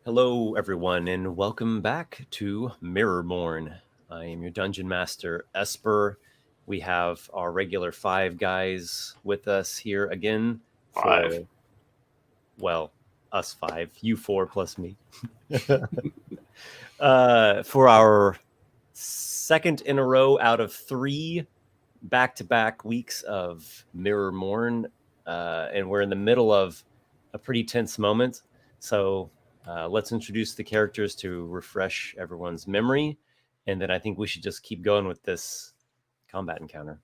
Hello, everyone, and welcome back to MIRRORMOURN. I am your Dungeon Master, Esper. We have our regular five guys with us here again Five. us five, you four plus me, for our second in a row out of three back-to-back weeks of MIRRORMOURN, and we're in the middle of a pretty tense moment. So let's introduce the characters to refresh everyone's memory, and then I think we should just keep going with this combat encounter.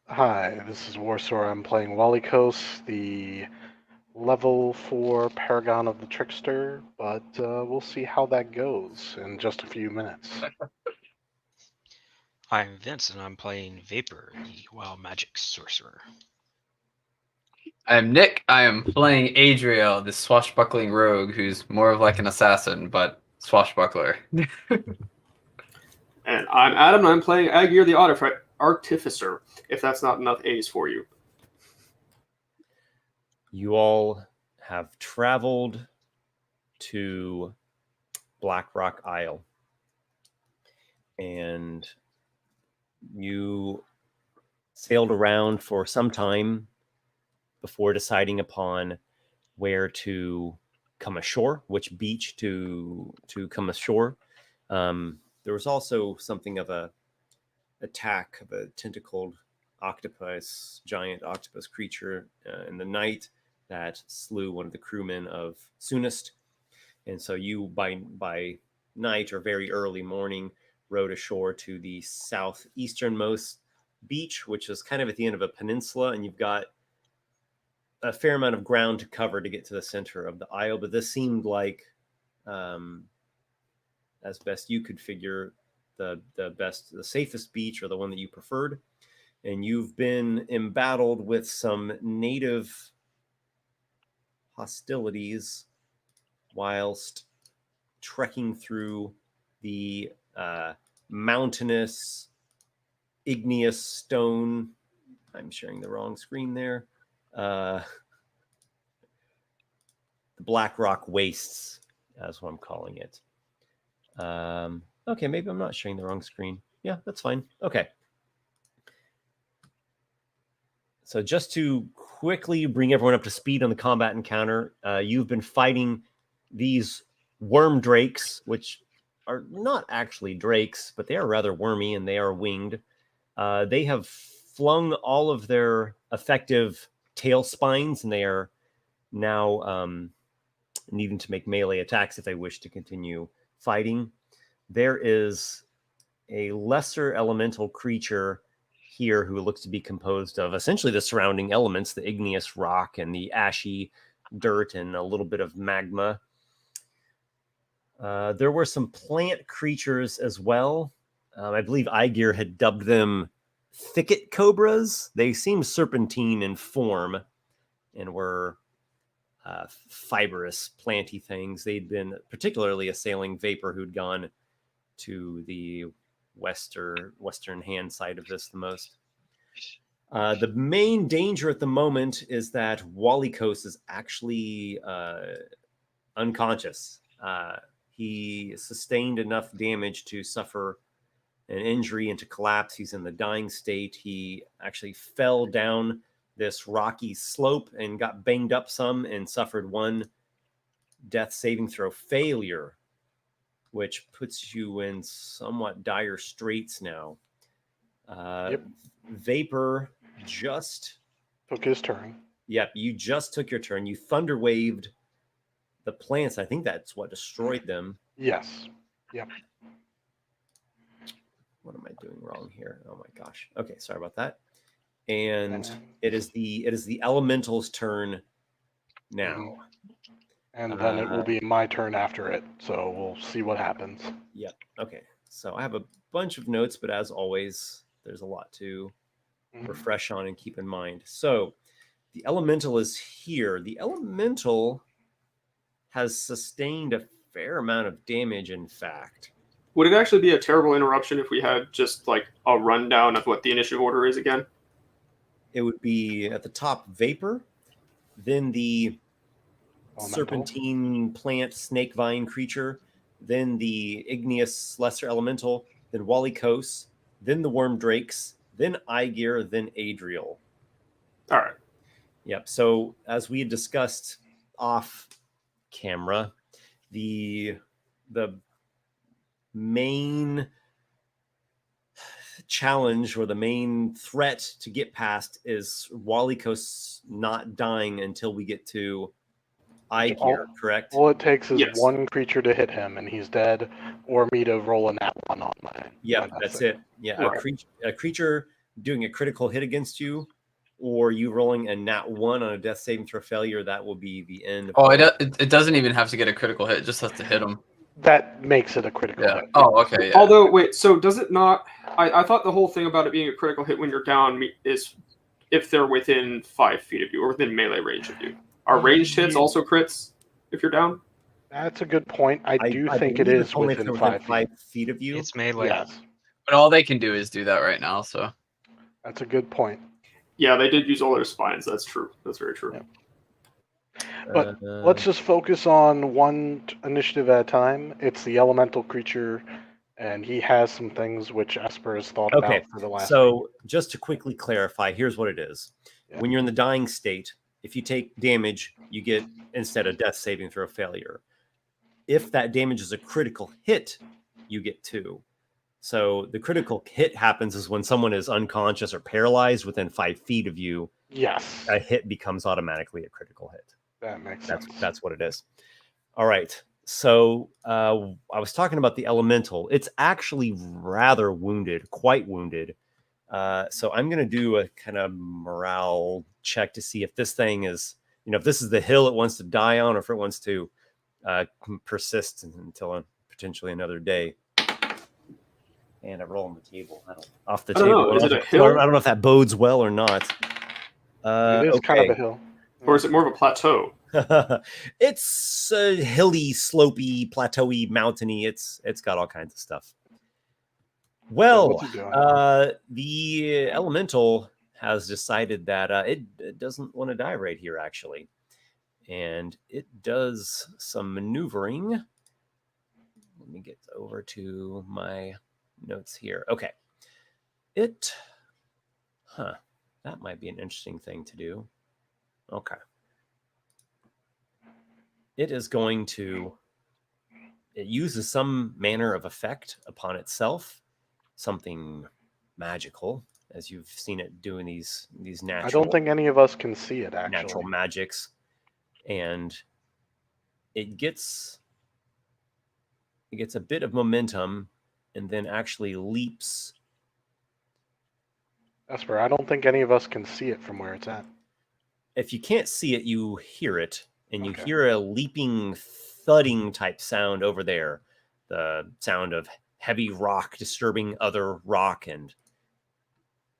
Hi, this is Warsor. I'm playing Walykos, the level 4 Paragon of the Trickster, but we'll see how that goes in just a few minutes. I'm Vince, and I'm playing Vapor, the Wild Magic Sorcerer. I'm Nick. I am playing Adriel, the swashbuckling rogue who's more of like an assassin, but swashbuckler. And I'm Adam, and I'm playing Aygir the Artificer, if that's not enough A's for you. You all have traveled to Blackrock Isle, and you sailed around for some time before deciding upon where to come ashore, which beach to come ashore. There was also something of a attack of a tentacled giant octopus creature in the night that slew one of the crewmen of Soonest. And so you, by night or very early morning, rowed ashore to the southeasternmost beach, which is kind of at the end of a peninsula, and you've got a fair amount of ground to cover to get to the center of the isle. But this seemed like, as best you could figure, the safest beach, or the one that you preferred. And you've been embattled with some native hostilities whilst trekking through the mountainous, igneous stone. I'm sharing the wrong screen there. The Blackrock wastes, that's what I'm calling it. Okay, maybe I'm not sharing the wrong screen. Yeah, that's fine. Okay. So just to quickly bring everyone up to speed on the combat encounter, you've been fighting these worm drakes, which are not actually drakes, but they are rather wormy and they are winged. They have flung all of their effective tail spines, and they are now needing to make melee attacks if they wish to continue fighting. There is a lesser elemental creature here who looks to be composed of essentially the surrounding elements, the igneous rock and the ashy dirt and a little bit of magma. There were some plant creatures as well. I believe Aygir had dubbed them Thicket Cobras. They seem serpentine in form and were fibrous, planty things. They'd been particularly assailing Vapor, who'd gone to the western hand side of this the most. The main danger at the moment is that Walykos is actually unconscious. He sustained enough damage to suffer an injury and to collapse. He's in the dying state. He actually fell down this rocky slope and got banged up some and suffered one death saving throw failure, which puts you in somewhat dire straits now. Yep. Vapor just took his turn. Yep, you just took your turn. You thunder waved the plants. I think that's what destroyed them. Yes. Yep. What am I doing wrong here? Oh my gosh. Okay, sorry about that. And it is the elemental's turn now. And then it will be my turn after it, so we'll see what happens. Yep. Okay. So I have a bunch of notes, but as always, there's a lot to refresh on and keep in mind. So the elemental is here. The elemental has sustained a fair amount of damage, in fact. Would it actually be a terrible interruption if we had just like a rundown of what the initiative order is again? It would be at the top Vapor, then the Elemental. serpentine plant snake vine creature, then the igneous lesser elemental, then Walykos, then the worm drakes, then Aygir, then Adriel. All right. Yep. So as we had discussed off camera, the main challenge or the main threat to get past is Walykos not dying until we get to Aygir, correct? All it takes is Yes. one creature to hit him, and he's dead, or me to roll a nat 1 on my. Yeah, my that's thing. it. Yeah, Right. a creature doing a critical hit against you, or you rolling a nat 1 on a death saving throw failure, that will be the end. Oh, it doesn't even have to get a critical hit. It just has to hit him. That makes it a critical Yeah. hit. Oh, okay. Yeah. Although, wait, so does it not? I thought the whole thing about it being a critical hit when you're down is if they're within 5 feet of you or within melee range of you. Are ranged hits also crits if you're down? That's a good point. I do think it believe is it's only if within they're 5 feet. feet of you. It's melee. Yes, But all they can do is do that right now. So that's a good point. Yeah, they did use all their spines. That's true. That's very true. Yeah. But let's just focus on one initiative at a time. It's the elemental creature, and he has some things which Esper has thought Okay, about for the last. so just to quickly clarify, here's what it is. Yeah. When you're in the dying state, if you take damage, you get instead a death saving throw failure. If that damage is a critical hit, you get 2. So the critical hit happens is when someone is unconscious or paralyzed within 5 feet of you, Yes, a hit becomes automatically a critical hit. that makes sense. That's what it is. All right. So I was talking about the elemental. It's actually rather wounded, quite wounded. So I'm going to do a kind of morale check to see if this thing is, if this is the hill it wants to die on, or if it wants to persist until potentially another day. And I roll on the table. Off the I don't table. know. Is it a I hill? don't know if that bodes well or not. It is kind of a hill. Or is it more of a plateau? It's hilly, slopey, plateauy, mountainy. It's got all kinds of stuff. Well, what's he doing? the elemental has decided that it doesn't want to die right here, actually. And it does some maneuvering. Let me get over to my notes here. Okay. That might be an interesting thing to do. Okay. It is going to, it uses some manner of effect upon itself, something magical, as you've seen it doing these natural. I don't think any of us can see it, actually. Natural magics, and it gets a bit of momentum, and then actually leaps. Esper, I don't think any of us can see it from where it's at. If you can't see it, you hear it. And you Okay. hear a leaping, thudding type sound over there. The sound of heavy rock disturbing other rock. And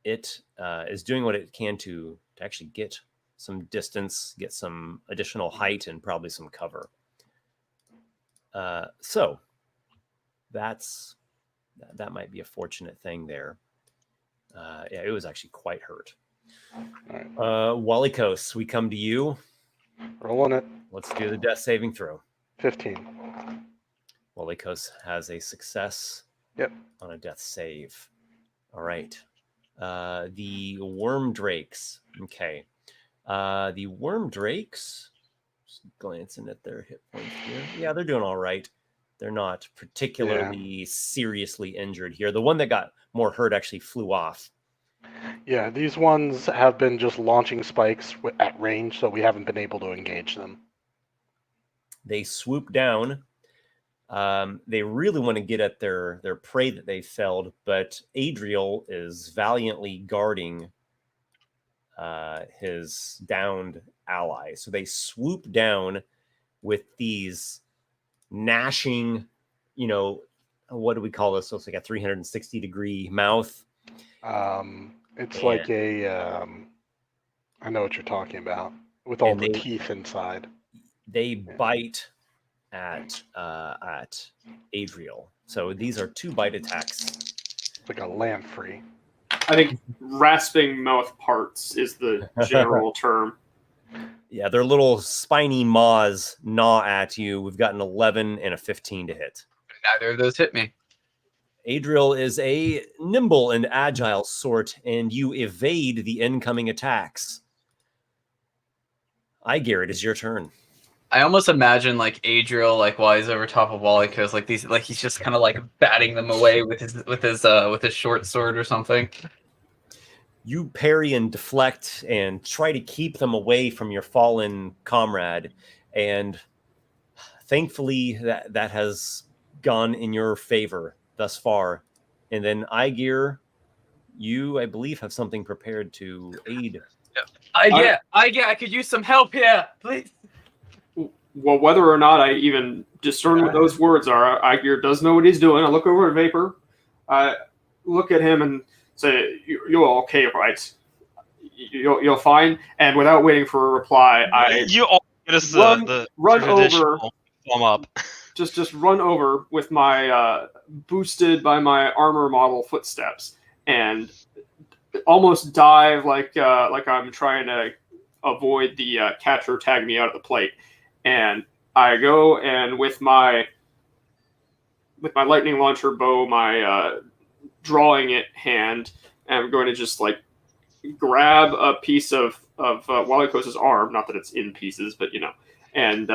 it is doing what it can to actually get some distance, get some additional height, and probably some cover. So that might be a fortunate thing there. Yeah, it was actually quite hurt. All right. Walykos, we come to you. Rolling it. Let's do the death saving throw. 15. Walykos has a success on a death save. All right. The worm drakes. Okay. The worm drakes, just glancing at their hit points here. Yeah, they're doing all right. They're not particularly seriously injured here. The one that got more hurt actually flew off. Yeah, these ones have been just launching spikes at range, so we haven't been able to engage them. They swoop down. They really want to get at their prey that they felled, but Adriel is valiantly guarding his downed ally. So they swoop down with these gnashing, what do we call this? So it's like a 360-degree mouth. It's like a, I know what you're talking about, with all the teeth inside. They bite at Adriel. So these are 2 bite attacks. It's like a lamprey. I think rasping mouth parts is the general term. Yeah, their little spiny maws gnaw at you. We've got an 11 and a 15 to hit. Neither of those hit me. Adriel is a nimble and agile sort, and you evade the incoming attacks. Aygir, it is your turn. I almost imagine like Adriel, like while he's over top of Walykos, like these, like he's just kind of like batting them away with his short sword or something. You parry and deflect and try to keep them away from your fallen comrade, and thankfully that has gone in your favor thus far. And then Aygir, you, I believe, have something prepared to aid. I could use some help here, please. Well, whether or not I even discern what those words are, Aygir does know what he's doing. I look over at Vapor. I look at him and say, "You're okay, right? You're fine." And without waiting for a reply, You all get us run the over. thumb up. Just run over with my boosted by my armor model footsteps and almost dive like I'm trying to avoid the catcher tag me out of the plate. And I go and with my lightning launcher bow, my drawing it hand, I'm going to just like grab a piece of Walykos' arm, not that it's in pieces, but and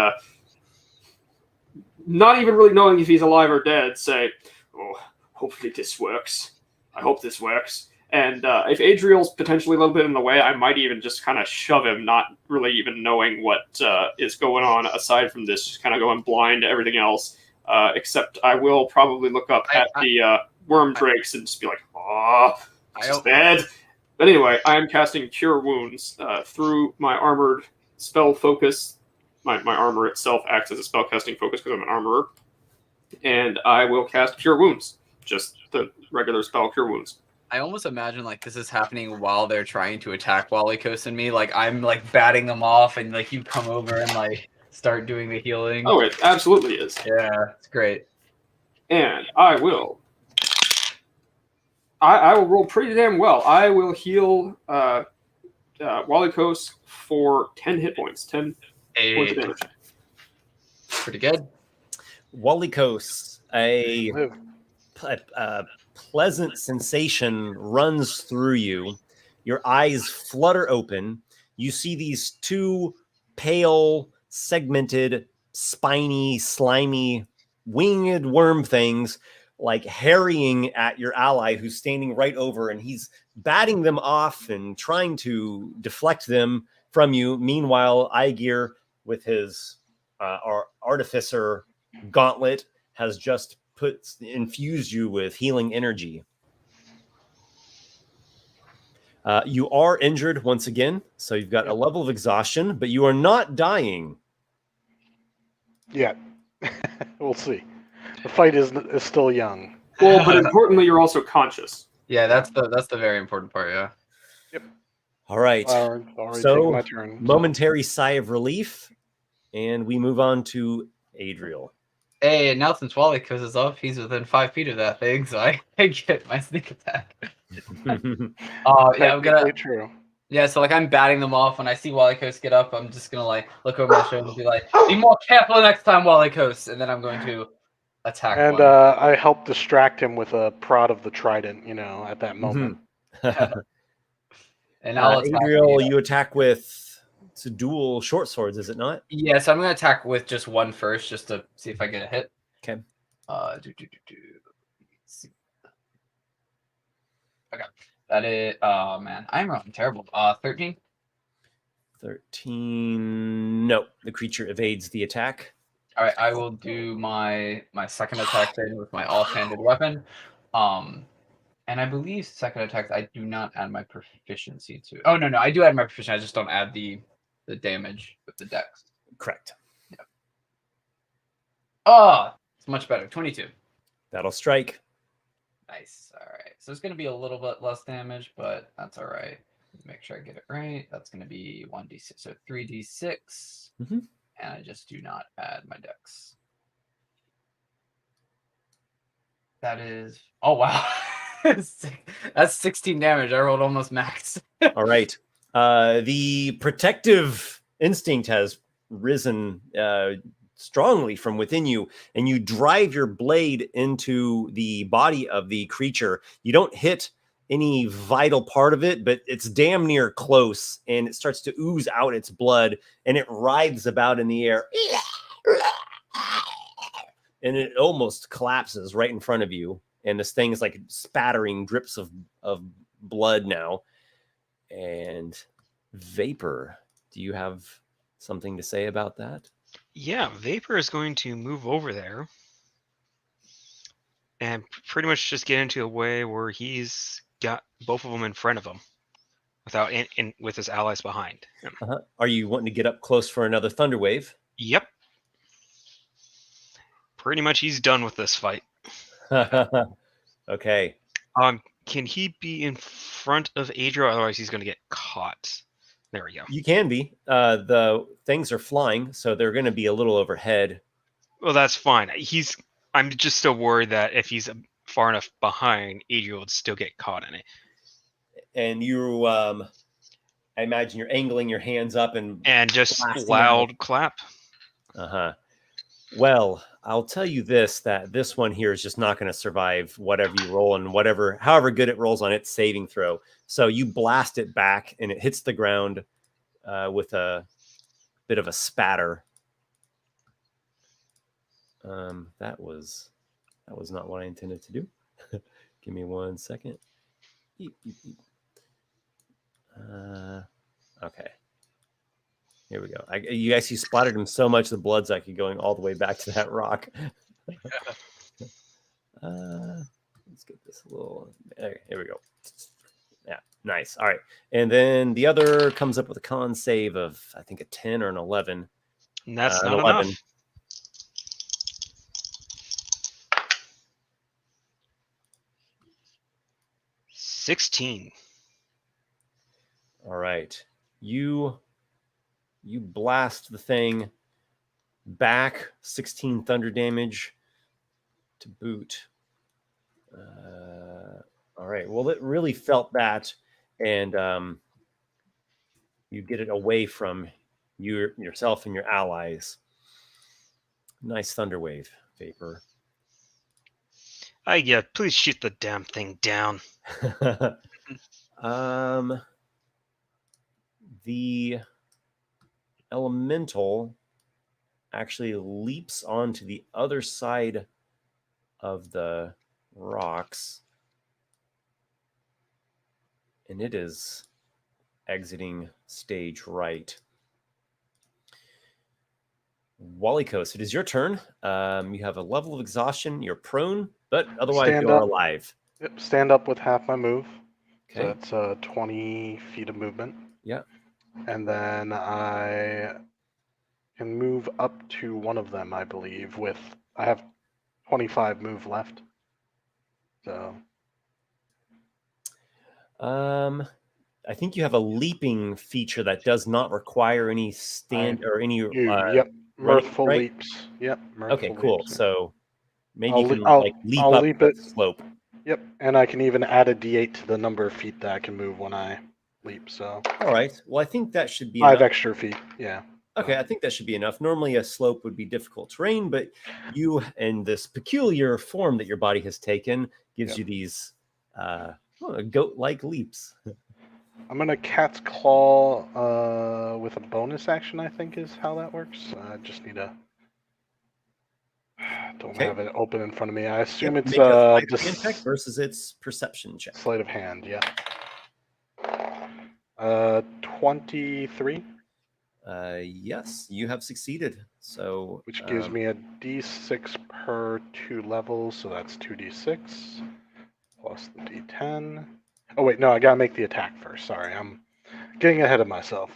not even really knowing if he's alive or dead, say, "Oh, hopefully this works. I hope this works." And if Adriel's potentially a little bit in the way, I might even just kind of shove him, not really even knowing what is going on aside from this, just kind of going blind to everything else. Except I will probably look up at the worm drakes and just be like, "Oh, this is bad." But anyway, I am casting Cure Wounds through my armored spell focus. My armor itself acts as a spell casting focus because I'm an armorer. And I will cast Cure Wounds. Just the regular spell Cure Wounds. I almost imagine like this is happening while they're trying to attack Walykos and me. Like I'm like batting them off, and like you come over and like start doing the healing. Oh, it absolutely is. Yeah, it's great. And I will roll pretty damn well. I will heal Walykos for 10 hit points. 10 points of damage. Pretty good. Walykos, a pleasant sensation runs through you. Your eyes flutter open. You see these two pale, segmented, spiny, slimy, winged worm things like harrying at your ally who's standing right over, and he's batting them off and trying to deflect them from you. Meanwhile, Aygir, with his Artificer gauntlet, has just infused you with healing energy. You are injured once again, so you've got a level of exhaustion, but you are not dying. Yeah. We'll see. The fight is still young. Well, but importantly, you're also conscious. Yeah, that's the very important part. Yeah. Yep. All right. So my turn. Momentary sigh of relief, and we move on to Adriel. Hey, now since Walykos is up, he's within 5 feet of that thing, so I get my sneak attack. Yeah, I'm gonna. True. Yeah, so like I'm batting them off. When I see Walykos get up, I'm just gonna like look over my shoulder and be like, "Be more careful next time, Walykos," and then I'm going to attack. And I help distract him with a prod of the trident, at that moment. And I'll attack Adriel, you attack with it's a dual short swords, is it not? Yeah, so I'm gonna attack with just one first, just to see if I get a hit. Okay. Okay. That is man, I'm rolling terrible. 13. 13. No, the creature evades the attack. All right, I will do my second attack then with my offhanded weapon. And I believe second attacks I do not add my proficiency to. Oh no, I do add my proficiency. I just don't add the damage with the dex. Correct. Yep. Oh, it's much better. 22. That'll strike. Nice. All right. So it's going to be a little bit less damage, but that's all right. Make sure I get it right. That's going to be 1d6. So 3d6. Mm-hmm. And I just do not add my dex. That is... Oh, wow. That's 16 damage. I rolled almost max. All right. The protective instinct has risen strongly from within you, and you drive your blade into the body of the creature. You don't hit any vital part of it, but it's damn near close, and it starts to ooze out its blood, and it writhes about in the air. And it almost collapses right in front of you. And this thing is like spattering drips of blood now. And Vapor, do you have something to say about that? Yeah, Vapor is going to move over there and pretty much just get into a way where he's got both of them in front of him without with his allies behind him. Are you wanting to get up close for another thunder wave? Yep. Pretty much he's done with this fight. Okay. Can he be in front of Adriel? Otherwise he's going to get caught. There we go. You can be. The things are flying, so they're going to be a little overhead. Well, that's fine. I'm just still worried that if he's far enough behind, Adriel would still get caught in it. And you, I imagine you're angling your hands up and just loud clap. Well, I'll tell you that this one here is just not going to survive whatever you roll and however good it rolls on its saving throw. So you blast it back, and it hits the ground with a bit of a spatter. That was not what I intended to do. Give me 1 second. Okay. Here we go. You guys, splattered him so much the blood's actually going all the way back to that rock. Let's get this a little. Here we go. Yeah, nice. All right, and then the other comes up with a con save of, I think, a 10 or an 11. And that's not 11. enough. 16. All right, you blast the thing back, 16 thunder damage to boot. All right, well, it really felt that, and you get it away from yourself and your allies. Nice thunder wave, Vapor. Yeah, please shoot the damn thing down. The elemental actually leaps onto the other side of the rocks, and it is exiting stage right. Walykos, it is your turn. You have a level of exhaustion. You're prone, but otherwise you're alive. Yep, stand up with half my move. Okay. So that's 20 feet of movement. Yeah. And then I can move up to one of them, I believe, I have 25 move left. So I think you have a leaping feature that does not require any or any yep, mirthful leaps. Yep. Okay, cool. Leaps, yeah. So maybe you can leap I'll up leap the it. slope. Yep, and I can even add a d8 to the number of feet that I can move when I leap. So all right. Well, I think that should be 5 enough. extra feet. Yeah. Okay, I think that should be enough. Normally, a slope would be difficult terrain, but you and this peculiar form that your body has taken gives you these goat-like leaps. I'm gonna cat's claw with a bonus action. I think is how that works. I just need to. Don't have it open in front of me. I assume it's make a sleight of hand check versus its perception check. Sleight of hand. Yeah. 23. Yes, you have succeeded. So Which gives me a d6 per 2 levels, so that's 2d6 plus the d10. Oh wait, no, I gotta make the attack first. Sorry, I'm getting ahead of myself.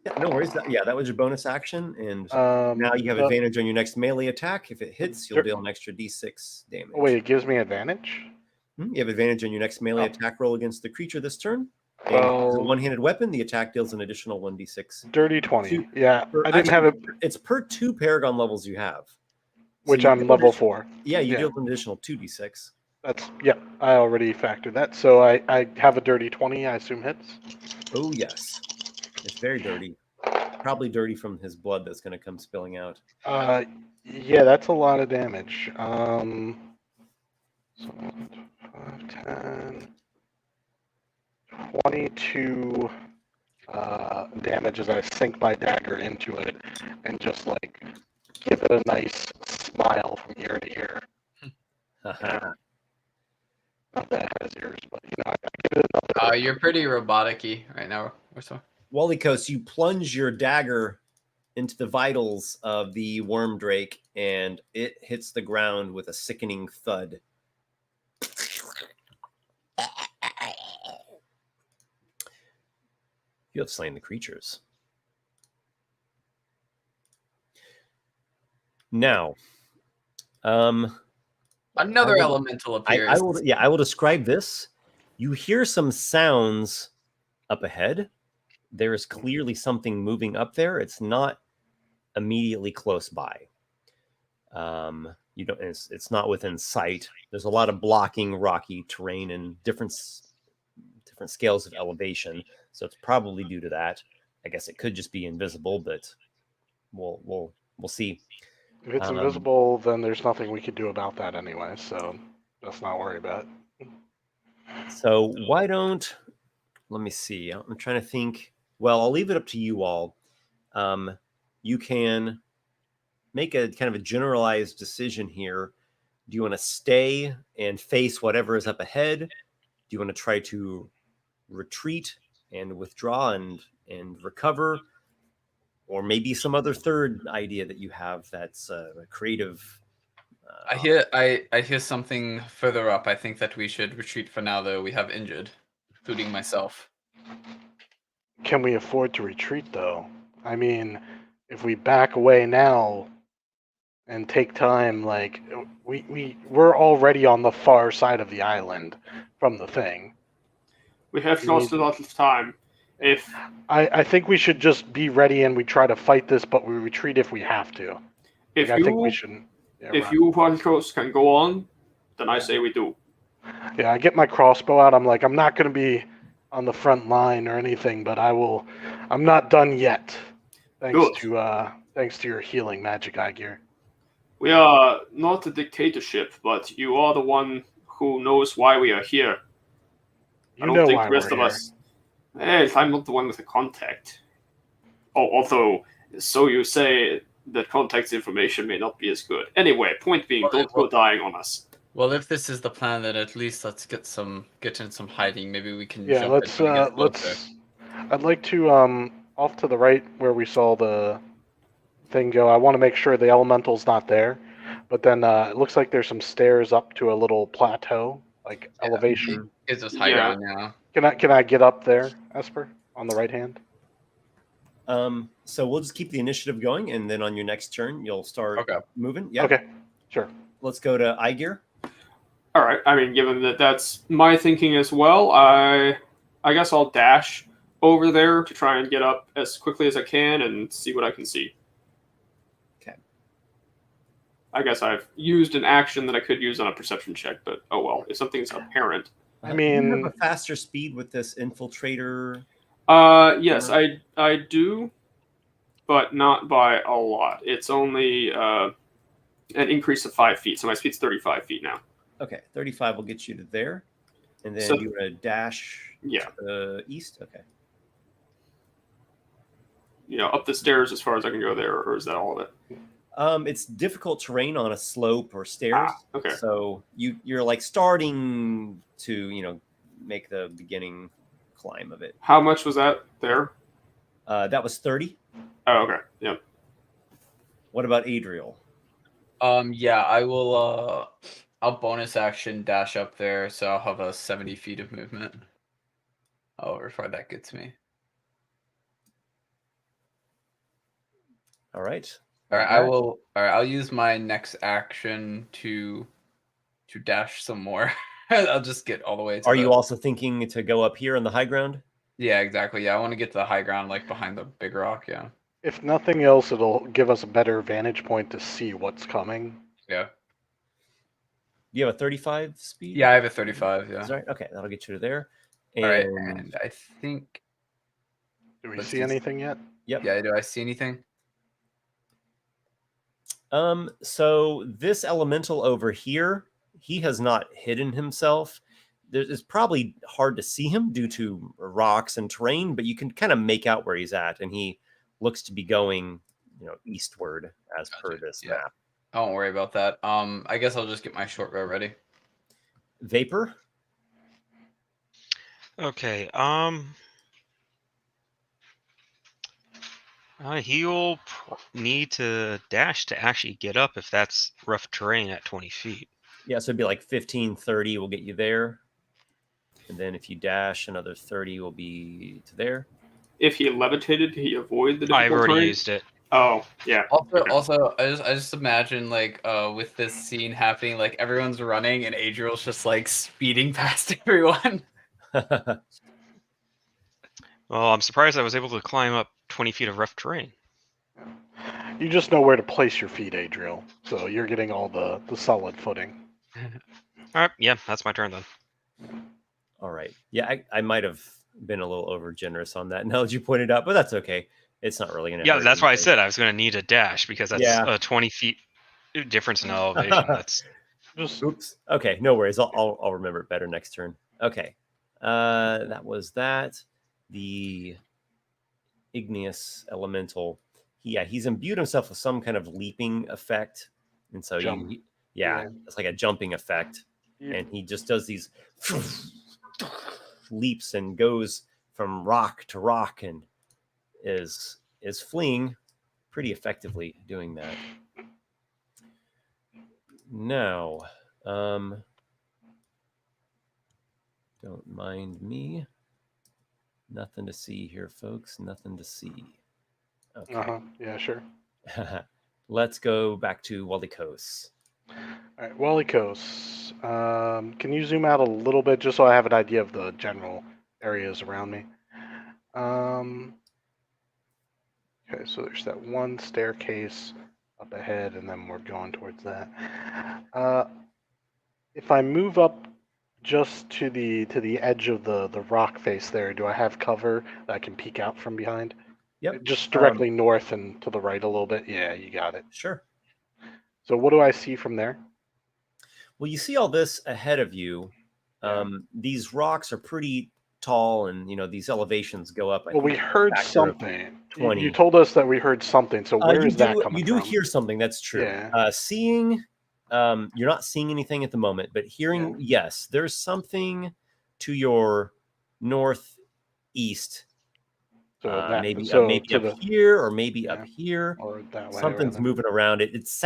Yeah, no worries. That was your bonus action, and now you have advantage on your next melee attack. If it hits, you'll deal an extra d6 damage. Oh, wait, it gives me advantage? You have advantage on your next melee attack roll against the creature this turn. And Well, as a one-handed weapon, the attack deals an additional 1d6. Dirty 20. Yeah, I didn't have it. It's per 2 Paragon levels you have. Which I'm level 4. Yeah, you deal an additional 2d6. I already factored that. So I have a dirty 20, I assume hits. Oh, yes. It's very dirty. probably dirty from his blood that's going to come spilling out. Yeah, that's a lot of damage. So 5, 10, 22 damage as I sink my dagger into it and just like give it a nice smile from ear to ear. Not that it has ears, but I give it another. You're pretty robotic-y right now. Walykos, you plunge your dagger into the vitals of the worm drake, and it hits the ground with a sickening thud. You have slain the creatures. Now, Another elemental appears. I will describe this. You hear some sounds up ahead. There is clearly something moving up there. It's not immediately close by. You don't. It's not within sight. There's a lot of blocking rocky terrain and different scales of elevation. So it's probably due to that. I guess it could just be invisible, but we'll see. If it's invisible, then there's nothing we could do about that anyway. So let's not worry about it. So why don't, let me see. I'm trying to think. Well, I'll leave it up to you all. You can make a kind of a generalized decision here. Do you want to stay and face whatever is up ahead? Do you want to try to retreat and withdraw and recover? Or maybe some other third idea that you have that's a creative. I hear something further up. I think that we should retreat for now, though. We have injured, including myself. Can we afford to retreat, though? I mean, if we back away now and take time, like we're already on the far side of the island from the thing. We have lost a lot of time. I think we should just be ready and we try to fight this, but we retreat if we have to. I think we shouldn't. If you, Walykos, can go on, then I say we do. Yeah, I get my crossbow out. I'm like, I'm not going to be on the front line or anything, but I will. I'm not done yet. Thanks to your healing magic, Aygir. We are not a dictatorship, but you are the one who knows why we are here. I don't think the rest of us. I'm not the one with the contact. Although, so you say that contact information may not be as good. Anyway, point being, don't go dying on us. Well, if this is the plan, then at least let's get in some hiding. Maybe we can. Yeah, let's. I'd like to off to the right where we saw the thing go. I want to make sure the elemental's not there, but then it looks like there's some stairs up to a little plateau, like elevation. Gives us high ground now. Can I get up there, Esper, on the right hand? So we'll just keep the initiative going, and then on your next turn, you'll start moving. Yeah. Okay. Sure. Let's go to Aygir. All right. I mean, given that that's my thinking as well, I guess I'll dash over there to try and get up as quickly as I can and see what I can see. Okay. I guess I've used an action that I could use on a perception check, but oh well. If something's apparent. I mean, you have a faster speed with this infiltrator. Yes, I do, but not by a lot. It's only an increase of 5 feet, so my speed's 35 feet now. Okay, 35 will get you to there, and then you want to dash to the east. Okay. Up the stairs as far as I can go there, or is that all of it? It's difficult terrain on a slope or stairs. Okay. So you're like starting to make the beginning climb of it. How much was that there? That was 30. Oh, okay. Yep. What about Adriel? Yeah, I will. I'll bonus action dash up there, so I'll have a 70 feet of movement. However far that gets me. All right. All right. I will. All right. I'll use my next action to dash some more. I'll just get all the way. Are you also thinking to go up here on the high ground? Yeah, exactly. Yeah, I want to get to the high ground, like behind the big rock. Yeah. If nothing else, it'll give us a better vantage point to see what's coming. Yeah. You have a 35 speed? Yeah, I have a 35. Yeah. Right. Okay, that'll get you to there. All right, and I think. Do we see anything yet? Yep. Yeah, do I see anything? So this elemental over here, he has not hidden himself. It's probably hard to see him due to rocks and terrain, but you can kind of make out where he's at, and he looks to be going, eastward as per this map. I won't worry about that. I guess I'll just get my short row ready. Vapor. Okay. He'll need to dash to actually get up if that's rough terrain at 20 feet. Yeah, so it'd be like 15, 30 will get you there. And then if you dash, another 30 will be to there. If he levitated, did he avoid the difficult I've already terrain? used it. Oh, yeah. Also, I just imagine like with this scene happening, like everyone's running and Adriel's just like speeding past everyone. Well, I'm surprised I was able to climb up 20 feet of rough terrain. You just know where to place your feet, Adriel. So you're getting all the solid footing. All right. Yeah, that's my turn then. All right. Yeah, I might have been a little over generous on that now that you pointed out, but that's okay. It's not really going to. Yeah, that's why I said I was going to need a dash because that's a 20 feet difference in elevation. That's Just oops. Okay, no worries. I'll remember it better next turn. Okay. That was that. The igneous elemental. He's imbued himself with some kind of leaping effect, and so it's like a jumping effect, and he just does these leaps and goes from rock to rock and is fleeing pretty effectively doing that. Now, don't mind me. Nothing to see here, folks. Nothing to see. Okay. Yeah, sure. Let's go back to Walykos. All right, Walykos. Can you zoom out a little bit just so I have an idea of the general areas around me? Okay, so there's that one staircase up ahead, and then we're going towards that. If I move up just to the edge of the rock face there, do I have cover that I can peek out from behind? Yep. Just directly north and to the right a little bit? Yeah, you got it. Sure. So what do I see from there? Well, you see all this ahead of you. These rocks are pretty tall, and these elevations go up. Well, we heard something. 20. You told us that we heard something. So where is that coming from? You do hear something. That's true. Yeah. Seeing, you're not seeing anything at the moment, but hearing, yes, there's something to your northeast. So maybe to up here, or maybe up here. Or that way. Something's moving around. It's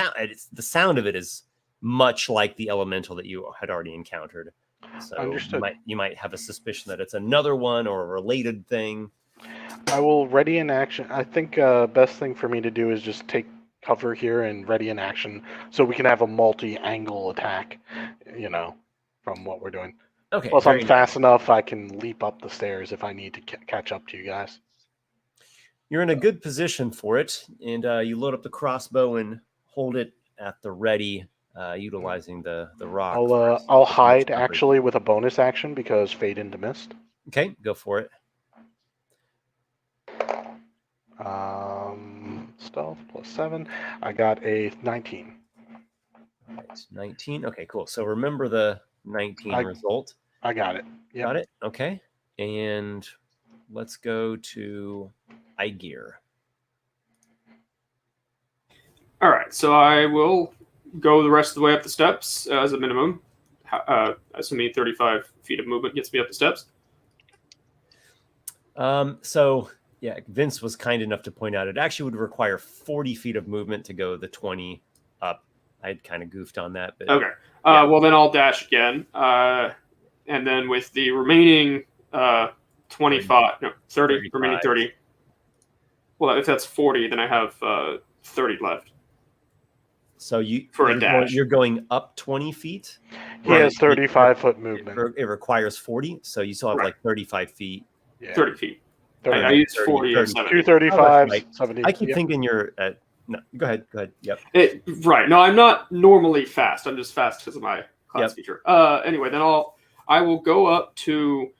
the sound of it is much like the elemental that you had already encountered. So Understood. You might have a suspicion that it's another one or a related thing. I will ready in action. I think best thing for me to do is just take cover here and ready in action, so we can have a multi-angle attack. From what we're doing. Okay. Plus, I'm fast enough. I can leap up the stairs if I need to catch up to you guys. You're in a good position for it, and you load up the crossbow and hold it at the ready, utilizing the rock. I'll hide actually with a bonus action because fade into mist. Okay, go for it. Stealth +7. I got a 19. Right, 19. Okay, cool. So remember the 19 result. I got it. Yep. Got it. Okay, and let's go to Aygir. All right, so I will go the rest of the way up the steps as a minimum. Assuming 35 feet of movement gets me up the steps. So Vince was kind enough to point out it actually would require 40 feet of movement to go the 20 up. I'd kind of goofed on that, but okay. Well, then I'll dash again, and then with the remaining 30 remaining 30. Well, if that's 40, then I have 30 left. So you're going up 20 feet? He has 35-foot movement. It requires 40, so you still have like 35 feet. Yeah. 30 feet. I used 40 or 70. 235, 70. I keep thinking you're at... No, go ahead. Yep. Right. No, I'm not normally fast. I'm just fast because of my class feature. Anyway, then I will go up to...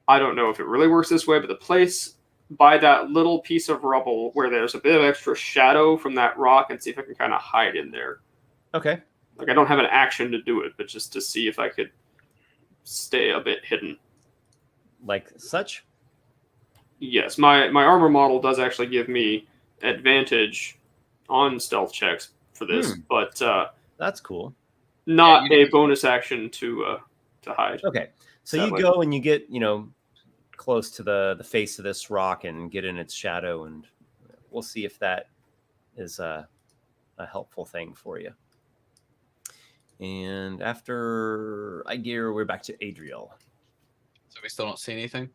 I don't know if it really works this way, but the place by that little piece of rubble where there's a bit of extra shadow from that rock and see if I can kind of hide in there. Okay. Like, I don't have an action to do it, but just to see if I could stay a bit hidden. Like such? Yes, my armor model does actually give me advantage on stealth checks for this, but that's cool. Not a bonus action to hide. Okay, so Sadly. you go and you get close to the face of this rock and get in its shadow, and we'll see if that is a helpful thing for you. And after Aygir, we're back to Adriel. So we still don't see anything?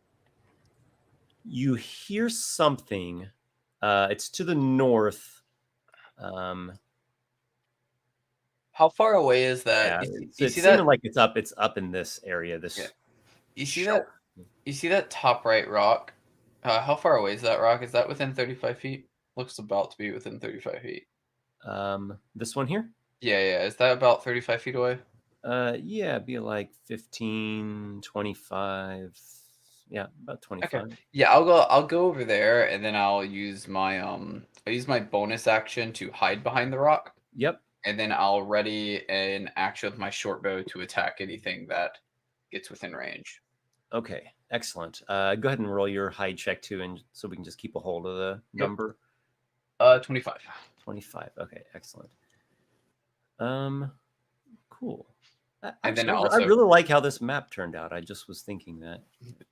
You hear something. It's to the north. How far away is that? Yeah, You it's see seeming that? like it's up in this area. You see that? You see that top right rock? How far away is that rock? Is that within 35 feet? Looks about to be within 35 feet. This one here? Yeah. Is that about 35 feet away? Yeah, it'd be like 15, 25. Yeah, about 25. Okay. Yeah, I'll go over there and then I'll use my bonus action to hide behind the rock. Yep. And then I'll ready an action with my short bow to attack anything that gets within range. Okay, excellent. Go ahead and roll your hide check too, and so we can just keep a hold of the number. 25. 25. Okay, excellent. Cool. And then I also, really like how this map turned out. I just was thinking that.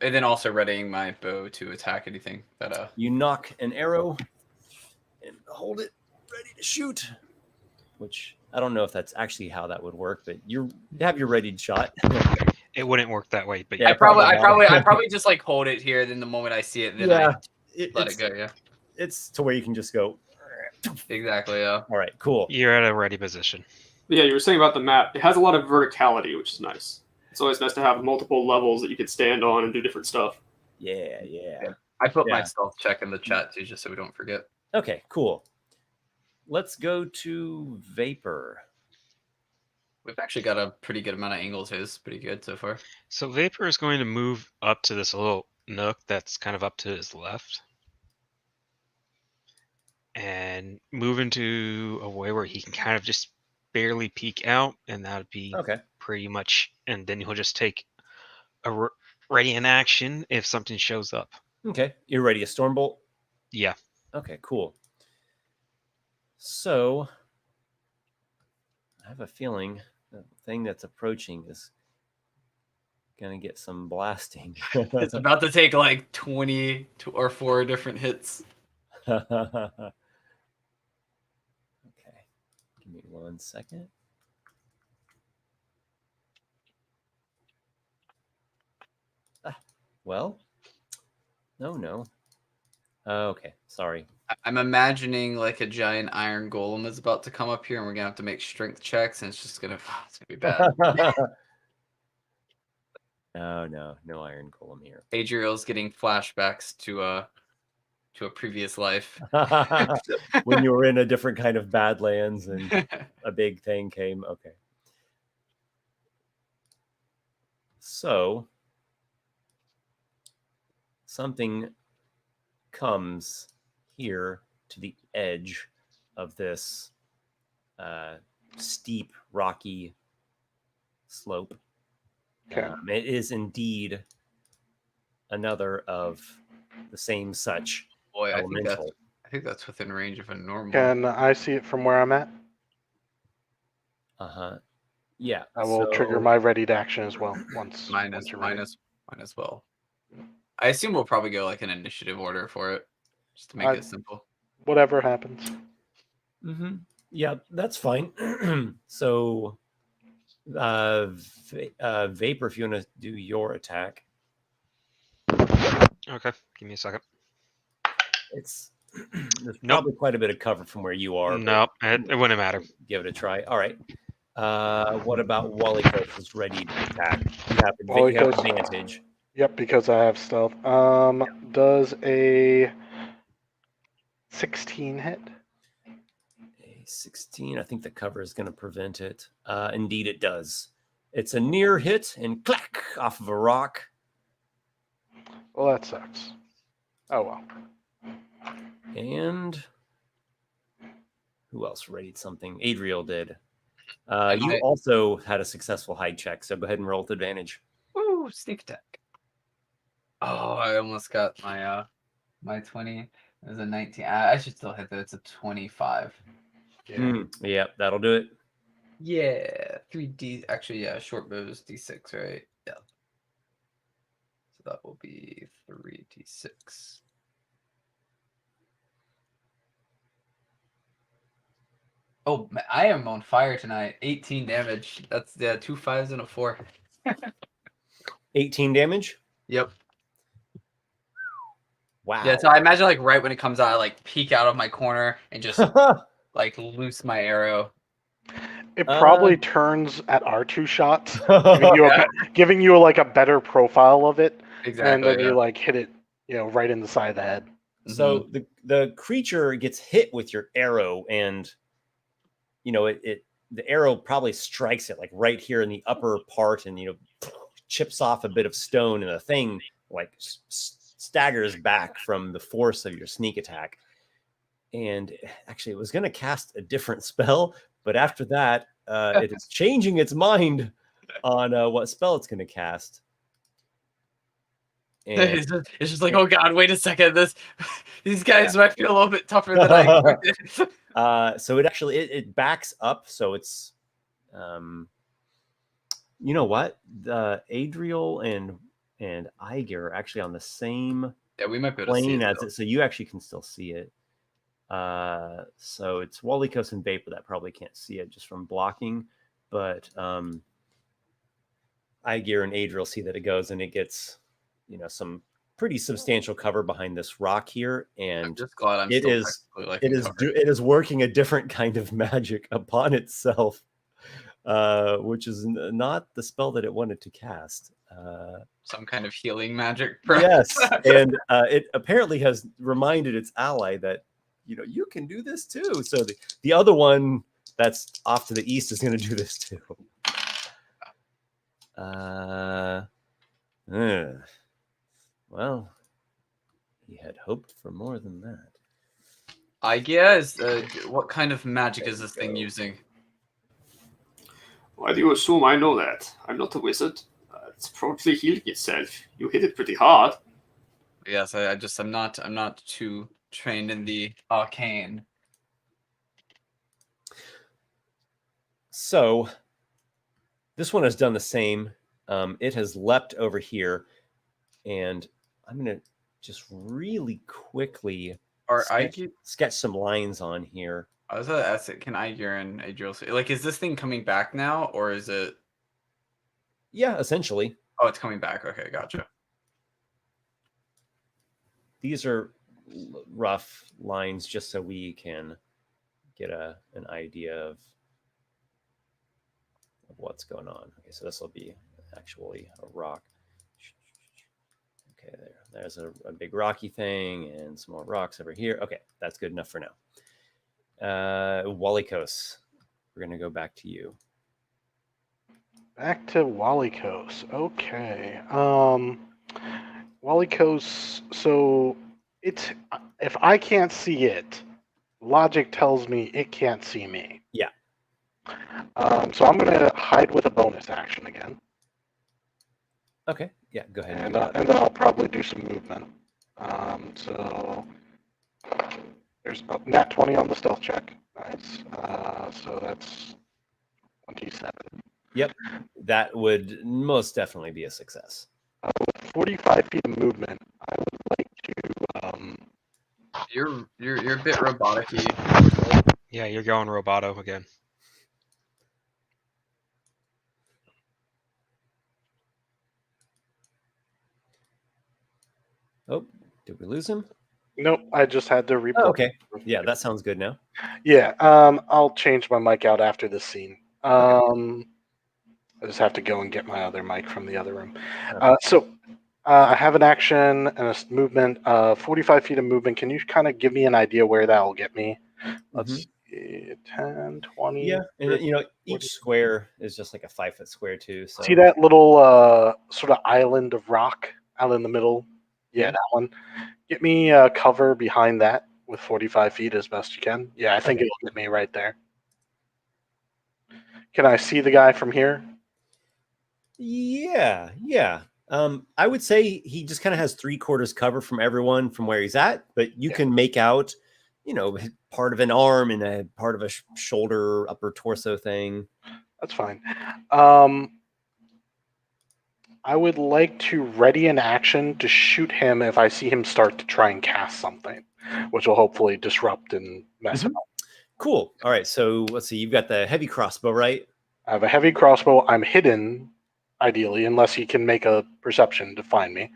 And then also readying my bow to attack anything that You knock an arrow and hold it ready to shoot. Which I don't know if that's actually how that would work, but you have your readied shot. It wouldn't work that way, but Yeah, I probably just like hold it here. Then the moment I see it, then I let it go. Yeah, it's to where you can just go. exactly. Yeah. All right, cool. you're at a ready position. But yeah, you were saying about the map. It has a lot of verticality, which is nice. It's always nice to have multiple levels that you could stand on and do different stuff. Yeah. I put my stealth check in the chat too, just so we don't forget. Okay, cool. Let's go to Vapor. We've actually got a pretty good amount of angles. His pretty good so far. So Vapor is going to move up to this little nook that's kind of up to his left. And move into a way where he can kind of just barely peek out, and that would be pretty much, and then he'll just take a ready in action if something shows up. Okay, you're ready. A Stormbolt? Yeah. Okay, cool. So, I have a feeling the thing that's approaching is going to get some blasting. It's about to take like 20 or 4 different hits. Okay, give me 1 second. Well, no. Okay, sorry. I'm imagining like a giant iron golem is about to come up here, and we're gonna have to make strength checks, and it's just gonna be bad. No iron golem here. Adriel's getting flashbacks to a previous life. When you were in a different kind of Badlands and a big thing came. Okay. So something comes here to the edge of this steep, rocky slope. Okay. It is indeed another of the same such Boy, elemental. I think that's within range of a normal. Can I see it from where I'm at? Yeah. I will trigger my ready to action as well. Mine as well. I assume we'll probably go like an initiative order for it, just to make it simple. Whatever happens. Mm-hmm. Yeah, that's fine. So, Vapor, if you want to do your attack. Okay, give me a second. There's probably quite a bit of cover from where you are. Nope, it wouldn't matter. Give it a try. All right. What about Walykos is ready to attack? You have advantage. Yep, because I have stealth. Does a 16 hit? A 16. I think the cover is going to prevent it. Indeed, it does. It's a near hit and clack off of a rock. Well, that sucks. Oh, well. And who else rated something? Adriel did. And you also had a successful hide check, so go ahead and roll with advantage. Woo, sneak attack. Oh, I almost got my my 20. It was a 19. I should still hit that. It's a 25. Yeah, that'll do it. Yeah, 3D. Actually, yeah, short bows D6, right? Yeah. So that will be 3D6. Oh, man, I am on fire tonight. 18 damage. That's 2 5s and a 4. 18 damage? Yep. Wow. Yeah, so I imagine like right when it comes out, I like peek out of my corner and just like loose my arrow. It probably turns at our 2 shots, giving you like a better profile of it. Exactly. And then you like hit it, right in the side of the head. So the creature gets hit with your arrow, and the arrow probably strikes it like right here in the upper part, and chips off a bit of stone, and the thing like staggers back from the force of your sneak attack. And actually, it was going to cast a different spell, but after that, it is changing its mind on what spell it's going to cast. And it's just like, oh god, wait a second, these guys might feel a little bit tougher than I expected. So it actually it backs up, so it's you know what, the Adriel and Aygir are actually on the same we might be able to see plane it, as it, so you actually can still see it. So it's Walykos and Vapor that probably can't see it just from blocking, but Aygir and Adriel see that it goes, and it gets some pretty substantial cover behind this rock here, and I'm just glad it is working a different kind of magic upon itself, which is not the spell that it wanted to cast. Some kind of healing magic. Yes, and it apparently has reminded its ally that you can do this too. So the other one that's off to the east is going to do this too. Well, he had hoped for more than that. Aygir, what kind of magic is this thing using? Why do you assume I know that? I'm not a wizard. It's probably healing itself. You hit it pretty hard. Yes, I'm not too trained in the arcane. So this one has done the same. It has leapt over here, and I'm going to just really quickly sketch some lines on here. I was going to ask, can Aygir and Adriel see? Like, is this thing coming back now, or is it? Yeah, essentially. Oh, it's coming back. Okay, gotcha. These are rough lines just so we can get an idea of what's going on. Okay, so this will be actually a rock. Okay, there's a big rocky thing and some more rocks over here. Okay, that's good enough for now. Walykos, we're going to go back to you. Back to Walykos. Okay. Walykos, so if I can't see it, logic tells me it can't see me. Yeah. So I'm going to hide with a bonus action again. Okay. Yeah, go ahead. And then I'll probably do some movement. So there's a nat 20 on the stealth check. Nice. So that's 27. Yep. That would most definitely be a success. With 45 feet of movement, I would like to... You're a bit robotic-y. Yeah, you're going roboto again. Oh, did we lose him? Nope, I just had to replay. Oh, okay. Yeah, that sounds good now. Yeah, I'll change my mic out after this scene. Okay. I just have to go and get my other mic from the other room. Okay. I have an action and a movement, 45 feet of movement. Can you kind of give me an idea where that will get me? Let's see, 10, 20. Yeah, and each square is just like a 5-foot square too. So see that little sort of island of rock out in the middle? Yeah, that one. Get me cover behind that with 45 feet as best you can. Yeah, I think it'll get me right there. Can I see the guy from here? Yeah. I would say he just kind of has 3/4 cover from everyone from where he's at, but you can make out, part of an arm and a part of a shoulder, upper torso thing. That's fine. I would like to ready an action to shoot him if I see him start to try and cast something, which will hopefully disrupt and mess him up. Cool. All right. So let's see. You've got the heavy crossbow, right? I have a heavy crossbow. I'm hidden, ideally, unless he can make a perception to find me,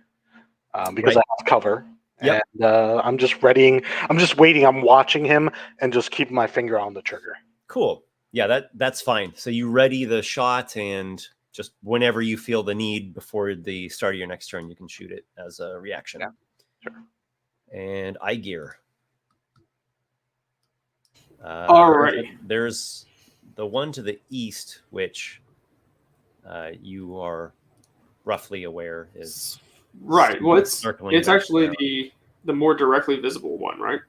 because I have cover. Yep. And I'm just readying. I'm just waiting. I'm watching him and just keeping my finger on the trigger. Cool. Yeah, that's fine. So you ready the shot, and just whenever you feel the need before the start of your next turn, you can shoot it as a reaction. Yeah, sure. And Aygir. All right. There's the one to the east, which you are roughly aware is right. Well, it's circling actually around. the more directly visible one, right?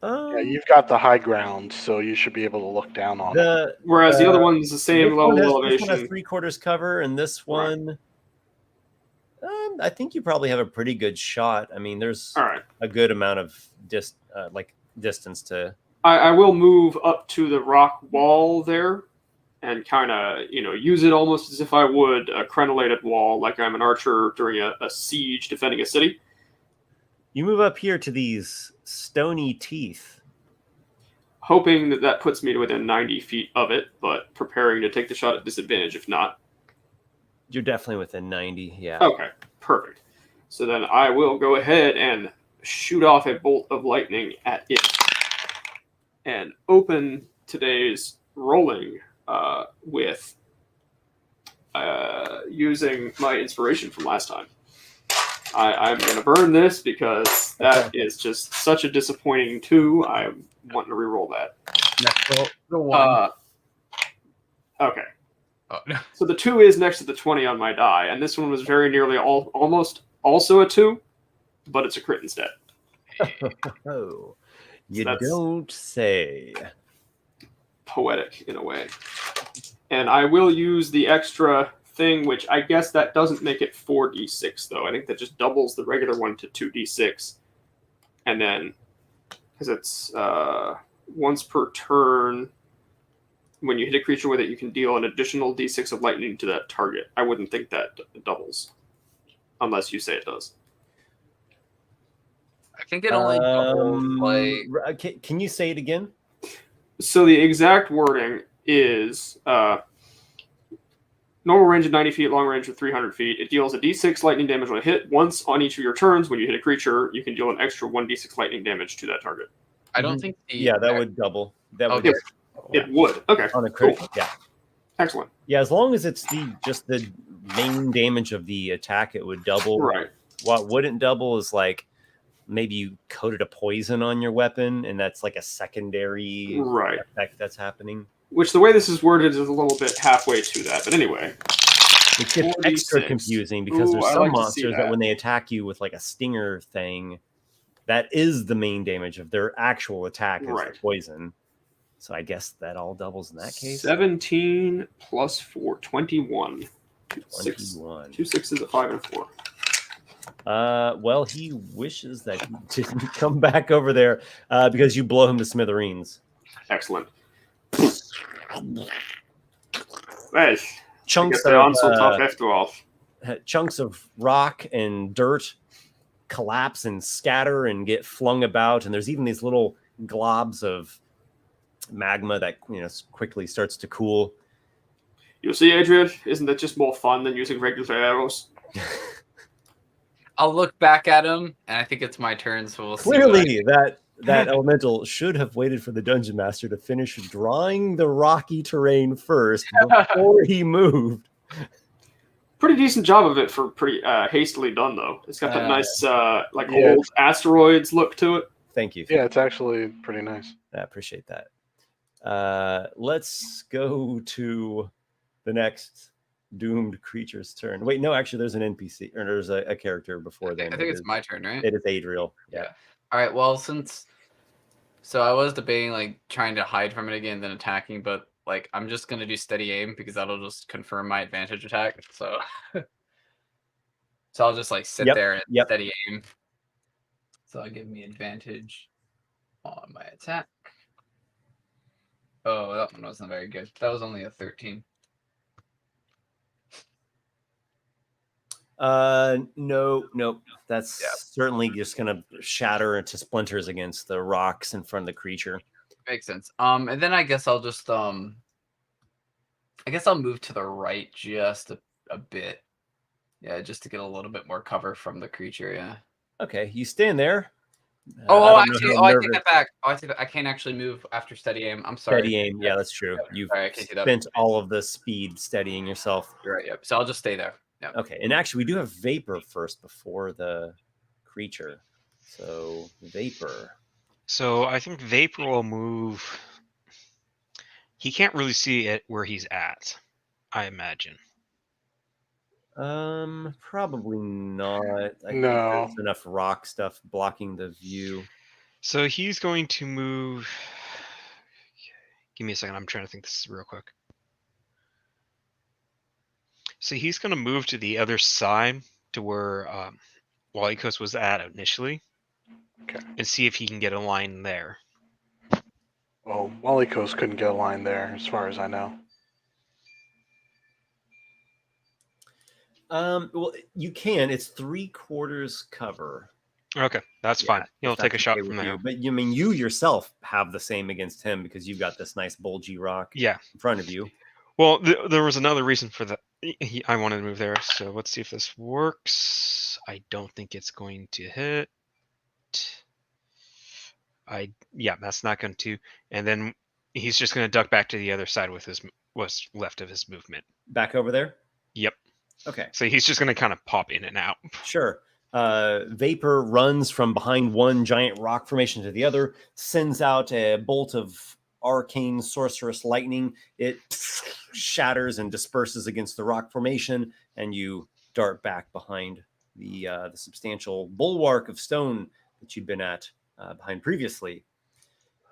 Yeah, you've got the high ground, so you should be able to look down on it. Whereas the other one's the same level of elevation. This one has 3/4 cover, and this one, I think you probably have a pretty good shot. I mean, there's a good amount of distance to. I will move up to the rock wall there, and kind of use it almost as if I would a crenellated wall, like I'm an archer during a siege defending a city. You move up here to these stony teeth, hoping that puts me to within 90 feet of it, but preparing to take the shot at disadvantage if not. You're definitely within 90, yeah. Okay, perfect. So then I will go ahead and shoot off a bolt of lightning at it and open today's rolling with using my inspiration from last time. I'm going to burn this because that is just such a disappointing 2. I'm wanting to re-roll that. Next roll, 1. Okay. Oh, no. So the 2 is next to the 20 on my die, and this one was very nearly almost also a 2, but it's a crit instead. Oh, you don't say. Poetic in a way. And I will use the extra thing, which I guess that doesn't make it 4d6 though. I think that just doubles the regular one to 2d6, and then because it's once per turn, when you hit a creature with it, you can deal an additional d6 of lightning to that target. I wouldn't think that doubles, unless you say it does. I think it only doubles like. Can you say it again? So the exact wording is normal range of 90 feet, long range of 300 feet. It deals a d6 lightning damage when it hit once on each of your turns. When you hit a creature, you can deal an extra 1d6 lightning damage to that target. I don't think that would double. That would. It would. Okay. On a crit, cool. Yeah. Excellent. Yeah, as long as it's just the main damage of the attack, it would double. Right. What wouldn't double is like maybe you coated a poison on your weapon, and that's like a secondary effect that's happening. Which the way this is worded is a little bit halfway to that, but anyway. It gets extra confusing because there's some monsters that when they attack you with like a stinger thing, that is the main damage of their actual attack is the poison. So I guess that all doubles in that case. 17 plus 4, 21. 21. 2 6s, a 5 and 4. Well, he wishes that he didn't come back over there because you blow him to smithereens. Excellent. Well, chunks of rock and dirt collapse and scatter and get flung about, and there's even these little globs of magma that quickly starts to cool. You see, Adriel, isn't that just more fun than using regular arrows? I'll look back at him, and I think it's my turn, so we'll see. Clearly, that elemental should have waited for the dungeon master to finish drawing the rocky terrain first before he moved. Pretty decent job of it for pretty hastily done, though. It's got that nice old asteroids look to it. Thank you. Yeah, it's actually pretty nice. I appreciate that. Let's go to the next doomed creature's turn. Wait, no, actually, there's an NPC or there's a character before then. I think it's my turn, right? It is Adriel. Yeah. All right. Well, so I was debating like trying to hide from it again, then attacking, but like I'm just gonna do steady aim because that'll just confirm my advantage attack. So, so I'll just like sit there and steady aim. So it'll give me advantage on my attack. Oh, that one wasn't very good. That was only a 13. No. That's certainly just gonna shatter into splinters against the rocks in front of the creature. Makes sense. And then I guess I'll just I'll move to the right just a bit. Yeah, just to get a little bit more cover from the creature, yeah. Okay, you stand there. I take that back. I can't actually move after steady aim. I'm sorry. Steady aim, yeah, that's true. You've spent all of the speed steadying yourself. You're right, yep. So I'll just stay there. Yep. Okay, and actually we do have Vapor first before the creature. So Vapor. So I think Vapor will move. He can't really see it where he's at, I imagine. Probably not. I think No. there's enough rock stuff blocking the view. So he's going to move. Give me a second. I'm trying to think this real quick. So he's going to move to the other side to where Walykos was at initially. Okay. And see if he can get a line there. Well, Walykos couldn't get a line there, as far as I know. Well, you can. It's 3/4 cover. Okay, that's fine. He'll take a shot from there. But you yourself have the same against him because you've got this nice bulgy rock in front of you. Well, there was another reason for that. I wanted to move there, so let's see if this works. I don't think it's going to hit. That's not going to. And then he's just going to duck back to the other side with what's left of his movement. Back over there? Yep. Okay. So he's just going to kind of pop in and out. Sure. Vapor runs from behind one giant rock formation to the other, sends out a bolt of arcane sorceress lightning. It shatters and disperses against the rock formation, and you dart back behind the substantial bulwark of stone that you'd been at behind previously.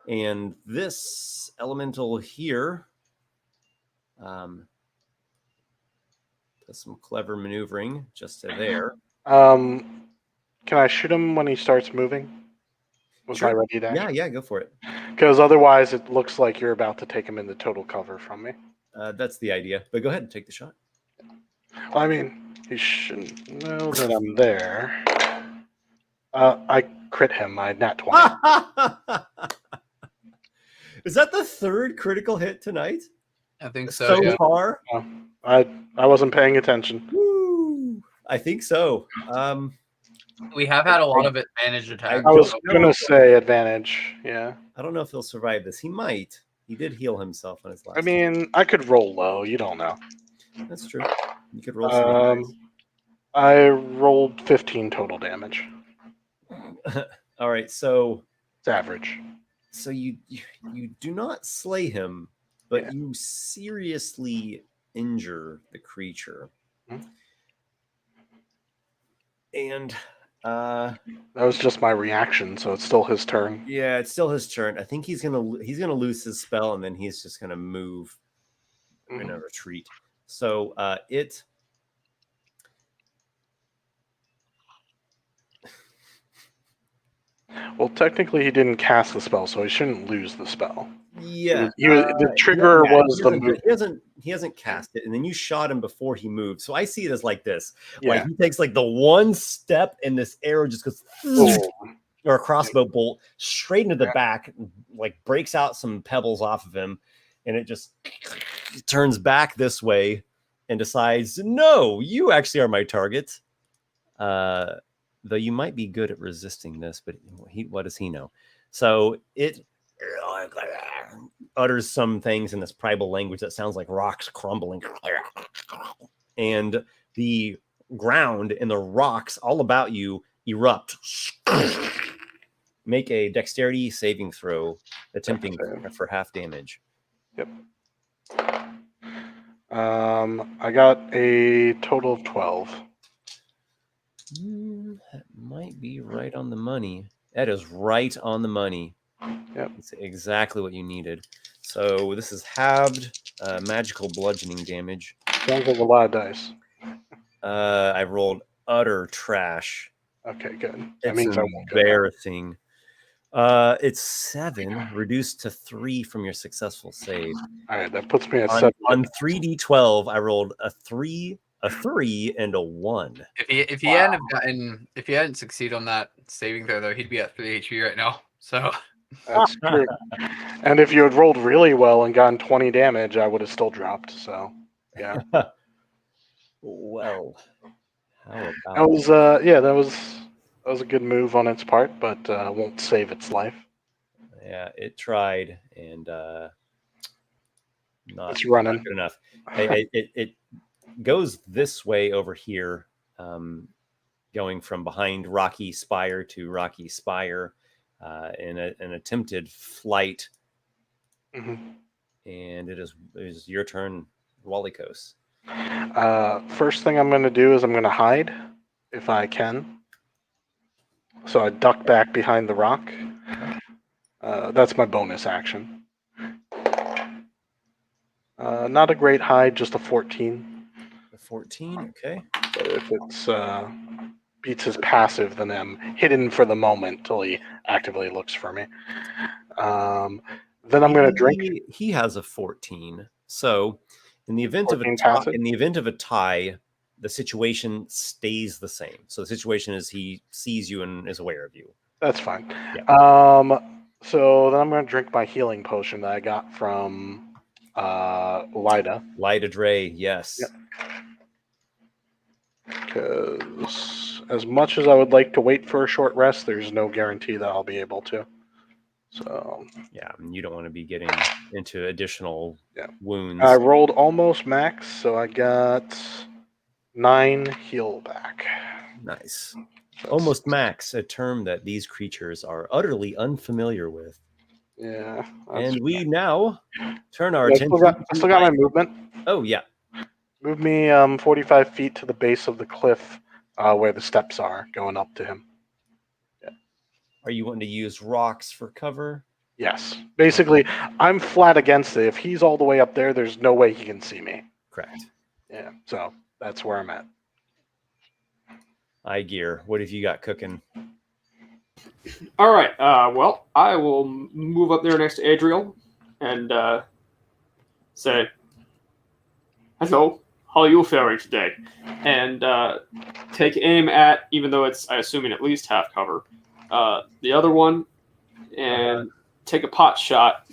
And this elemental here does some clever maneuvering just to there. Can I shoot him when he starts moving? Was I ready to? Yeah, go for it. Because otherwise it looks like you're about to take him into total cover from me. That's the idea. But go ahead and take the shot. I mean, he shouldn't know that I'm there. I crit him. I nat 20. Is that the third critical hit tonight? I think so. So far? I wasn't paying attention. Woo! I think so. We have had a lot of advantage attacks. I was going to say advantage, yeah. I don't know if he'll survive this. He might. He did heal himself on his last. I mean, I could roll low. You don't know. That's true. You could roll some. I rolled 15 total damage. All right, so it's average. So you do not slay him, but you seriously injure the creature. Mm-hmm. And that was just my reaction, so it's still his turn. Yeah, it's still his turn. I think he's gonna lose his spell, and then he's just gonna move in a retreat. So it. Well, technically, he didn't cast the spell, so he shouldn't lose the spell. Yeah, the trigger was the move. He hasn't cast it, and then you shot him before he moved. So I see it as like this: like he takes like the one step, and this arrow just goes, or a crossbow bolt straight into the back, like breaks out some pebbles off of him, and it just turns back this way and decides, no, you actually are my target. Though you might be good at resisting this, but what does he know? So it utters some things in this primal language that sounds like rocks crumbling. And the ground and the rocks all about you erupt. Make a dexterity saving throw, attempting for half damage. Yep. I got a total of 12. That might be right on the money. That is right on the money. Yep. It's exactly what you needed. So this is halved magical bludgeoning damage. Sounds like a lot of dice. I rolled utter trash. Okay, good. That It's means I won't go down. embarrassing. It's 7, reduced to 3 from your successful save. All right, that puts me at On 7. On 3d12, I rolled a 3, and a 1. If he hadn't succeeded on that saving throw though, he'd be at 3 HP right now. So That's true. And if you had rolled really well and gotten 20 damage, I would have still dropped. So, yeah. Well, how about That was that was a good move on its part, but won't save its life. Yeah, it tried, and It's running. not good enough. It goes this way over here, going from behind Rocky Spire to Rocky Spire, in an attempted flight. Mm-hmm. And it is your turn, Walykos. First thing I'm going to do is I'm going to hide, if I can. So I duck back behind the rock. That's my bonus action. Not a great hide, just a 14. A 14, okay. But if it's beats his passive, then I'm hidden for the moment till he actively looks for me. Then I'm going to drink. He has a 14. So, in the event of a tie, the situation stays the same. So the situation is he sees you and is aware of you. That's fine. Yeah. So then I'm going to drink my healing potion that I got from Lyda. Lyda Dre, yes. Yep. Because as much as I would like to wait for a short rest, there's no guarantee that I'll be able to. So yeah, you don't want to be getting into additional wounds. I rolled almost max, so I got 9 heal back. Nice. Almost max, a term that these creatures are utterly unfamiliar with. Yeah. And we now turn our attention. I still got my movement. Oh, yeah. Move me 45 feet to the base of the cliff where the steps are going up to him. Yeah. Are you wanting to use rocks for cover? Yes. Basically, I'm flat against it. If he's all the way up there, there's no way he can see me. Correct. Yeah. So that's where I'm at. Aygir, what have you got cooking? All right. Well, I will move up there next to Adriel and say, "Hello, how are you faring today?" And take aim at, even though it's, I assuming, at least half cover, the other one, and take a pot shot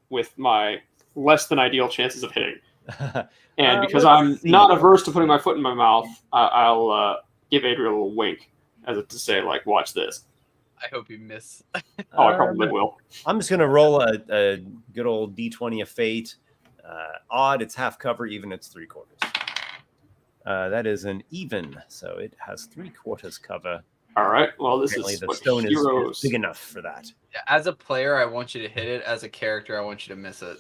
with my less than ideal chances of hitting. And because I'm not averse to putting my foot in my mouth, I'll give Adriel a little wink as if to say, like, watch this. I hope you miss. Oh, I probably will. I'm just going to roll a good old D20 of fate. Odd, it's half cover. Even, it's 3/4. That is an even, so it has 3/4 cover. All right. Well, this Apparently is the what stone heroes... is big enough for that. Yeah, as a player, I want you to hit it. As a character, I want you to miss it.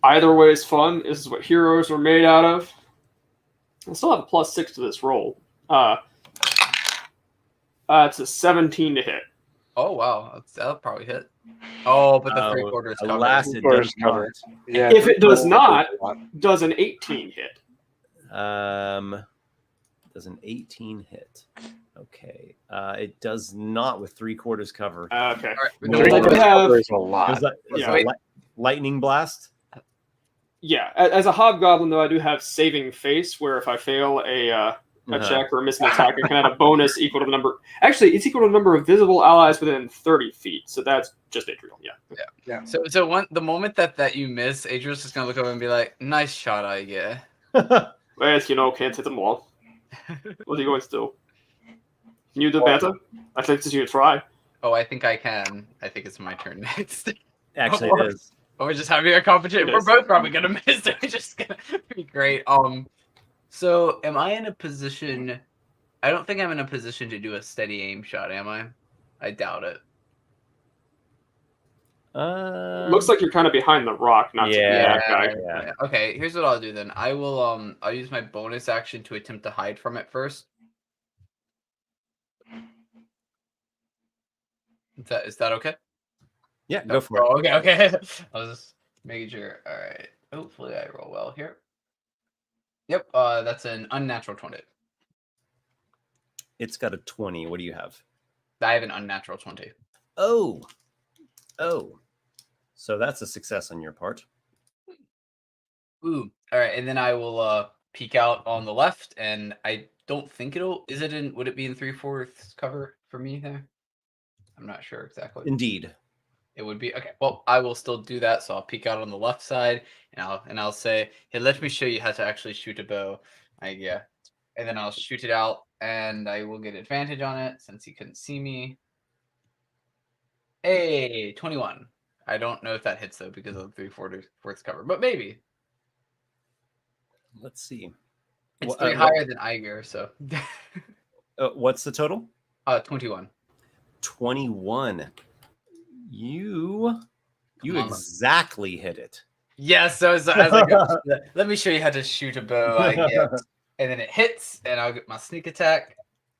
Either way is fun. This is what heroes are made out of. I still have a +6 to this roll. It's a 17 to hit. Oh wow, that'll probably hit. Oh, but the 3/4 cover. Alas, it does not. Yeah, if it does not, does an 18 hit? Does an 18 hit? Okay. It does not with 3/4 cover. Okay. All right, There's a lot. Lightning blast? Yeah. As a hobgoblin, though, I do have saving face, where if I fail a check or miss an attack, I can add a bonus equal to the number. Actually, it's equal to the number of visible allies within 30 feet. So that's just Adriel. Yeah. So the moment that you miss, Adriel's just gonna look over and be like, "Nice shot, Aygir." Well, can't hit them all. What are you going to do? Can you do better? I'd like to see you try. Oh, I think I can. I think it's my turn next. Actually, it is. Or we're just having a competition. We're both probably gonna miss. It's just gonna be great. So am I in a position? I don't think I'm in a position to do a steady aim shot, am I? I doubt it. Looks like you're kind of behind the rock, not to be that guy. Yeah. Okay, here's what I'll do then. I will I'll use my bonus action to attempt to hide from it first. Is that okay? Yeah, go for it. Oh, okay. I was just making sure. All right. Hopefully I roll well here. Yep, that's an unnatural 20. It's got a 20. What do you have? I have an unnatural 20. Oh. So that's a success on your part. Ooh. All right, and then I will peek out on the left, and I don't think would it be in 3/4 cover for me there? I'm not sure exactly. Indeed. It would be okay. Well, I will still do that. So I'll peek out on the left side, and I'll say, "Hey, let me show you how to actually shoot a bow." And then I'll shoot it out, and I will get advantage on it since he couldn't see me. Hey, 21. I don't know if that hits though because of the 3/4 cover, but maybe. Let's see. It's 3 higher than Aygir, so. What's the total? 21. 21. You exactly hit it. Yes, so as I go, let me show you how to shoot a bow. And then it hits, and I'll get my sneak attack.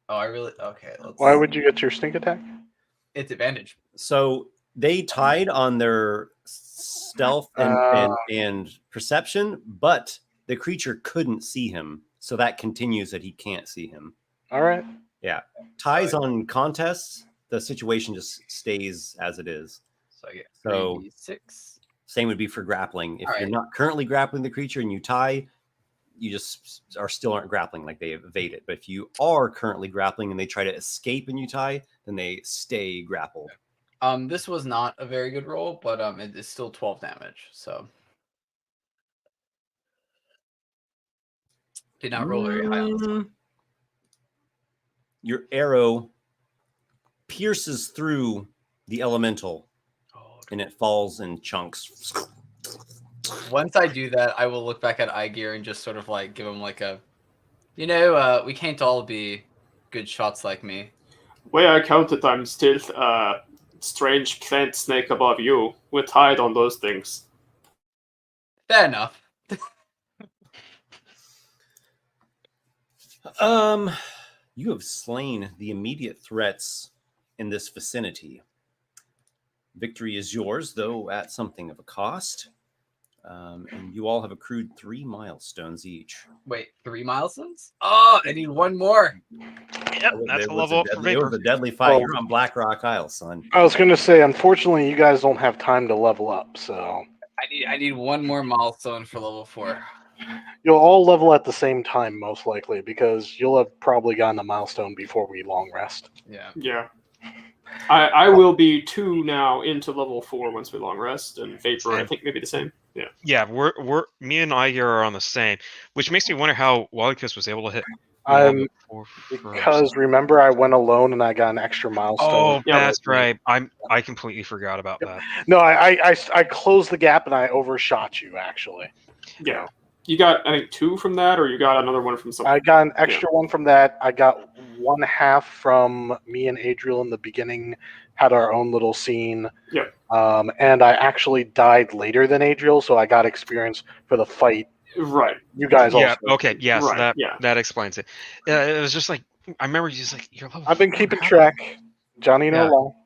Okay. Why would you get your sneak attack? It's advantage. So they tied on their stealth and perception, but the creature couldn't see him, so that continues that he can't see him. All right. Yeah. Ties on contests, the situation just stays as it is. So I get 6. Same would be for grappling. If you're not currently grappling the creature and you tie, you just aren't grappling, like they evade it. But if you are currently grappling and they try to escape and you tie, then they stay grappled. This was not a very good roll, but it is still 12 damage. So did not roll very high on this one. Your arrow pierces through the elemental, and it falls in chunks. Once I do that, I will look back at Aygir and just sort of like give him like a, we can't all be good shots like me. Way I counted, I'm still strange plant snake above you. We're tied on those things. Fair enough. You have slain the immediate threats in this vicinity. Victory is yours, though at something of a cost. And you all have accrued 3 milestones each. Wait, 3 milestones? Oh, I need 1 more. Yep, that's a level up for Vapor. It was a deadly fight. You're on Blackrock Isle, son. I was going to say, unfortunately, you guys don't have time to level up, so... I need 1 more milestone for level 4. You'll all level at the same time, most likely, because you'll have probably gotten a milestone before we long rest. Yeah. I will be 2 now into level 4 once we long rest, and Vapor, I think maybe the same. Yeah. Yeah, we're me and Aygir are on the same, which makes me wonder how Walykos was able to hit. Because remember, I went alone and I got an extra milestone. Oh, that's right. I completely forgot about that. No, I closed the gap and I overshot you, actually. Yeah. You got, I think, 2 from that, or you got another one from something? I got an extra one from that. I got 1/2 from me and Adriel in the beginning, had our own little scene. Yep. And I actually died later than Adriel, so I got experience for the fight. Right. You guys also. Okay, yes, right, that explains it. It was just like, I remember you just like, you're level I've been keeping track. Johnny no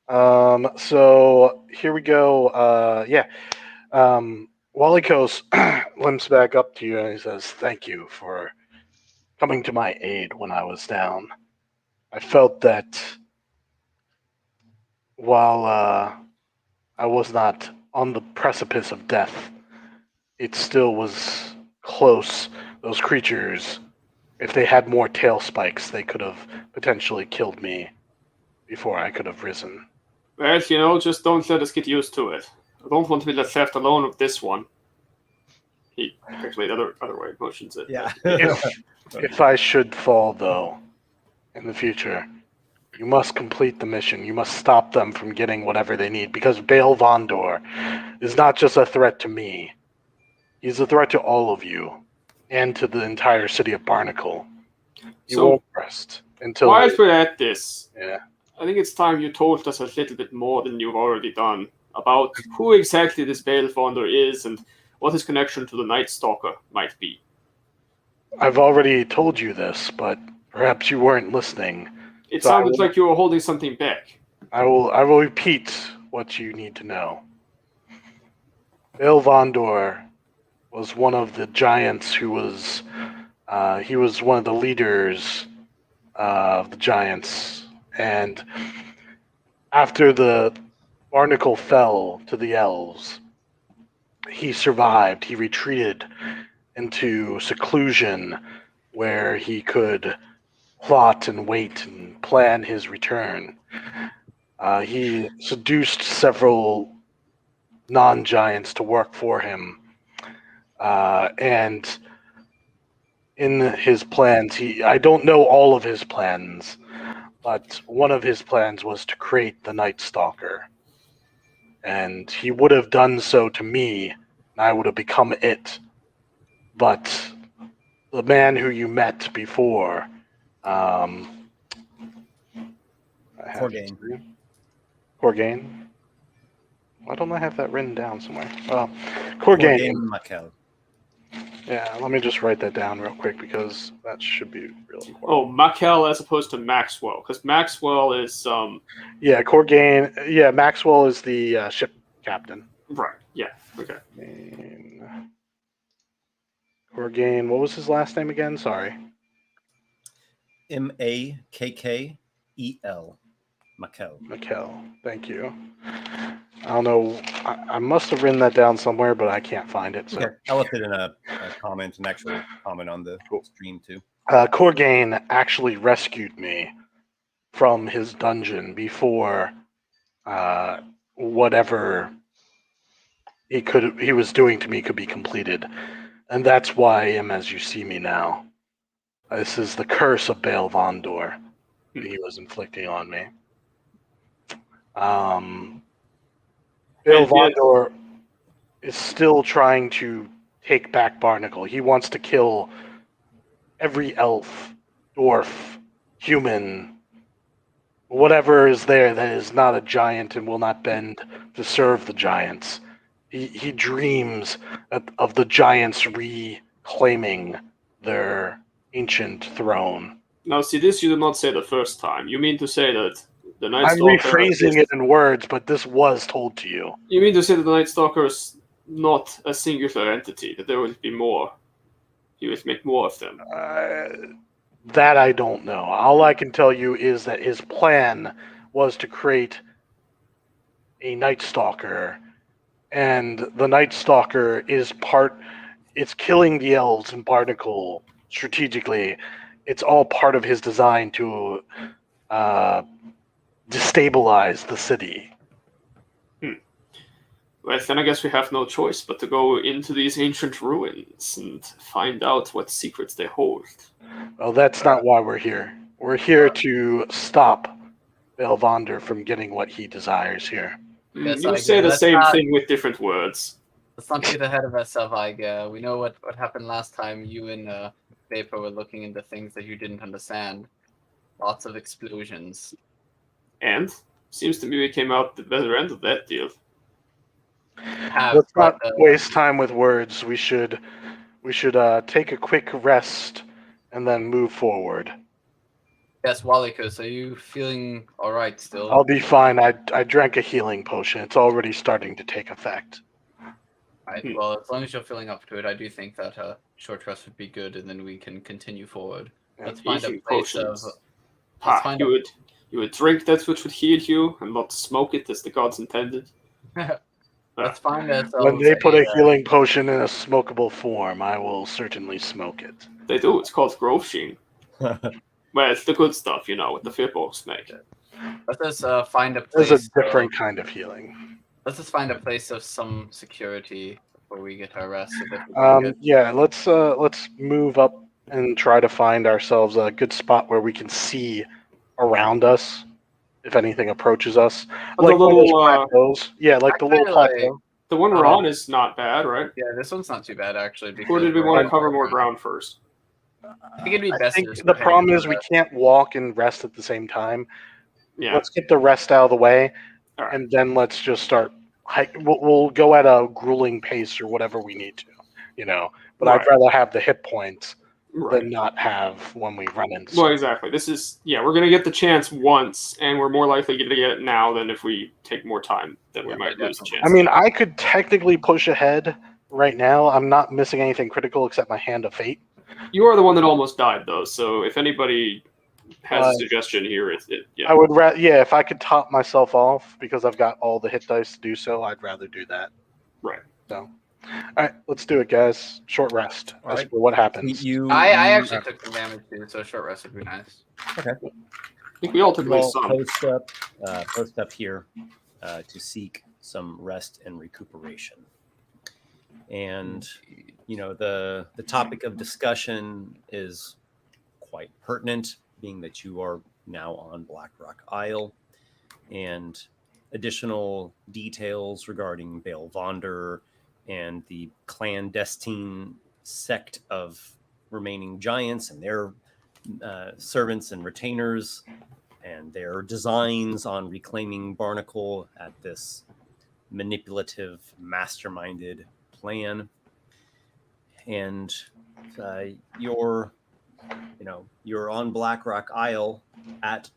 lie. So here we go. Walykos limps back up to you and he says, "Thank you for coming to my aid when I was down. I felt that while I was not on the precipice of death, it still was close. Those creatures, if they had more tail spikes, they could have potentially killed me before I could have risen." Well, just don't let us get used to it. I don't want to be left alone with this one. He actually the other way motions it. Yeah. If I should fall, though, in the future, you must complete the mission. You must stop them from getting whatever they need, because Elvondor is not just a threat to me. He's a threat to all of you, and to the entire city of Barnacle. You won't rest until... While we're at this, yeah, I think it's time you told us a little bit more than you've already done. about who exactly this Elvondor is and what his connection to the Night Stalker might be. I've already told you this, but perhaps you weren't listening. It sounded like you were holding something back. I will repeat what you need to know. Elvondor was one of the giants who was he was one of the leaders of the giants, and after the barnacle fell to the elves, he survived. He retreated into seclusion where he could plot and wait and plan his return. He seduced several non-giants to work for him, and in his plans, I don't know all of his plans, but one of his plans was to create the Night Stalker. And he would have done so to me, and I would have become it. But the man who you met before, Corgain. Why don't I have that written down somewhere? Corgain. Makel. Yeah, let me just write that down real quick because that should be really important. Oh, Makel as opposed to Maxwell, because Maxwell is Yeah, Corgain. Yeah, Maxwell is the ship captain. right. Yeah. Okay. Corgain. What was his last name again? Sorry. Makkel. Makel. Thank you. I don't know. I must have written that down somewhere, but I can't find it. So. Okay. I'll put in a comment, an actual comment on the stream too. Corgain actually rescued me from his dungeon before whatever he was doing to me could be completed, and that's why I am as you see me now. This is the curse of Elvondor that he was inflicting on me. Elvondor is still trying to take back Barnacle. He wants to kill every elf, dwarf, human, whatever is there that is not a giant and will not bend to serve the giants. He dreams of the giants reclaiming their ancient throne. Now, see, this you did not say the first time. You mean to say that the Night I'm Stalker... rephrasing it in words, but this was told to you. You mean to say that the Night Stalker is not a singular entity, that there would be more? You would make more of them? That I don't know. All I can tell you is that his plan was to create a Night Stalker, and the Night Stalker is it's killing the elves in Barnacle strategically. It's all part of his design to destabilize the city. Well, then I guess we have no choice but to go into these ancient ruins and find out what secrets they hold. Well, that's not why we're here. We're here to stop Elvondor from getting what he desires here. Yes, you say the same thing with different words. Let's not get ahead of ourselves, Aygir. We know what happened last time. You and Vapor were looking into things that you didn't understand. Lots of explosions. And seems to me we came out the better end of that deal. Let's not waste time with words. We should take a quick rest and then move forward. Yes, Walykos, are you feeling all right still? I'll be fine. I drank a healing potion. It's already starting to take effect. Right. Well, as long as you're feeling up to it, I do think that a short rest would be good, and then we can continue forward. Let's find a place You would drink that which would heal you, and not smoke it as the gods intended. Let's find ourselves. When they put a healing potion in a smokable form, I will certainly smoke it. They do. It's called Grove Sheen. Well, it's the good stuff, what the Firbolgs make. Let's just find a place. There's a different kind of healing. Let's just find a place of some security before we get our rest. Yeah, let's move up and try to find ourselves a good spot where we can see around us if anything approaches us. Like the little plateaus. Yeah, like the little plateau. The one we're on is not bad, right? Yeah, this one's not too bad actually. Or did we want to cover more ground first? I think it'd be best. I think the problem is we can't walk and rest at the same time. Yeah. Let's get the rest out of the way, and then let's just start we'll go at a grueling pace or whatever we need to, But Right. I'd rather have the hit points Right. than not have when we run into. Well, exactly. This is we're gonna get the chance once, and we're more likely to get it now than if we take more time. Then we might lose the chance. I mean, I could technically push ahead right now. I'm not missing anything critical except my Hand of Fate. You are the one that almost died, though. So if anybody has a suggestion here, I would if I could top myself off because I've got all the hit dice to do so, I'd rather do that. Right. So, all right, let's do it, guys. Short rest. All right. What happens? I actually took some damage too, so a short rest would be nice. Okay. I think we all took some. Post up here to seek some rest and recuperation. And the topic of discussion is quite pertinent, being that you are now on Blackrock Isle, and additional details regarding Elvondor and the clandestine sect of remaining giants and their servants and retainers and their designs on reclaiming Barnacle at this manipulative, masterminded plan. And you're on Blackrock Isle. At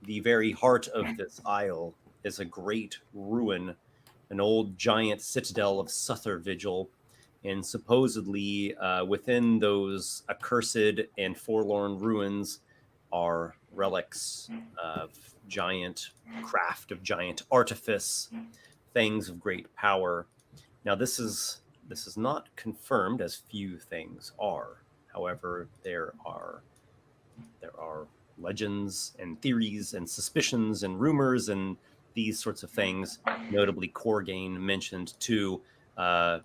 the very heart of this isle is a great ruin, an old giant citadel of Satyr vigil, and supposedly within those accursed and forlorn ruins are relics of giant craft, of giant artifice, things of great power. Now, this is not confirmed, as few things are. However, there are legends and theories and suspicions and rumors and these sorts of things. Notably, Corgain mentioned too the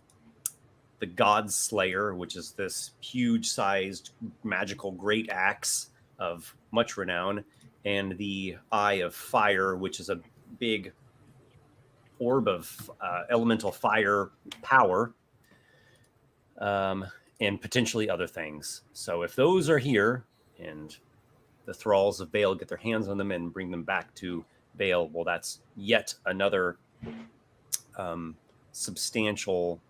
God Slayer, which is this huge-sized magical great axe of much renown, and the Eye of Fire, which is a big orb of elemental fire power, and potentially other things. So if those are here and the thralls of Baal get their hands on them and bring them back to Baal, well, that's yet another substantial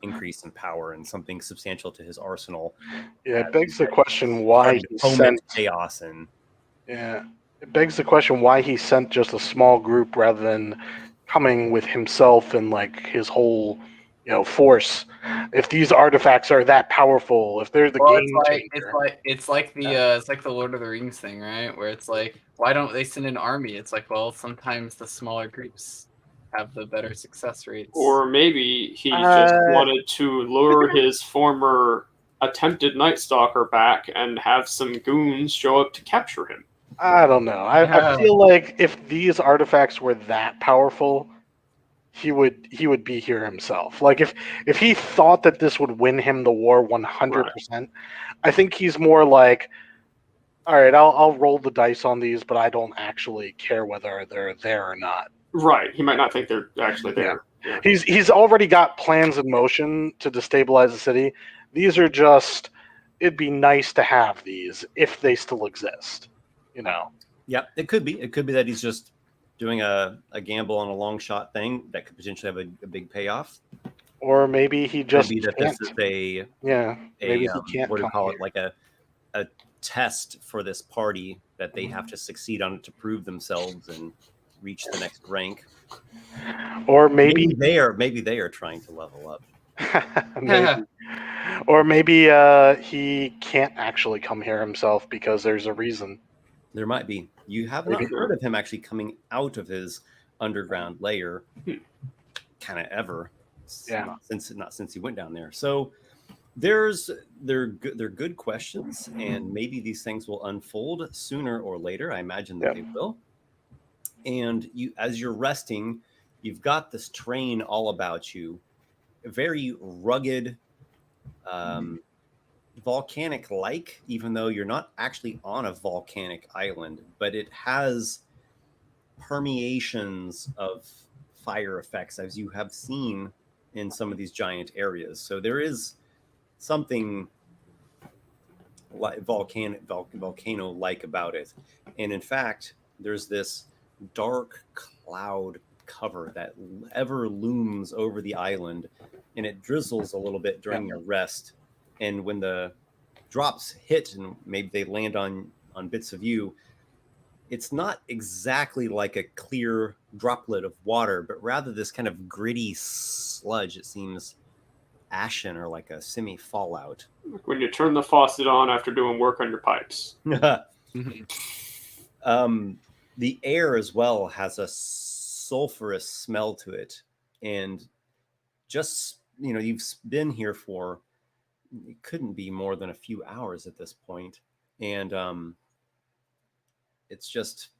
increase in power and something substantial to his arsenal. Yeah, it begs the question why he sent chaos and it begs the question why he sent just a small group rather than coming with himself and like his whole force. If these artifacts are that powerful, if they're the game changer. It's like the Lord of the Rings thing, right? Where it's like, why don't they send an army? It's like, well, sometimes the smaller groups have the better success rates. Or maybe he just wanted to lure his former attempted Night Stalker back and have some goons show up to capture him. I don't know. I feel like if these artifacts were that powerful, he would be here himself. Like if he thought that this would win him the war 100%, right. I think he's more like, all right, I'll roll the dice on these, but I don't actually care whether they're there or not. Right. He might not think they're actually there. Yeah. He's already got plans in motion to destabilize the city. These are just, it'd be nice to have these if they still exist. Yeah, it could be. It could be that he's just doing a gamble on a long shot thing that could potentially have a big payoff. Or maybe he just maybe that can't. This is maybe he can't. What do you call it? Like a test for this party that they have to succeed on it to prove themselves and reach the next rank. Or maybe they are trying to level up. Maybe. Or maybe he can't actually come here himself because there's a reason. There might be. You have not heard of him actually coming out of his underground lair, kind of ever. Yeah. Not since he went down there. So they're good questions, and maybe these things will unfold sooner or later. I imagine that they will. And you, as you're resting, you've got this terrain all about you, very rugged, volcanic-like, even though you're not actually on a volcanic island, but it has permeations of fire effects, as you have seen in some of these giant areas. So there is something like volcano-like about it. And in fact, there's this dark cloud cover that ever looms over the island, and it drizzles a little bit during your rest. And when the drops hit and maybe they land on bits of you, it's not exactly like a clear droplet of water, but rather this kind of gritty sludge. It seems ashen or like a semi-fallout. When you turn the faucet on after doing work on your pipes. The air as well has a sulfurous smell to it. And just, you've been here for, it couldn't be more than a few hours at this point. And it's just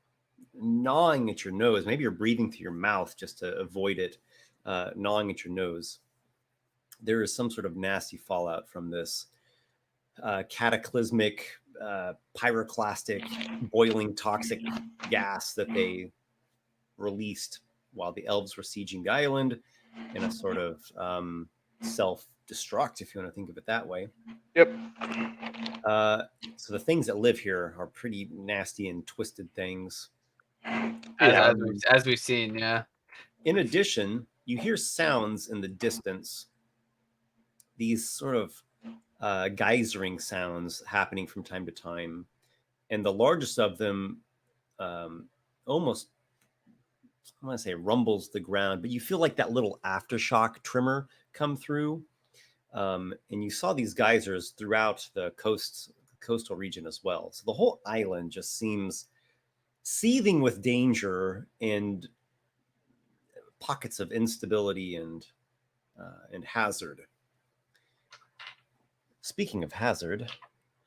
gnawing at your nose. Maybe you're breathing through your mouth just to avoid it, gnawing at your nose. There is some sort of nasty fallout from this cataclysmic, pyroclastic, boiling toxic gas that they released while the elves were sieging the island in a sort of self-destruct, if you want to think of it that way. Yep. So the things that live here are pretty nasty and twisted things. As we've seen, yeah. In addition, you hear sounds in the distance. These sort of geysering sounds happening from time to time. And the largest of them almost, I want to say, rumbles the ground, but you feel like that little aftershock tremor come through. And you saw these geysers throughout the coastal region as well. So the whole island just seems seething with danger and pockets of instability and hazard. Speaking of hazard,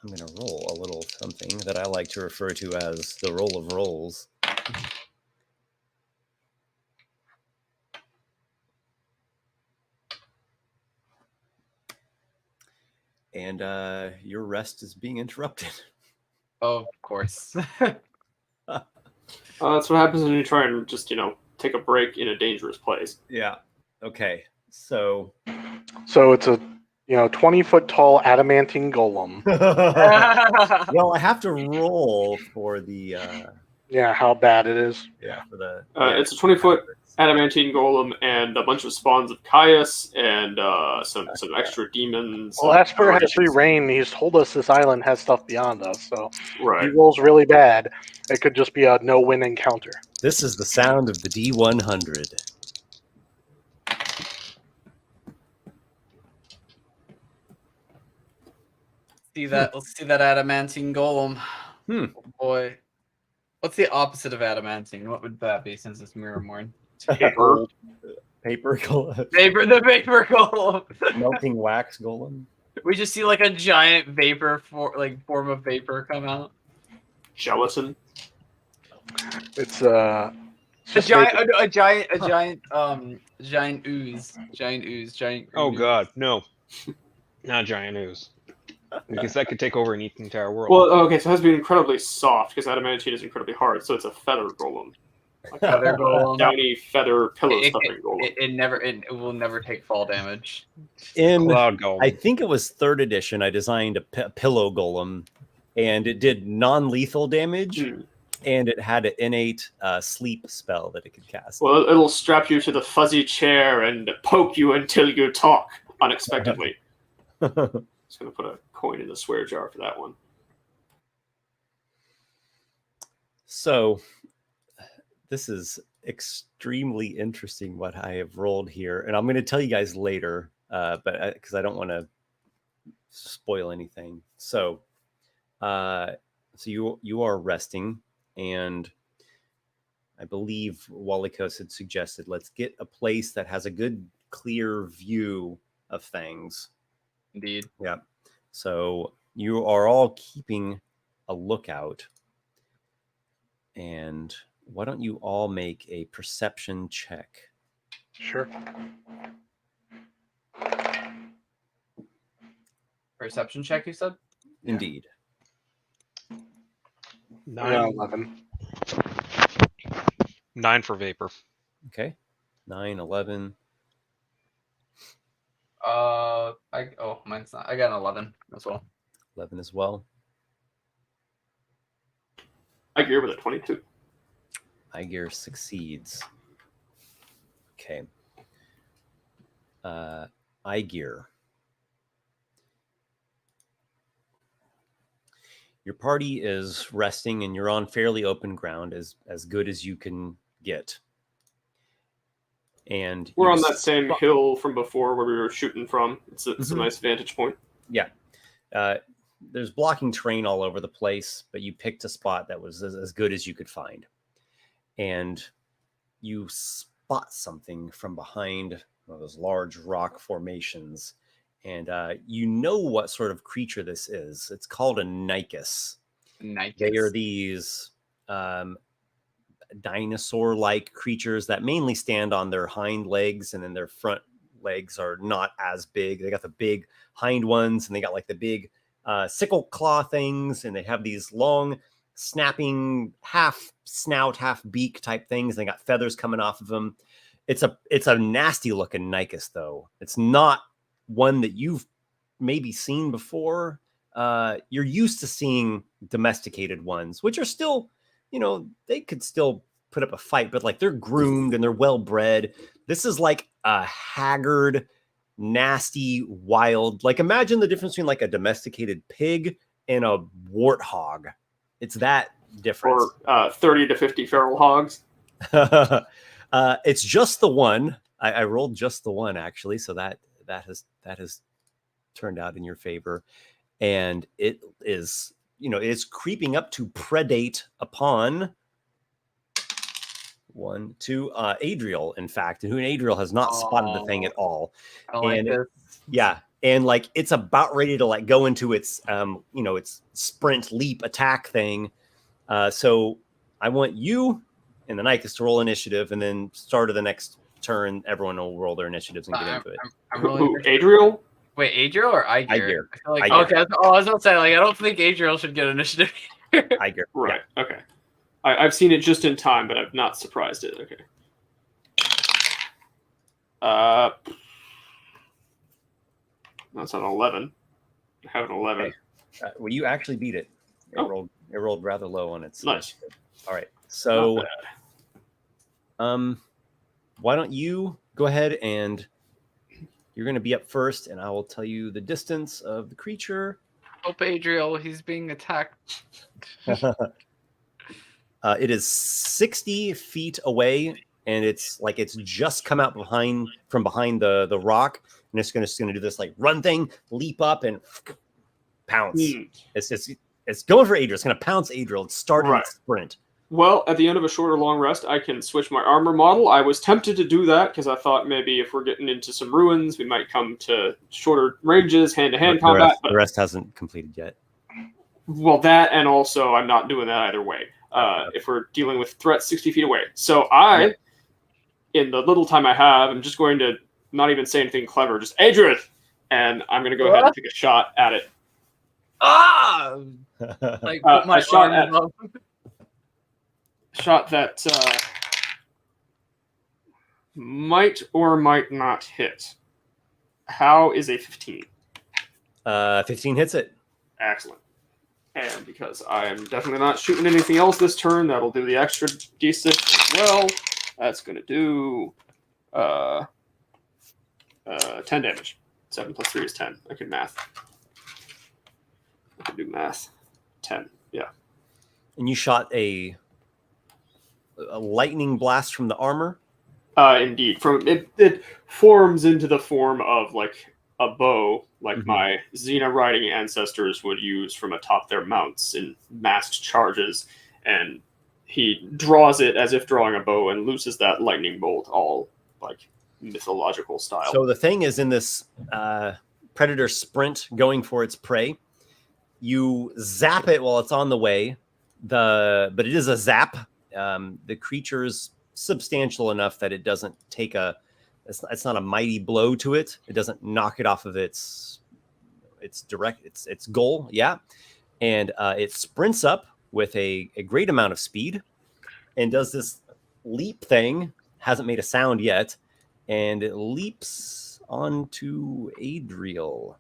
I'm going to roll a little something that I like to refer to as the roll of rolls. And your rest is being interrupted. Oh, of course. That's what happens when you try and just, take a break in a dangerous place. Yeah. Okay. So it's a 20-foot tall adamantine golem. Well, I have to roll for the how bad it is. for the it's a 20-foot adamantine golem and a bunch of spawns of Caius and some extra demons. Well, Esper has free reign. He's told us this island has stuff beyond us, so right. if he rolls really bad, it could just be a no-win encounter. This is the sound of the D100. Let's see that adamantine golem. Oh boy. What's the opposite of adamantine? What would that be since it's MIRRORMOURN? Paper golem. The vapor golem. Melting wax golem. We just see like a giant vapor form of vapor come out. Gelatin. It's a giant ooze. Oh god, no. Not giant ooze. Because that could take over and eat the entire world. Well, okay, so it has to be incredibly soft because adamantine is incredibly hard, so it's a feather golem. Like feather golem. Downy feather pillow stuffing golem. It will never take fall damage. In Cloud golem. I think it was 3rd edition, I designed a pillow golem, and it did non-lethal damage, and it had an innate sleep spell that it could cast. Well, it'll strap you to the fuzzy chair and poke you until you talk unexpectedly. Just going to put a coin in the swear jar for that one. So this is extremely interesting what I have rolled here, and I'm going to tell you guys later, but because I don't want to spoil anything. So, you are resting, and I believe Walykos had suggested let's get a place that has a good, clear view of things. Indeed. Yeah. So you are all keeping a lookout. And why don't you all make a perception check? Sure. Perception check, you said? Indeed. 11. 9 for vapor. Okay. 9, 11. Mine's not. I got an 11 as well. 11 as well. Aygir with a 22. Aygir succeeds. Okay. Aygir. Your party is resting, and you're on fairly open ground, as good as you can get. And we're on that same hill from before where we were shooting from. It's a nice vantage point. Yeah. There's blocking terrain all over the place, but you picked a spot that was as good as you could find. And you spot something from behind one of those large rock formations. And you know what sort of creature this is. It's called a Nykus. They are these dinosaur-like creatures that mainly stand on their hind legs, and then their front legs are not as big. They got the big hind ones, and they got like the big sickle claw things, and they have these long snapping half snout, half beak type things. They got feathers coming off of them. It's a nasty looking Nykus, though. It's not one that you've maybe seen before. You're used to seeing domesticated ones, which are still, they could still put up a fight, but like they're groomed and they're well bred. This is like a haggard, nasty, wild, like imagine the difference between like a domesticated pig and a warthog. It's that difference. Or 30 to 50 feral hogs. It's just the one. I rolled just the one, actually, so that has turned out in your favor. And it is, it's creeping up to predate upon Adriel, in fact, and who Adriel has not spotted the thing at all. Yeah, and like it's about ready to like go into its its sprint leap attack thing. So I want you and the Nykus to roll initiative, and then start of the next turn, everyone will roll their initiatives and get into it. Who, Adriel? Wait, Adriel or Aygir? Aygir. I feel like Aygir. okay. I was about to say, like, I don't think Adriel should get initiative here. Aygir. Right. Yeah. Okay. I've seen it just in time, but I've not surprised it. Okay. That's an 11. I have an 11. Okay. Well, you actually beat it. It rolled rather low on its. Nice. All right. So, why don't you go ahead and you're going to be up first, and I will tell you the distance of the creature. Help Adriel, he's being attacked. It is 60 feet away, and it's just come out from behind the rock, and it's just going to do this like run thing, leap up and pounce. It's going for Adriel. It's going to pounce Adriel. It's starting its sprint. Well, at the end of a short or long rest, I can switch my armor model. I was tempted to do that because I thought maybe if we're getting into some ruins, we might come to shorter ranges, hand-to-hand combat. The rest hasn't completed yet. Well, that, and also I'm not doing that either way. If we're dealing with threats 60 feet away. So in the little time I have, I'm just going to not even say anything clever, just Adriel, and I'm going to go ahead and take a shot at it. Like put my arm up. Shot that might or might not hit. How is a 15? 15 hits it. Excellent. And because I'm definitely not shooting anything else this turn, that'll do the extra d6 as well. That's going to do 10 damage. 7 plus 3 is 10. I can math. I can do math. 10, yeah. And you shot a lightning blast from the armor? Indeed. It forms into the form of like a bow, like my Xena riding ancestors would use from atop their mounts in massed charges, and he draws it as if drawing a bow and looses that lightning bolt, all like mythological style. So the thing is in this predator sprint going for its prey, you zap it while it's on the way, but it is a zap. The creature's substantial enough that it doesn't take it's not a mighty blow to it. It doesn't knock it off of its goal. Yeah. And it sprints up with a great amount of speed and does this leap thing. Hasn't made a sound yet. And it leaps onto Adriel.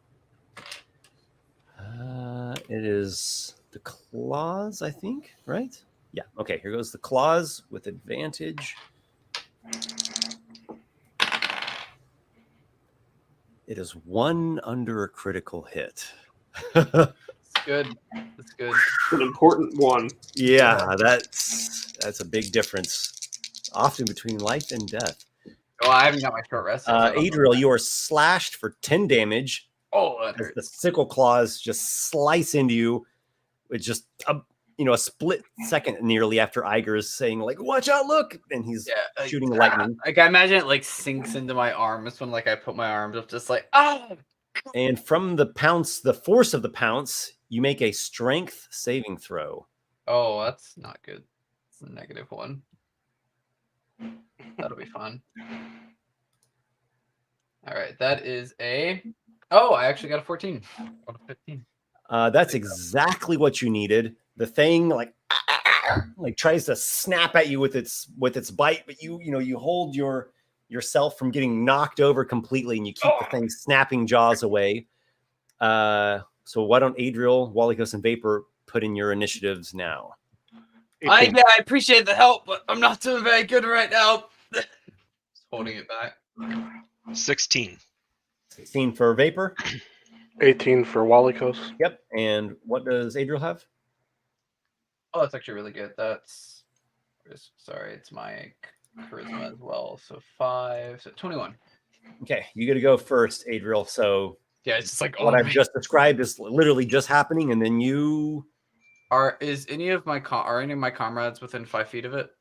It is the claws, I think, right? Yeah. Okay, here goes the claws with advantage. It is 1 under a critical hit. It's good. It's good. An important one. Yeah, that's a big difference. Often between life and death. Oh, I haven't got my short rest. Adriel, you are slashed for 10 damage. Oh, that As hurts. the sickle claws just slice into you. It's just a split second nearly after Aygir is saying, like, watch out, look, and he's shooting lightning. Like, I imagine it like sinks into my arms when like I put my arms up, just like, ah. And from the force of the pounce, you make a strength saving throw. Oh, that's not good. It's a -1. That'll be fun. All right, that is a. Oh, I actually got a 14. Got a 15. That's exactly what you needed. The thing like tries to snap at you with its bite, but you hold yourself from getting knocked over completely, and you keep the thing snapping jaws away. So why don't Adriel, Walykos, and Vapor put in your initiatives now? I appreciate the help, but I'm not doing very good right now. Just holding it back. 16. 16 for Vapor. 18 for Walykos. Yep. And what does Adriel have? Oh, that's actually really good. That's sorry, it's my charisma as well. So 5, so 21. Okay, you got to go first, Adriel. So yeah, it's just like what I've just described is literally just happening, and then you are any of my comrades within 5 feet of it?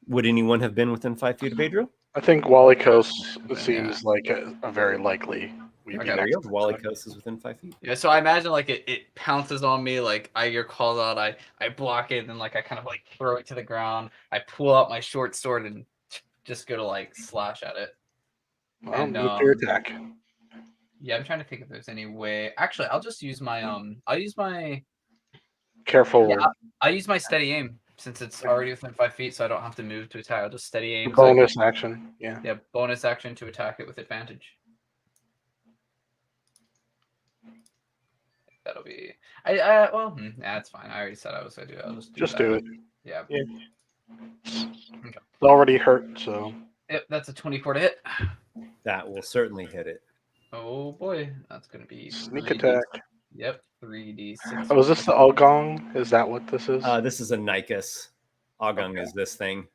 Would anyone have been within 5 feet of Adriel? I think Walykos seems like a very likely. Okay, there you go. Walykos is within 5 feet. Yeah, so I imagine like it pounces on me, like Aygir calls out, I block it, and then like I kind of like throw it to the ground. I pull out my short sword and just go to like slash at it. Well, and move your attack. Yeah, I'm trying to think if there's any way. Actually, I'll just use my I'll use my careful. Yeah, I'll use my steady aim since it's already within 5 feet, so I don't have to move to attack. I'll just steady aim. Bonus action. Yeah. Yeah, bonus action to attack it with advantage. That'll be. That's fine. I already said I was gonna do it. I'll just do it. Yeah. It's already hurt, so. Yep, that's a 24 to hit. That will certainly hit it. Oh boy, that's gonna be sneak attack. Yep, 3d6. Oh, is this the Ogong? Is that what this is? This is a Nykus. Ogong is this thing.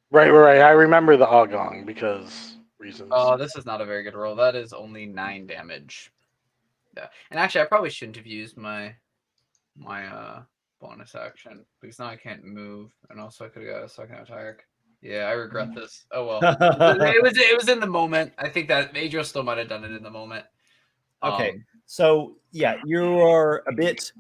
Right. I remember the Ogong because reasons. Oh, this is not a very good roll. That is only 9 damage. Yeah, and actually, I probably shouldn't have used my bonus action because now I can't move, and also I could have got a second attack. Yeah, I regret this. Oh well, it was in the moment. I think that Adriel still might have done it in the moment. Okay, so yeah, you are a bit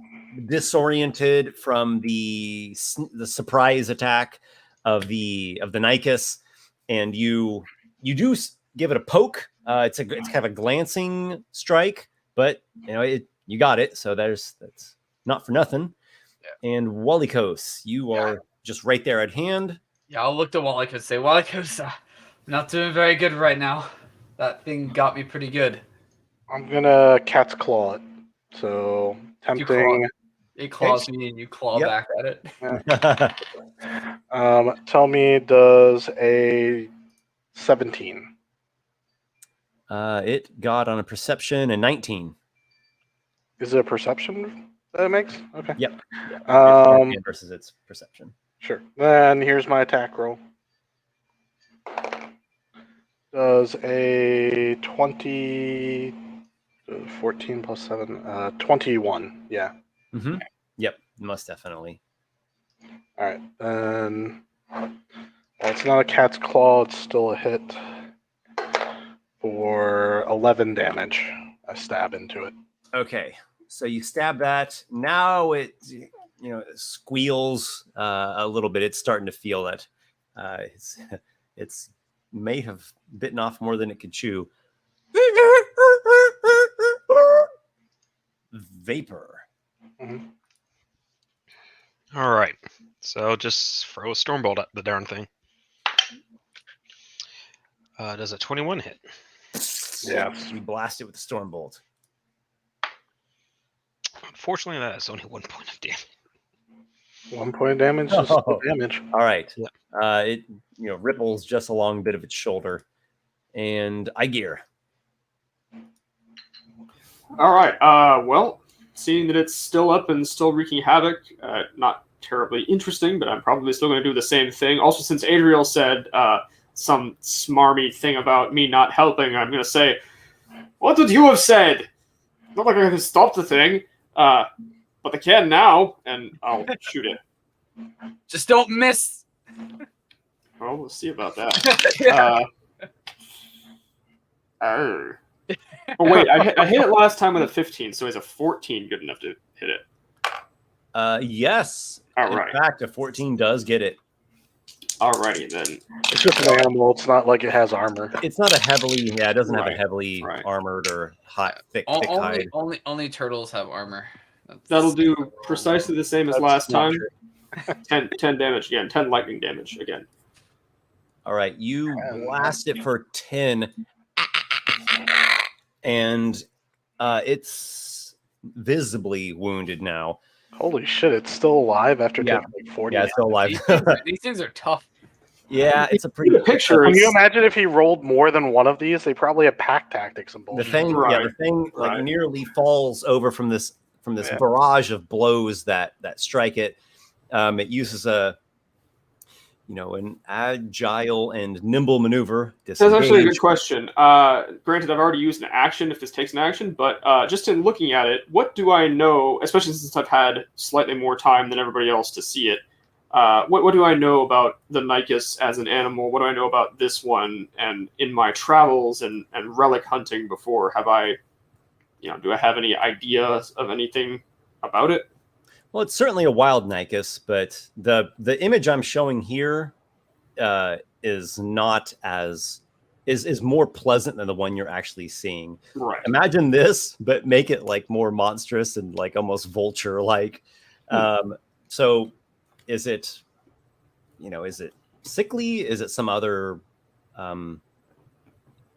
disoriented from the surprise attack of the Nykus, and you do give it a poke. It's kind of a glancing strike, but you got it. So that's not for nothing. Yeah. And Walykos, you are just right there at hand. Yeah, I'll look to Walykos and say, Walykos, I'm not doing very good right now. That thing got me pretty good. I'm gonna cat's claw it. So tempting. It claws me and you claw back at it. Yeah. Tell me, does a 17? It got on a perception a 19. Is it a perception that it makes? Okay. Yep. Versus its perception. Sure. Then here's my attack roll. Does a 20, 14 plus 7, 21. Yeah. Mm-hmm. Yep. Most definitely. All right. Then, well, it's not a cat's claw. It's still a hit for 11 damage. I stab into it. Okay. So you stab that. Now it squeals a little bit. It's starting to feel it. It's may have bitten off more than it could chew. Vapor. Mm-hmm. All right. So just throw a stormbolt at the darn thing. Does a 21 hit? Yeah. You blast it with the stormbolt. Unfortunately, that is only 1 point of damage. 1 point of damage is damage. All right. Yeah. It ripples just along a bit of its shoulder. And Aygir, All right. Well, seeing that it's still up and still wreaking havoc, not terribly interesting, but I'm probably still going to do the same thing. Also, since Adriel said some smarmy thing about me not helping, I'm going to say, what would you have said? Not like I could stop the thing, but I can now, and I'll shoot it. Just don't miss. Well, we'll see about that. Oh wait, I hit it last time with a 15, so is a 14 good enough to hit it? Yes. All right. In fact, a 14 does get it. Alrighty then. It's just an animal. It's not like it has armor. It's not a heavily, it doesn't have a Right, heavily right. armored or hot, thick hide. Only turtles have armor. That'll do precisely the same as That's last not time. 10 damage again. 10 lightning damage again. All right, you blast it for 10, and it's visibly wounded now. Holy shit! It's still alive after taking like 40. Yeah, it's still alive. These things are tough. Yeah, it's a pretty good picture. Can you imagine if he rolled more than one of these? They probably have pack tactics and The bullshit. thing, Right. the thing, like Right. nearly falls over from this Yeah. barrage of blows that strike it. It uses an agile and nimble maneuver. That's actually a Disengage. good question. Granted, I've already used an action if this takes an action, but just in looking at it, what do I know, especially since I've had slightly more time than everybody else to see it, what do I know about the Nykus as an animal? What do I know about this one? And in my travels and relic hunting before, have I, do I have any ideas of anything about it? Well, it's certainly a wild Nykus, but the image I'm showing here is not as is more pleasant than the one you're actually seeing. Right. Imagine this, but make it like more monstrous and like almost vulture like. So is it sickly? Is it some other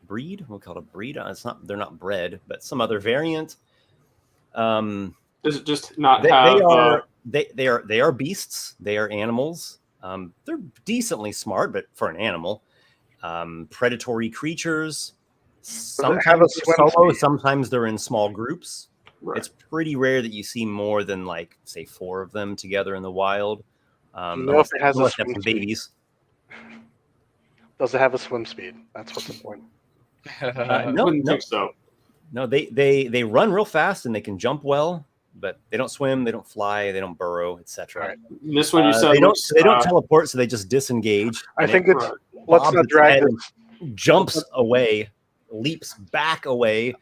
breed? We'll call it a breed. They're not bred, but some other variant. Does it just not They are beasts. They are animals. They're decently smart, but for an animal, predatory creatures. Sometimes they're solo, sometimes they're in small groups. Right. It's pretty rare that you see more than like say 4 of them together in the wild. If it has a unless swim they have some speed. babies. Does it have a swim speed? That's what's important. No, Wouldn't think so. No, they run real fast and they can jump well, but they don't swim, they don't fly, they don't burrow, etc. Right. This one you said they looks, don't teleport, so they just disengage. I and think it it's. right. Let's bobs not its drag head this. and jumps away, leaps back away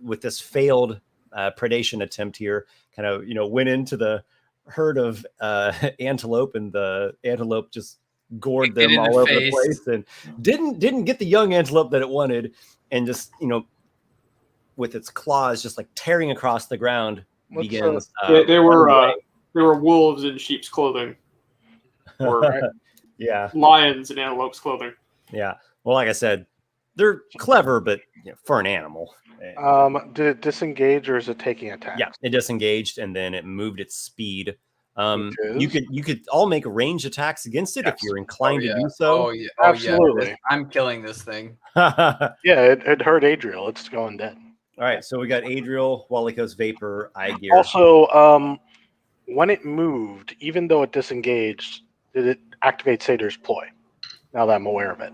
with this failed predation attempt here. Kind of went into the herd of antelope, and the antelope just gored them all over the place, and didn't get the young antelope that it wanted, and just with its claws just like tearing across the ground begins. They were wolves in sheep's clothing, or yeah, lions in antelope's clothing. yeah. Well, like I said, they're clever, but for an animal. Did it disengage or is it taking attacks? Yeah, it disengaged and then it moved its speed. Which is? You could all make ranged attacks against it if you're inclined to do Oh so. yeah, Absolutely. Yeah. I'm killing this thing. Yeah, it hurt Adriel. It's going dead. All right, so we got Adriel, Walykos, Vapor, Aygir. Also, when it moved, even though it disengaged, did it activate Satyr's ploy? Now that I'm aware of it.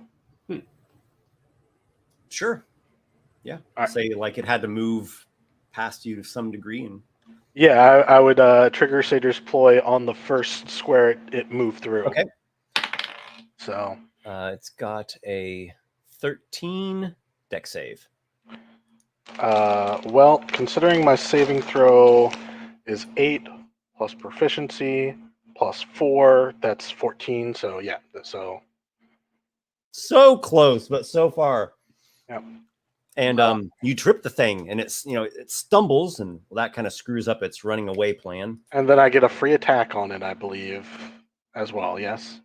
Sure. Yeah. All right. Say like it had to move past you to some degree, and Yeah, I would trigger Satyr's ploy on the first square it moved through. okay. So It's got a 13 deck save. well, considering my saving throw is 8 plus proficiency plus 4, that's 14. So yeah, So close, but so far. Yep. And you trip the thing, and it's it stumbles, and that kind of screws up its running away plan. And then I get a free attack on it, I believe, as well. Yes.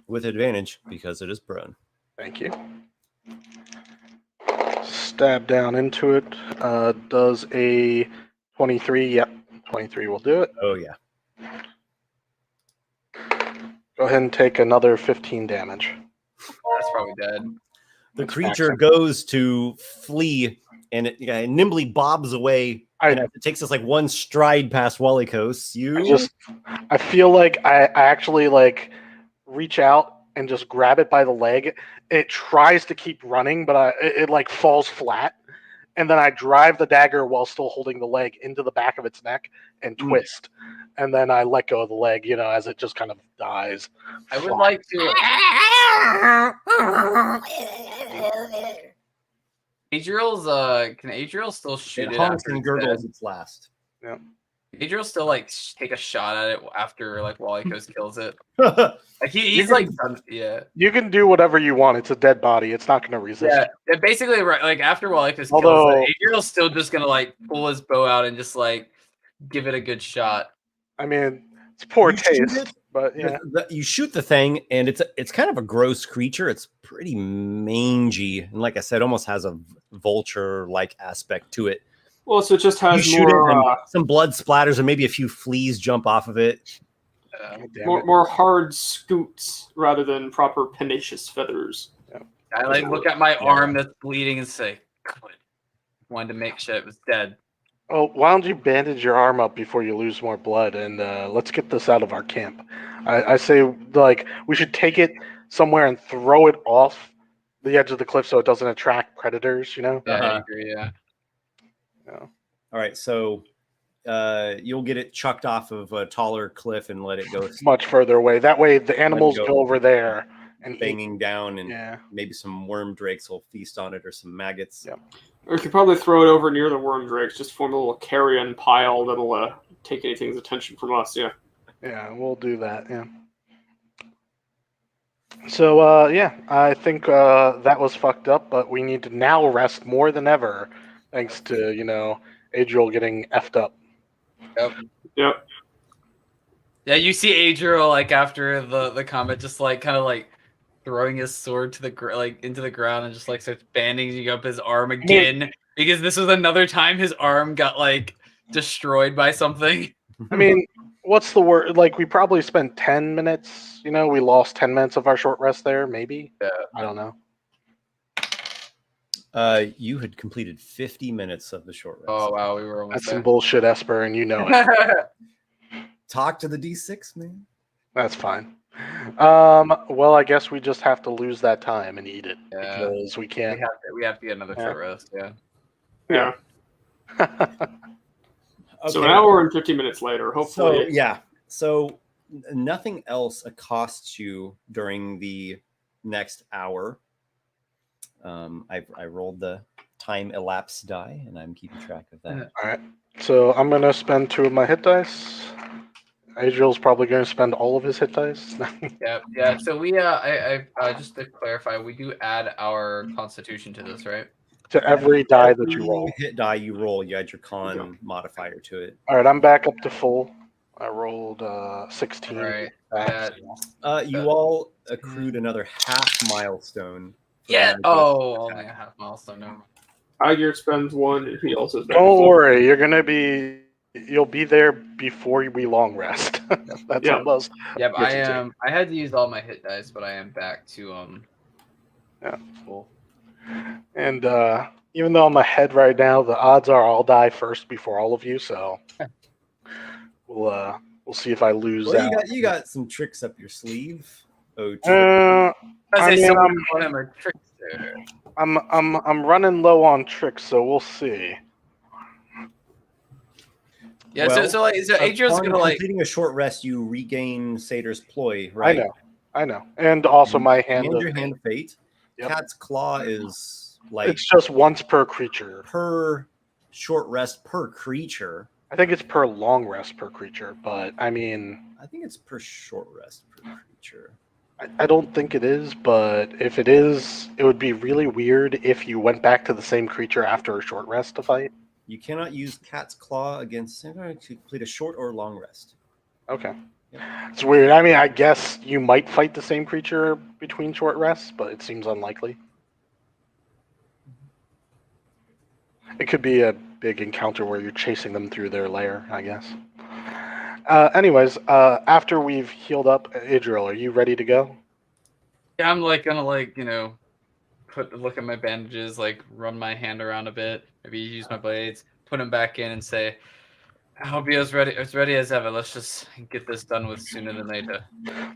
With advantage because it is prone. Thank you. Stab down into it. Does a 23? Yep, 23 will do it. Oh yeah. Go ahead and take another 15 damage. That's probably dead. The creature goes to flee and it nimbly bobs away. And it takes us like one stride past Walykos. I feel like I actually like reach out and just grab it by the leg. It tries to keep running, but it like falls flat. And then I drive the dagger while still holding the leg into the back of its neck and twist. And then I let go of the leg, as it just kind of dies. I would like to. Adriel's can Adriel still shoot it honks after and gurgles its last. Yeah. Adriel still like take a shot at it after like Walykos kills it. Like he's like done, yeah. You can do whatever you want. It's a dead body. It's not going to resist. Yeah, basically right. Like after Walykos kills it, Adriel's still just gonna like pull his bow out and just like give it a good shot. I mean, it's poor taste, but yeah. You shoot the thing, and it's kind of a gross creature. It's pretty mangy, and like I said, almost has a vulture-like aspect to it. Well, so it just has some blood splatters, and maybe a few fleas jump off of it. More hard scoots rather than proper pernicious feathers. Yeah. I like look at my arm that's bleeding and say, "Good." Wanted to make sure it was dead. Oh, why don't you bandage your arm up before you lose more blood, and let's get this out of our camp. I say, like, we should take it somewhere and throw it off the edge of the cliff so it doesn't attract predators. Yeah, I agree. Yeah. All right, so you'll get it chucked off of a taller cliff and let it go much further away. That way, the animals go over there and banging down, and maybe some worm drakes will feast on it, or some maggots. Yeah. Or you could probably throw it over near the worm drakes, just form a little carrion pile that'll take anything's attention from us. Yeah. Yeah, we'll do that. Yeah. So I think that was fucked up, but we need to now rest more than ever, thanks to Adriel getting effed up. Yep. Yeah, you see Adriel like after the combat, just like kind of like throwing his sword to into the ground and just like starts bandaging up his arm again because this was another time his arm got like destroyed by something. I mean, what's the word? Like, we probably spent 10 minutes. We lost 10 minutes of our short rest there, maybe. Yeah. I don't know. You had completed 50 minutes of the short rest. Oh wow, we were almost That's there. some bullshit, Esper, and you know it. Talk to the D6, man. That's fine. Well, I guess we just have to lose that time and eat it because we can't. We have to get another short rest. Yeah. Okay. So an hour and 50 minutes later, hopefully. So nothing else accosts you during the next hour. I rolled the time elapsed die, and I'm keeping track of that. All right. So I'm gonna spend 2 of my hit dice. Adriel's probably going to spend all of his hit dice. Yeah. So we, I just to clarify, we do add our Constitution to this, right? To every die that you roll. Hit die you roll, you add your con modifier to it. All right, I'm back up to full. I rolled 16. Right. You all accrued another half milestone. Yeah. Oh, only a half milestone. No. Aygir spends 1, and he also spends Don't 4. worry, you'll be there before we long rest. That's almost. Yep, I am. I had to use all my hit dice, but I am back to full. And even though I'm ahead right now, the odds are I'll die first before all of you. So we'll see if I lose out. You got some tricks up your sleeve. I'm running low on tricks, so we'll see. Yeah, well, so Adriel's gonna like completing a short rest. You regain Satyr's ploy, right? I know, and also my hand. And your hand of fate. Yep. Cat's claw is like it's just once per creature. Per short rest per creature. I think it's per long rest per creature, but I mean, I think it's per short rest per creature. I don't think it is, but if it is, it would be really weird if you went back to the same creature after a short rest to fight. You cannot use Cat's Claw against to complete a short or long rest. Okay. Yeah. It's weird. I mean, I guess you might fight the same creature between short rests, but it seems unlikely. It could be a big encounter where you're chasing them through their lair, I guess. Anyways, after we've healed up, Adriel, are you ready to go? Yeah, I'm like gonna look at my bandages, like run my hand around a bit, maybe use my blades, put them back in, and say, "I'll be as ready as ever. Let's just get this done with sooner than later."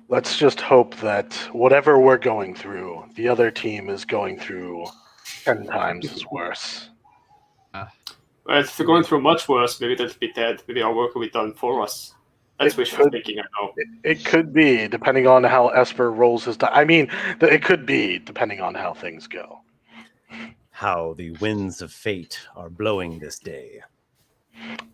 Let's just hope that whatever we're going through, the other team is going through 10 times as worse. If they're going through much worse, maybe they'll be dead. Maybe our work will be done for us. That's wishful thinking, I know. It could be, depending on how Esper rolls his I mean, it could be, depending on how things go. How the winds of fate are blowing this day.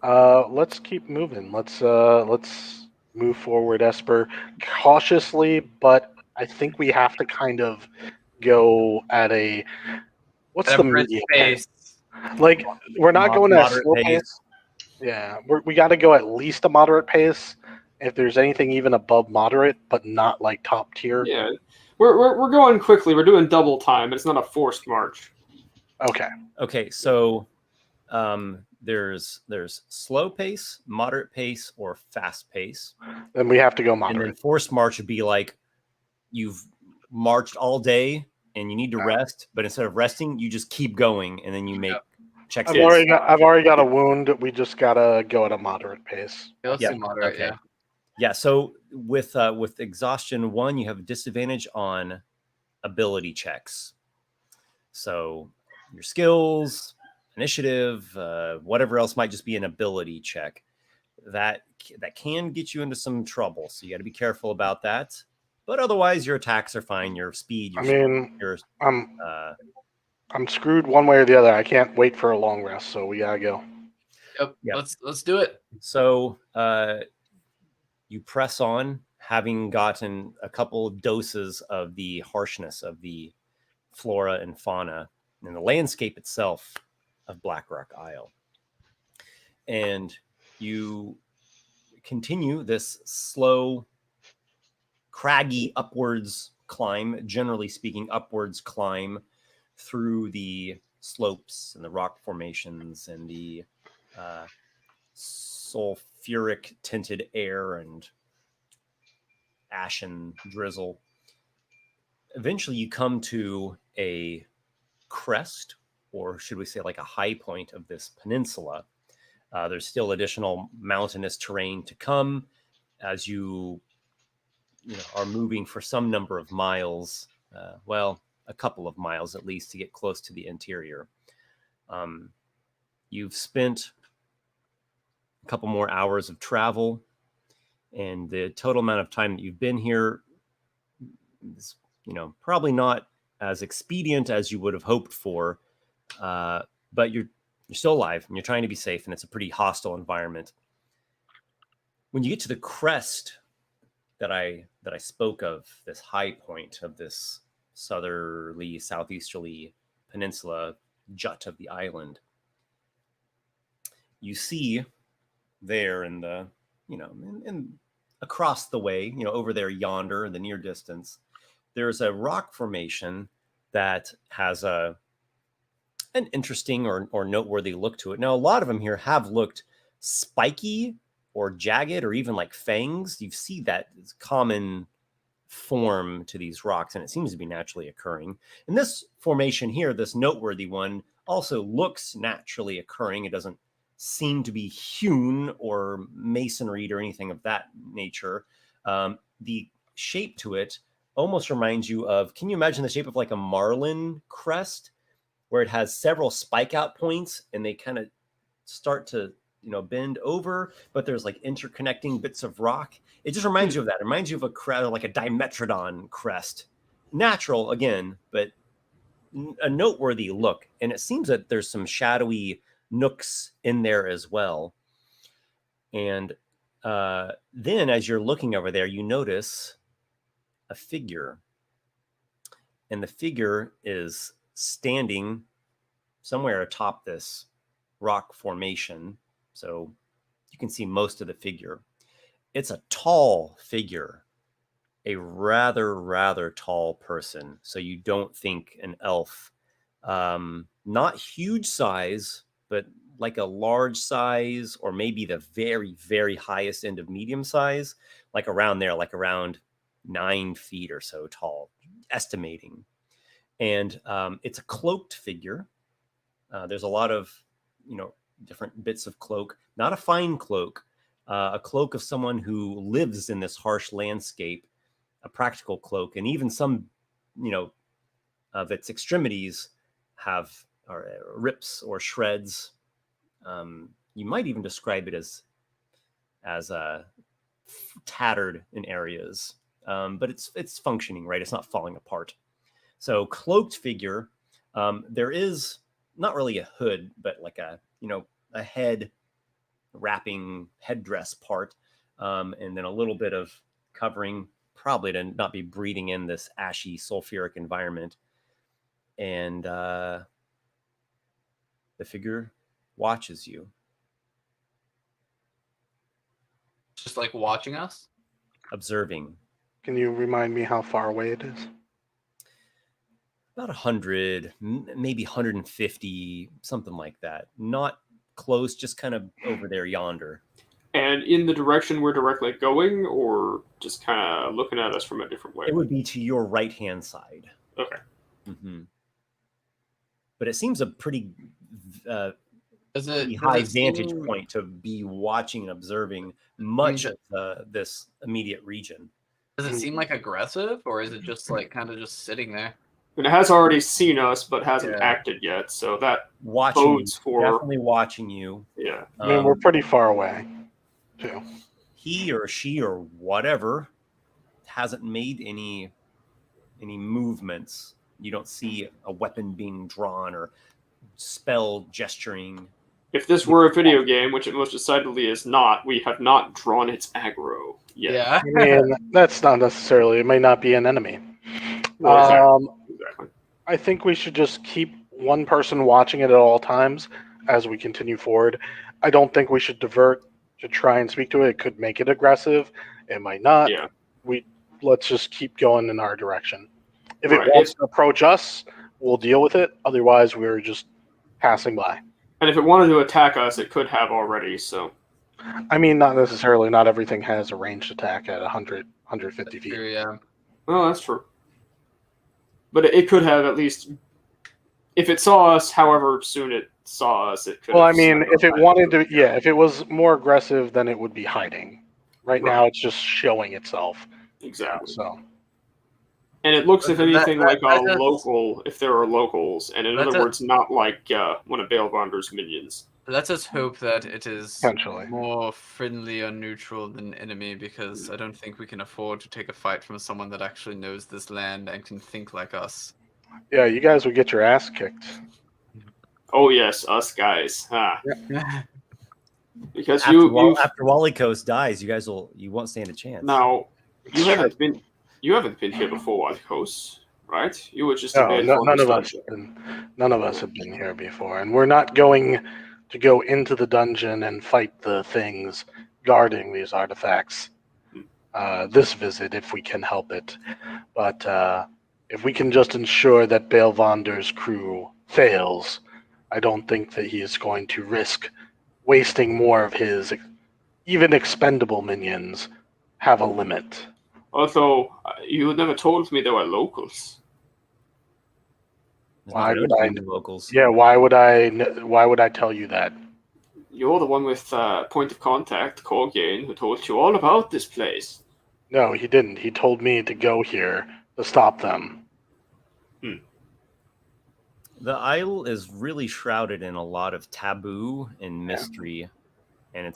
Let's keep moving. Let's move forward, Esper, cautiously, but I think we have to kind of go at a what's the medium pace? Like we're not going at a slow pace. Yeah, we got to go at least a moderate pace. If there's anything even above moderate, but not like top tier. Yeah, we're going quickly. We're doing double time. It's not a forced march. Okay. So, there's slow pace, moderate pace, or fast pace. Then we have to go moderate. And then forced march would be like you've marched all day and you need to rest, but instead of resting, you just keep going, and then you make checks. I've already got a wound. We just gotta go at a moderate pace. Yeah, let's do moderate. Okay. Yeah. So with exhaustion 1, you have a disadvantage on ability checks. So your skills, initiative, whatever else might just be an ability check. That can get you into some trouble. So you got to be careful about that. But otherwise, your attacks are fine. Your speed. I'm screwed one way or the other. I can't wait for a long rest, so we gotta go. Yep. Let's do it. So you press on, having gotten a couple doses of the harshness of the flora and fauna and the landscape itself of Blackrock Isle, and you continue this slow, craggy upwards climb. Generally speaking, upwards climb through the slopes and the rock formations and the sulfuric tinted air and ashen drizzle. Eventually you come to a crest, or should we say like a high point of this peninsula. There's still additional mountainous terrain to come as you are moving for some number of miles, a couple of miles at least, to get close to the interior. You've spent a couple more hours of travel, and the total amount of time that you've been here is, probably not as expedient as you would have hoped for, but you're still alive and you're trying to be safe, and it's a pretty hostile environment. When you get to the crest that I spoke of, this high point of this southerly, southeasterly peninsula jut of the island, you see there in the, in across the way, over there yonder in the near distance, there's a rock formation that has an interesting or noteworthy look to it. Now, a lot of them here have looked spiky or jagged or even like fangs. You see that common form to these rocks, and it seems to be naturally occurring. And this formation here, this noteworthy one, also looks naturally occurring. It doesn't seem to be hewn or masonried or anything of that nature. The shape to it almost reminds you of, can you imagine the shape of like a marlin crest, where it has several spike out points and they kind of start to bend over, but there's like interconnecting bits of rock. It just reminds you of that. It reminds you of a crest, like a Dimetrodon crest. Natural again, but a noteworthy look. And it seems that there's some shadowy nooks in there as well. And then as you're looking over there, you notice a figure. And the figure is standing somewhere atop this rock formation. So you can see most of the figure. It's a tall figure, a rather tall person. So you don't think an elf, not huge size, but like a large size, or maybe the very highest end of medium size, like around there, like around 9 feet or so tall, estimating. And it's a cloaked figure. There's a lot of, different bits of cloak, not a fine cloak, a cloak of someone who lives in this harsh landscape, a practical cloak, and even some, of its extremities have rips or shreds. You might even describe it as tattered in areas, but it's functioning, right? It's not falling apart. So cloaked figure. There is not really a hood, but like a head wrapping headdress part, and then a little bit of covering, probably to not be breathing in this ashy sulfuric environment. And the figure watches you. Just like watching us? Observing. Can you remind me how far away it is? About 100, maybe 150, something like that. Not close, just kind of over there yonder. And in the direction we're directly going, or just kind of looking at us from a different way? It would be to your right-hand side. Okay. Mm-hmm. But it seems a pretty Does high it vantage seem- point to be watching and observing much of this immediate region. Does it seem like aggressive, or is it just like kind of just sitting there? And it has already seen us, but hasn't Yeah. acted yet, so that Watching bodes you, for... definitely watching you. Yeah. I mean, we're pretty far away, too. He or she or whatever hasn't made any movements. You don't see a weapon being drawn or spell gesturing. If this were a video game, which it most decidedly is not, we have not drawn its aggro yet. Yeah. I mean, that's not necessarily. It may not be an enemy. Well, exactly. I think we should just keep one person watching it at all times as we continue forward. I don't think we should divert to try and speak to it. It could make it aggressive. It might not. Yeah. Let's just keep going in our direction. If Right. it wants to approach us, we'll deal with it. Otherwise, we're just passing by. And if it wanted to attack us, it could have already, so... I mean, not necessarily. Not everything has a ranged attack at 100, 150 feet. Yeah. Well, that's true. But it could have at least... If it saw us, however soon it saw us, it could Well, I have mean, snuck if it up wanted behind to, if it was more aggressive, then it would be hiding. Right now, Right. it's just showing itself. Exactly. So, And it looks, if anything, like a that's- local, if there are locals. And in That's other a- words, not like one of Elvondor's minions. Let us hope that it is potentially. more friendly or neutral than enemy, because I don't think we can afford to take a fight from someone that actually knows this land and can think like us. Yeah, you guys would get your ass kicked. Oh, yes, us guys. Ah. Because After, you after Walykos dies, you won't stand a chance. now you Sure. haven't been here before, Walykos, right? You were just No, a none of us have been here before, and we're not going to go into the dungeon and fight the things guarding these artifacts. This visit, if we can help it, but if we can just ensure that Elvondor's crew fails, I don't think that he is going to risk wasting more of his even expendable minions. Have a limit. Although you never told me there were locals. There's Why not would gonna I- be locals? Yeah, why would I tell you that? You're the one with point of contact, Corgain, who told you all about this place. No, he didn't. He told me to go here to stop them. The Isle is really shrouded in a lot of taboo and mystery, and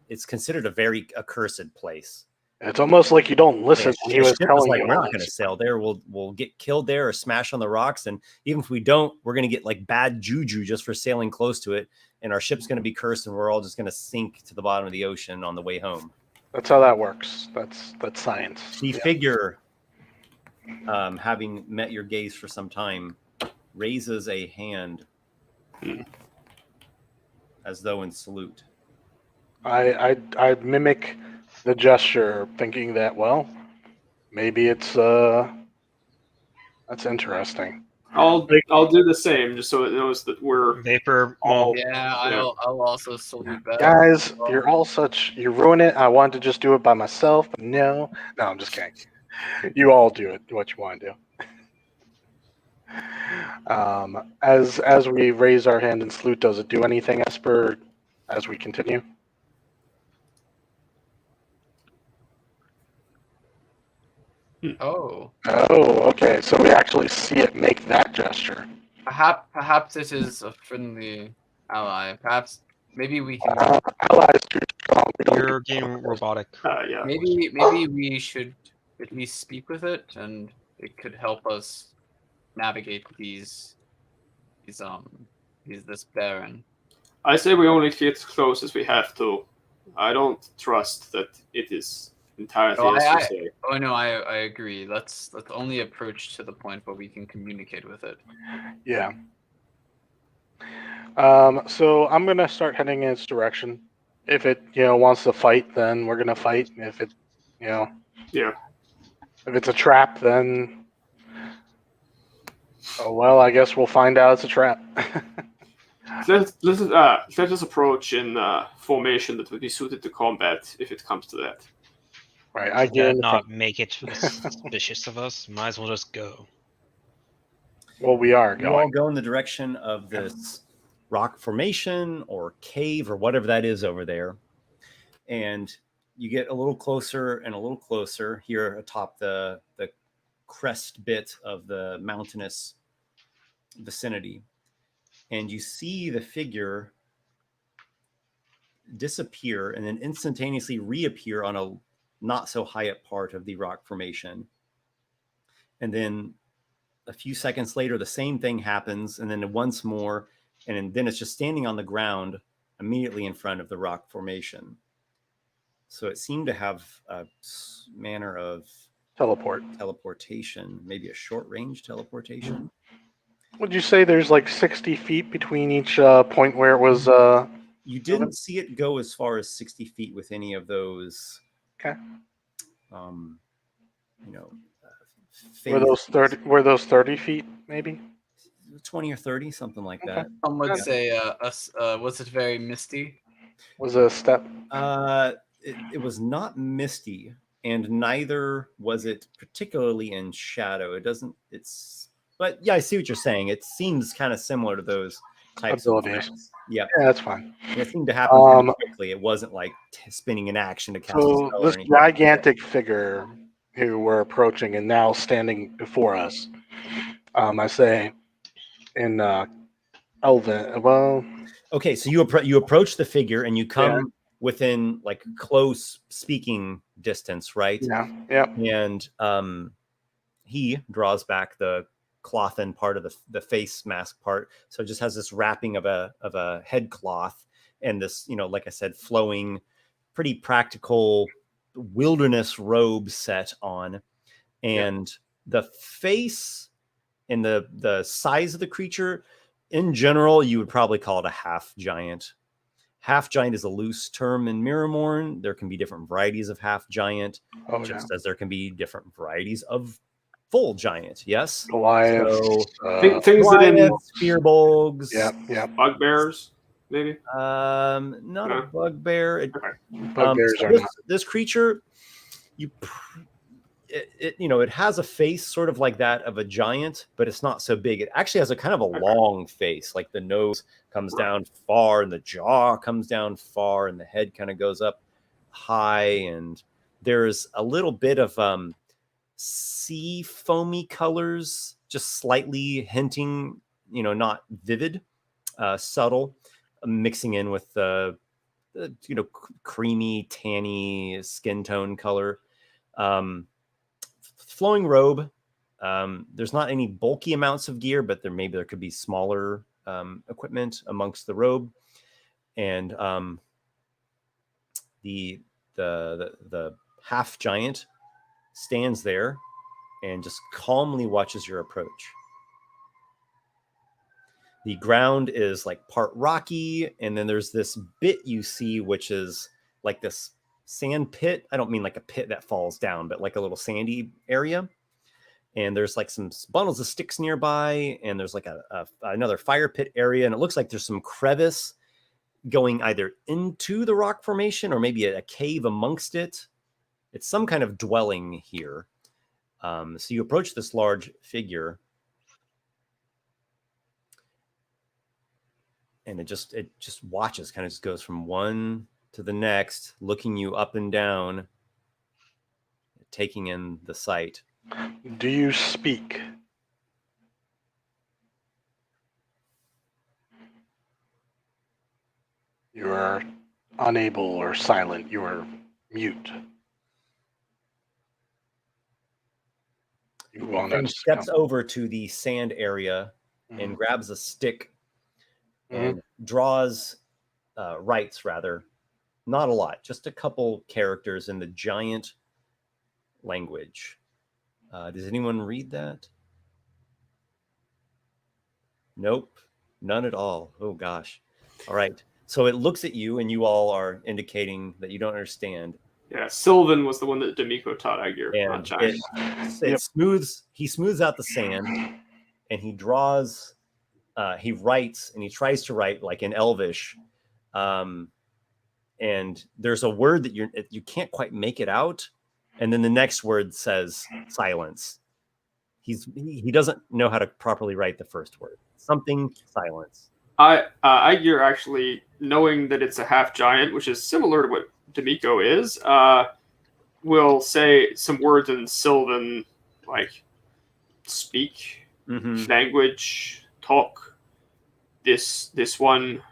it's considered a very accursed place. It's almost like you don't listen when he The was ship is telling like, you. we're all not going to this. sail there. We'll get killed there or smash on the rocks, and even if we don't, we're going to get like bad juju just for sailing close to it, and our ship's going to be cursed, and we're all just going to sink to the bottom of the ocean on the way home. That's how that works. That's science. The Yeah. figure, having met your gaze for some time, raises a hand as though in salute. I mimic the gesture, thinking that, well, maybe it's that's interesting. I'll do the same, just so it knows that we're Vapor. all. Yeah, I'll also salute that. Guys, you ruin it. I wanted to just do it by myself, but no, I'm just kidding. You all do it what you want to do. As we raise our hand and salute, does it do anything, Esper, as we continue? Oh. Oh, okay. So we actually see it make that gesture. Perhaps it is a friendly ally. Perhaps maybe we can. Allies too strong. We don't You're getting robotic. Yeah. Maybe we should at least speak with it, and it could help us navigate this Baron. I say we only get as close as we have to. I don't trust that it is entirely as you say. Oh no, I agree. Let's only approach to the point where we can communicate with it. Yeah. So I'm gonna start heading in its direction. If it, wants to fight, then we're gonna fight. If it, yeah. If it's a trap, then, oh well, I guess we'll find out it's a trap. Let us approach in formation that would be suited to combat if it comes to that. Right, I get not make it suspicious of us. Might as well just go. Well, we are going. You all go in the direction of this rock formation or cave or whatever that is over there, and you get a little closer and a little closer here atop the crest bit of the mountainous vicinity, and you see the figure disappear and then instantaneously reappear on a not so high up part of the rock formation. And then a few seconds later, the same thing happens, and then once more, and then it's just standing on the ground immediately in front of the rock formation. So it seemed to have a manner of teleportation, maybe a short range teleportation. Would you say there's like 60 feet between each point where it was? You didn't see it go as far as 60 feet with any of those. Okay. Were those 30 feet, maybe? 20 or 30, something like that. Some would say, was it very misty? Was it a step? It was not misty, and neither was it particularly in shadow. But yeah, I see what you're saying. It seems kind of similar to those types of effects. Yeah, that's fine. It seemed to happen pretty quickly. It wasn't like spinning an action to cast a spell. So this gigantic figure who we're approaching and now standing before us, I say in Elven. Well, okay, so you approach the figure and you come within like close speaking distance, right? Yeah. And he draws back the cloth and part of the face mask part, so it just has this wrapping of a head cloth and this, like I said, flowing, pretty practical wilderness robe set on, and the face and the size of the creature in general, you would probably call it a half giant. Half giant is a loose term in MIRRORMOURN. There can be different varieties of half giant, as there can be different varieties of full giant. Yes, Goliath. So, things that in spear bulgs. Yeah. Bugbears, maybe. Not a bugbear. Bugbears are not. This creature, it has a face sort of like that of a giant, but it's not so big. It actually has a kind of a long face, like the nose comes down far and the jaw comes down far and the head kind of goes up high, and there's a little bit of sea foamy colors, just slightly hinting, not vivid, subtle, mixing in with the creamy, tanny skin tone color. Flowing robe. There's not any bulky amounts of gear, but there could be smaller equipment amongst the robe, and the half giant stands there and just calmly watches your approach. The ground is like part rocky, and then there's this bit you see, which is like this sand pit. I don't mean like a pit that falls down, but like a little sandy area. And there's like some bundles of sticks nearby, and there's like another fire pit area, and it looks like there's some crevice going either into the rock formation or maybe a cave amongst it. It's some kind of dwelling here. So you approach this large figure, and it just watches, kind of just goes from one to the next, looking you up and down, taking in the sight. Do you speak? You are unable or silent. You are mute. And steps over to the sand area and grabs a stick and draws, writes rather, not a lot, just a couple characters in the giant language. Does anyone read that? Nope, none at all. Oh gosh. All right. So it looks at you, and you all are indicating that you don't understand. Yeah, Sylvan was the one that D'Amico taught Aygir. He smooths out the sand, and he draws. He writes, and he tries to write like in Elvish, and there's a word that you can't quite make it out, and then the next word says silence. He doesn't know how to properly write the first word. Something silence. Aygir actually, knowing that it's a half giant, which is similar to what D'Amico is, will say some words in Sylvan, like speak, language, talk, this one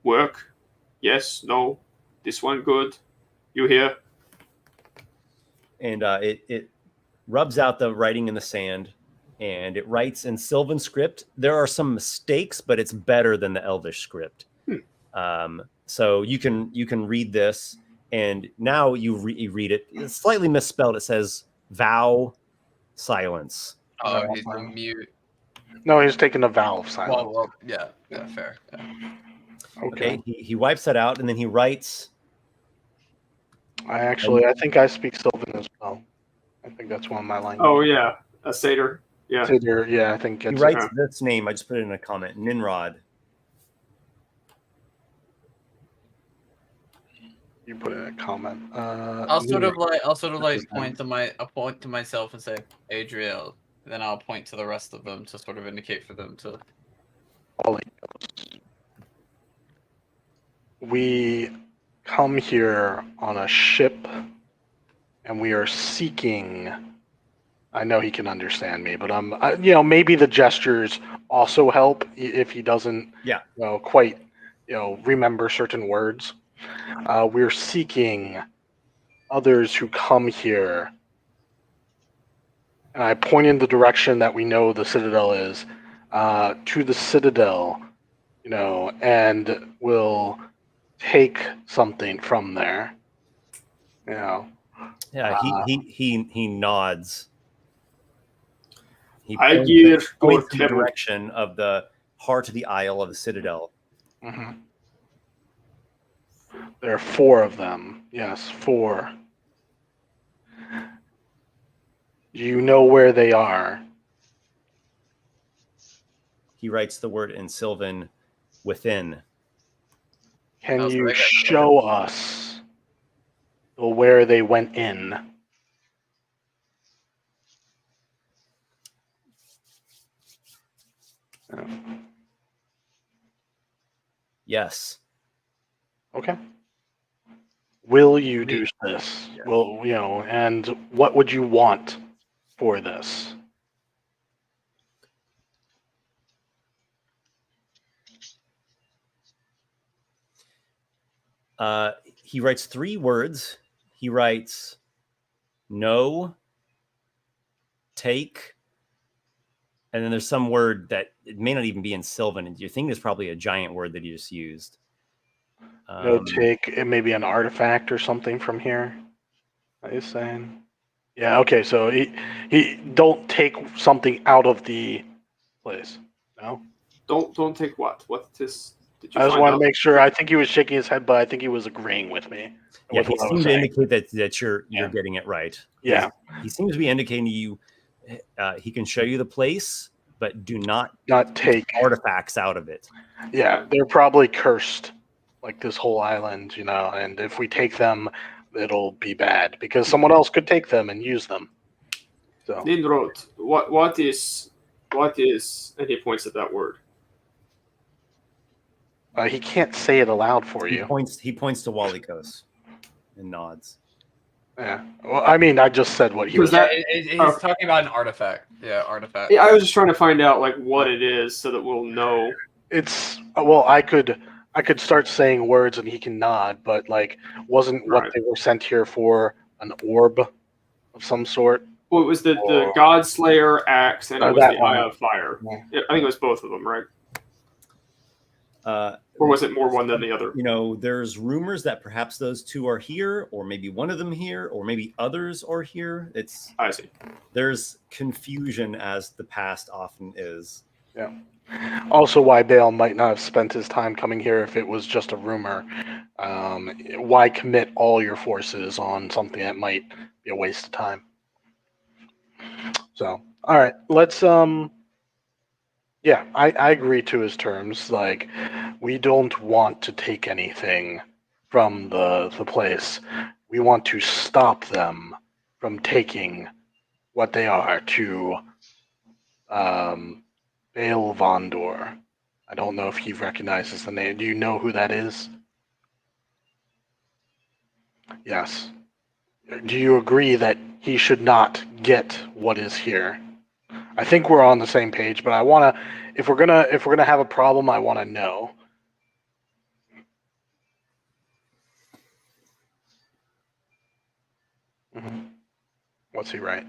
work, yes, no, this one good, you hear? And it rubs out the writing in the sand, and it writes in Sylvan script. There are some mistakes, but it's better than the Elvish script. So you can read this, and now you read it. It's slightly misspelled. It says vow silence. Oh, he's mute. No, he's taking a vow of silence. Well, yeah, fair. Yeah. Okay. He wipes that out, and then he writes. I think I speak Sylvan as well. I think that's one of my languages. Oh yeah, a Satyr. Yeah. Satyr, yeah, I think he writes this name. I just put it in a comment. Ninrod. You put in a comment. I'll sort of like point to myself and say Adriel. Then I'll point to the rest of them to sort of indicate for them to. We come here on a ship, and we are seeking. I know he can understand me, but maybe the gestures also help if he doesn't, quite, remember certain words. We're seeking others who come here, and I point in the direction that we know the Citadel is, to the Citadel, and we'll take something from there. Yeah, he nods. He points in the direction of the heart of the Isle of the Citadel. Mm-hmm. There are 4 of them. Yes, 4. Do you know where they are? He writes the word in Sylvan, within. Can you show us where they went in? Yes. Okay. Will you do this? Yes. Well, and what would you want for this? He writes 3 words. He writes no, take, and then there's some word that it may not even be in Sylvan. You think it's probably a giant word that he just used. No, take. It may be an artifact or something from here. Are you saying? Yeah. Okay. So he don't take something out of the place. No. Don't take what? What is? Did you I just want to make sure. I think he was shaking his head, but I think he was agreeing with me. Yeah, he seems to indicate that you're getting it right. Yeah. He seems to be indicating to you he can show you the place, but do not take artifacts out of it. Yeah, they're probably cursed, like this whole island, and if we take them, it'll be bad because someone else could take them and use them. So Ninrod, what is, and he points at that word. He can't say it aloud for you. He points to Walykos and nods. Yeah. Well, I mean, I just said what he was. He's talking about an artifact. Yeah, artifact. Yeah, I was just trying to find out like what it is so that we'll know. It's well, I could start saying words and he can nod, but like, wasn't what they were sent here for an orb of some sort? Well, it was the Godslayer axe and it was the Eye of Fire. Yeah. I think it was both of them, right? Or was it more one than the other? You know, there's rumors that perhaps those two are here, or maybe one of them here, or maybe others are here. I see. There's confusion, as the past often is. Yeah. Also, why Bale might not have spent his time coming here if it was just a rumor. Why commit all your forces on something that might be a waste of time? So, all right, let's yeah, I agree to his terms. Like, we don't want to take anything from the place. We want to stop them from taking what they are to Elvondor. I don't know if he recognizes the name. Do you know who that is? Yes. Do you agree that he should not get what is here? I think we're on the same page, but I want to, if we're gonna have a problem, I want to know. Mm-hmm. What's he write?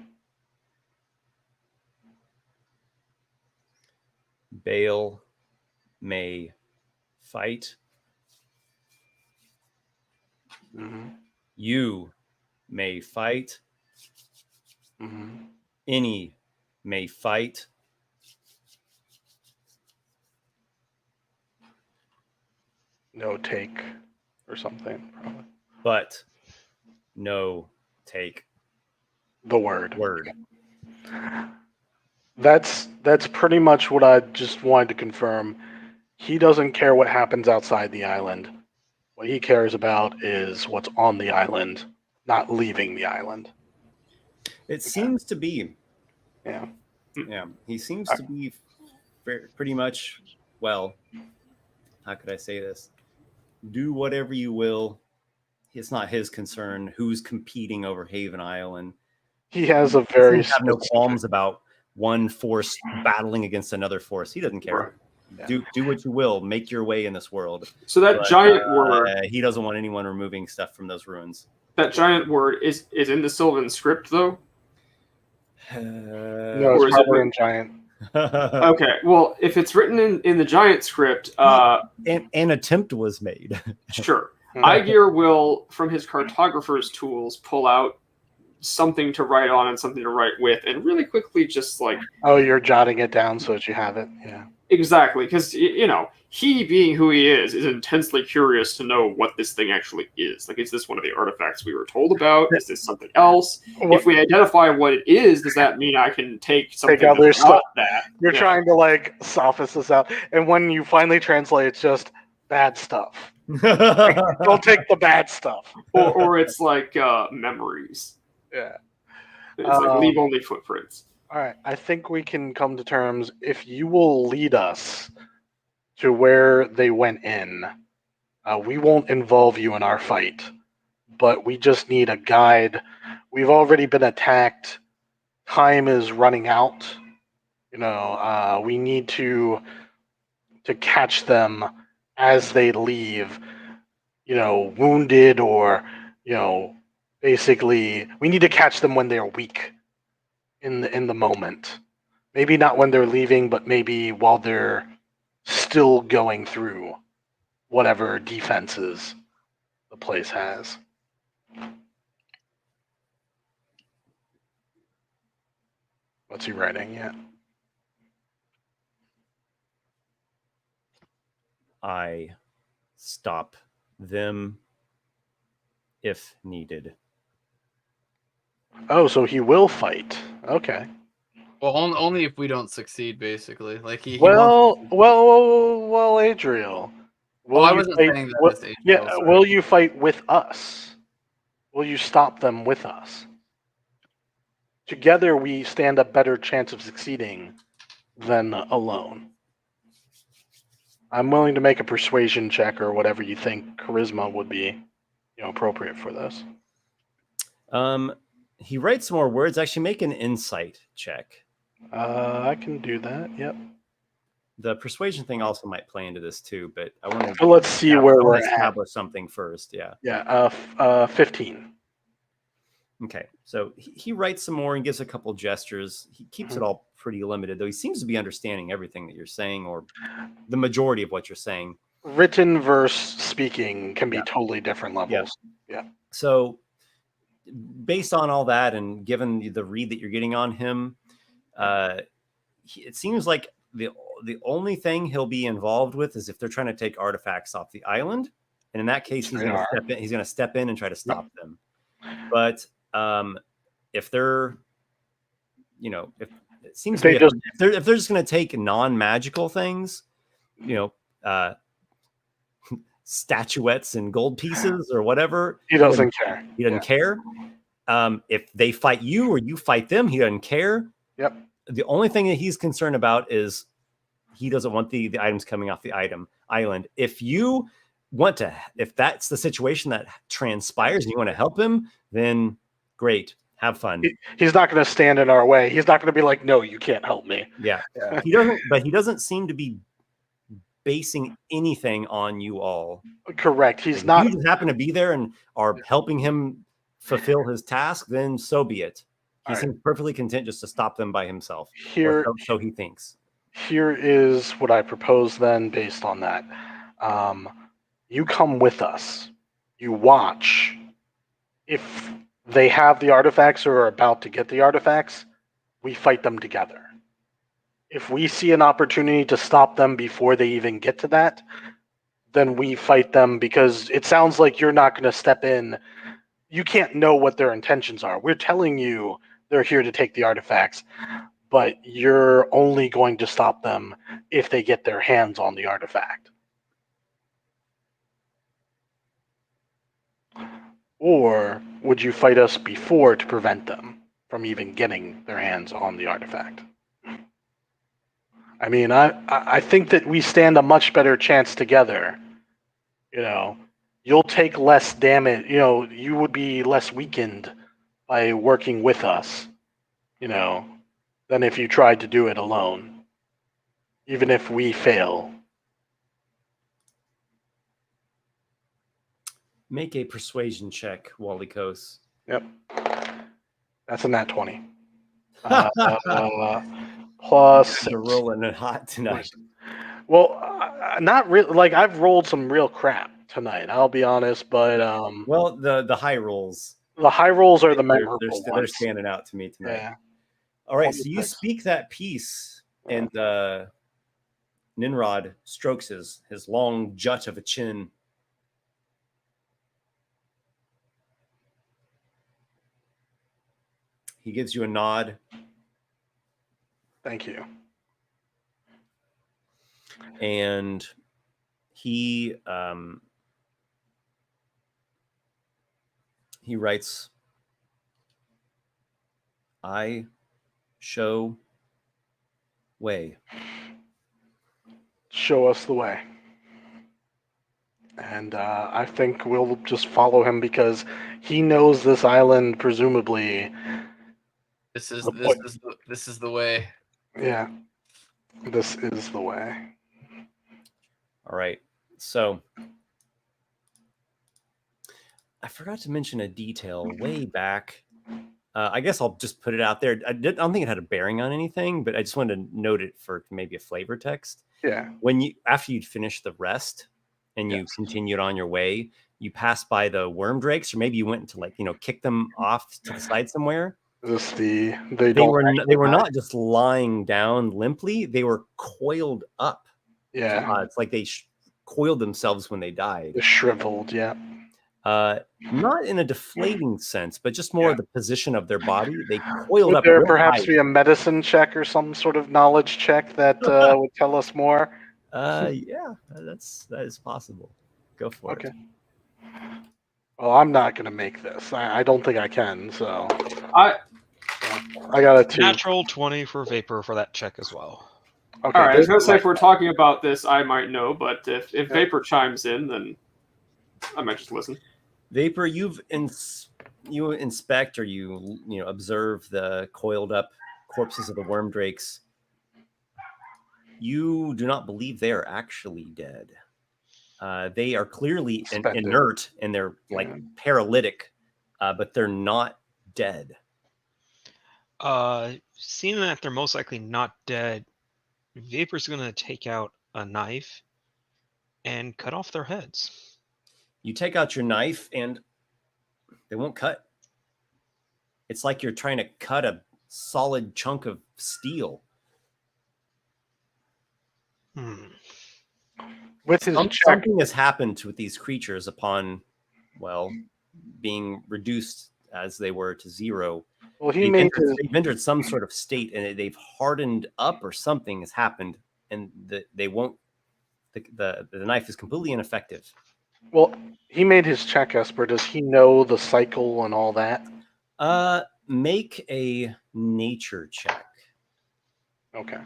Bale may fight. Mm-hmm. You may fight. Mm-hmm. Any may fight. No take or something, probably. But no take. The word. Word. That's pretty much what I just wanted to confirm. He doesn't care what happens outside the island. What he cares about is what's on the island, not leaving the island. It seems to be. Yeah. Yeah. He seems to be pretty much, well, how could I say this? Do whatever you will. It's not his concern who's competing over Haven Island. He has a very He have no qualms about one force battling against another force. He doesn't care. Yeah. Do what you will. Make your way in this world. So that giant word. He doesn't want anyone removing stuff from those ruins. That giant word is in the Sylvan script, though. No, it's probably in giant. Okay, well, if it's written in the giant script, an attempt was made. Sure. Aygir will, from his cartographer's tools, pull out something to write on and something to write with, and really quickly just like... Oh, you're jotting it down so that you have it? Yeah. Exactly, because, you know, he, being who he is intensely curious to know what this thing actually is. Like, is this one of the artifacts we were told about? Is this something else? If we identify what it is, does that mean I can take something take other stuff? That? You're trying to, like, sophists this out. And when you finally translate, it's just bad stuff. Don't take the bad stuff. Or it's like memories. Yeah. It's like leave only footprints. All right. I think we can come to terms. If you will lead us to where they went in, we won't involve you in our fight, but we just need a guide. We've already been attacked. Time is running out. You know, we need to catch them as they leave, you know, wounded or, you know, basically, we need to catch them when they're weak in the moment. Maybe not when they're leaving, but maybe while they're still going through whatever defenses the place has. What's he writing yet? I stop them if needed. Oh, so he will fight. Okay. Well, only if we don't succeed, basically. Like he well, Adriel. Well, I wasn't saying that. Adriel, yeah. Sorry. Will you fight with us? Will you stop them with us? Together, we stand a better chance of succeeding than alone. I'm willing to make a persuasion check or whatever you think charisma would be, appropriate for this. He writes some more words. Actually, make an insight check. I can do that. Yep. The persuasion thing also might play into this too, but I want to. So let's see where we're at. Establish something first. Yeah. Yeah. 15. Okay, so he writes some more and gives a couple gestures. He keeps it all pretty limited, though he seems to be understanding everything that you're saying, or the majority of what you're saying. Written verse speaking can be totally different levels. Yeah. So based on all that and given the read that you're getting on him, it seems like the only thing he'll be involved with is if they're trying to take artifacts off the island. And in that case, he's going to step in and try to stop them. But if they're, if it seems to be if they're just going to take non-magical things, statuettes and gold pieces or whatever, he doesn't care. He doesn't care. If they fight you or you fight them, he doesn't care. Yep. The only thing that he's concerned about is he doesn't want the items coming off the island. If that's the situation that transpires and you want to help him, then great. Have fun. He's not going to stand in our way. He's not going to be like, no, you can't help me. Yeah. He doesn't seem to be basing anything on you all. Correct. He's not. If you just happen to be there and are helping him fulfill his task, then so be it. He seems perfectly content just to stop them by himself. So he thinks. Here is what I propose then based on that. You come with us. You watch. If they have the artifacts or are about to get the artifacts, we fight them together. If we see an opportunity to stop them before they even get to that, then we fight them, because it sounds like you're not going to step in. You can't know what their intentions are. We're telling you they're here to take the artifacts, but you're only going to stop them if they get their hands on the artifact. Or would you fight us before to prevent them from even getting their hands on the artifact? I mean, I think that we stand a much better chance together. You'll take less damage. You would be less weakened by working with us, than if you tried to do it alone, even if we fail. Make a persuasion check, Walykos. Yep. That's a nat 20. Plus... You're rolling it hot tonight. Well, not really. Like, I've rolled some real crap tonight, I'll be honest, but... well, the high rolls. The high rolls are the memorable ones. They're standing out to me tonight. Yeah. All right, so you speak that piece, and Ninrod strokes his long jut of a chin. He gives you a nod. Thank you. And he writes, I show way. Show us the way. And I think we'll just follow him because he knows this island, presumably. This is the way. Yeah. This is the way. All right. So I forgot to mention a detail way back. I guess I'll just put it out there. I don't think it had a bearing on anything, but I just wanted to note it for maybe a flavor text. Yeah. After you'd finished the rest and you continued on your way, you passed by the worm drakes, or maybe you went to kick them off to the side somewhere. They were not just lying down limply; they were coiled up. Yeah, it's like they coiled themselves when they died. They're shriveled. Yeah. Not in a deflating sense, but just more the position of their body. They coiled up. Would there perhaps be a medicine check or some sort of knowledge check that would tell us more? Yeah, that is possible. Go for it. Okay. Well, I'm not going to make this. I don't think I can. So I got a 2. Natural 20 for Vapor for that check as well. Okay. All right, I was gonna say if we're talking about this, I might know, but if Vapor chimes in, then I might just listen. Vapor, you inspect or you observe the coiled up corpses of the worm drakes. You do not believe they are actually dead. They are clearly inert and they're like paralytic, but they're not dead. Seeing that they're most likely not dead, Vapor's going to take out a knife and cut off their heads. You take out your knife and they won't cut. It's like you're trying to cut a solid chunk of steel. With his something has happened to these creatures upon, being reduced as they were to zero. Well, they've entered some sort of state, and they've hardened up, or something has happened, and they won't. The knife is completely ineffective. Well, he made his check, Esper. Does he know the cycle and all that? Make a nature check. Okay.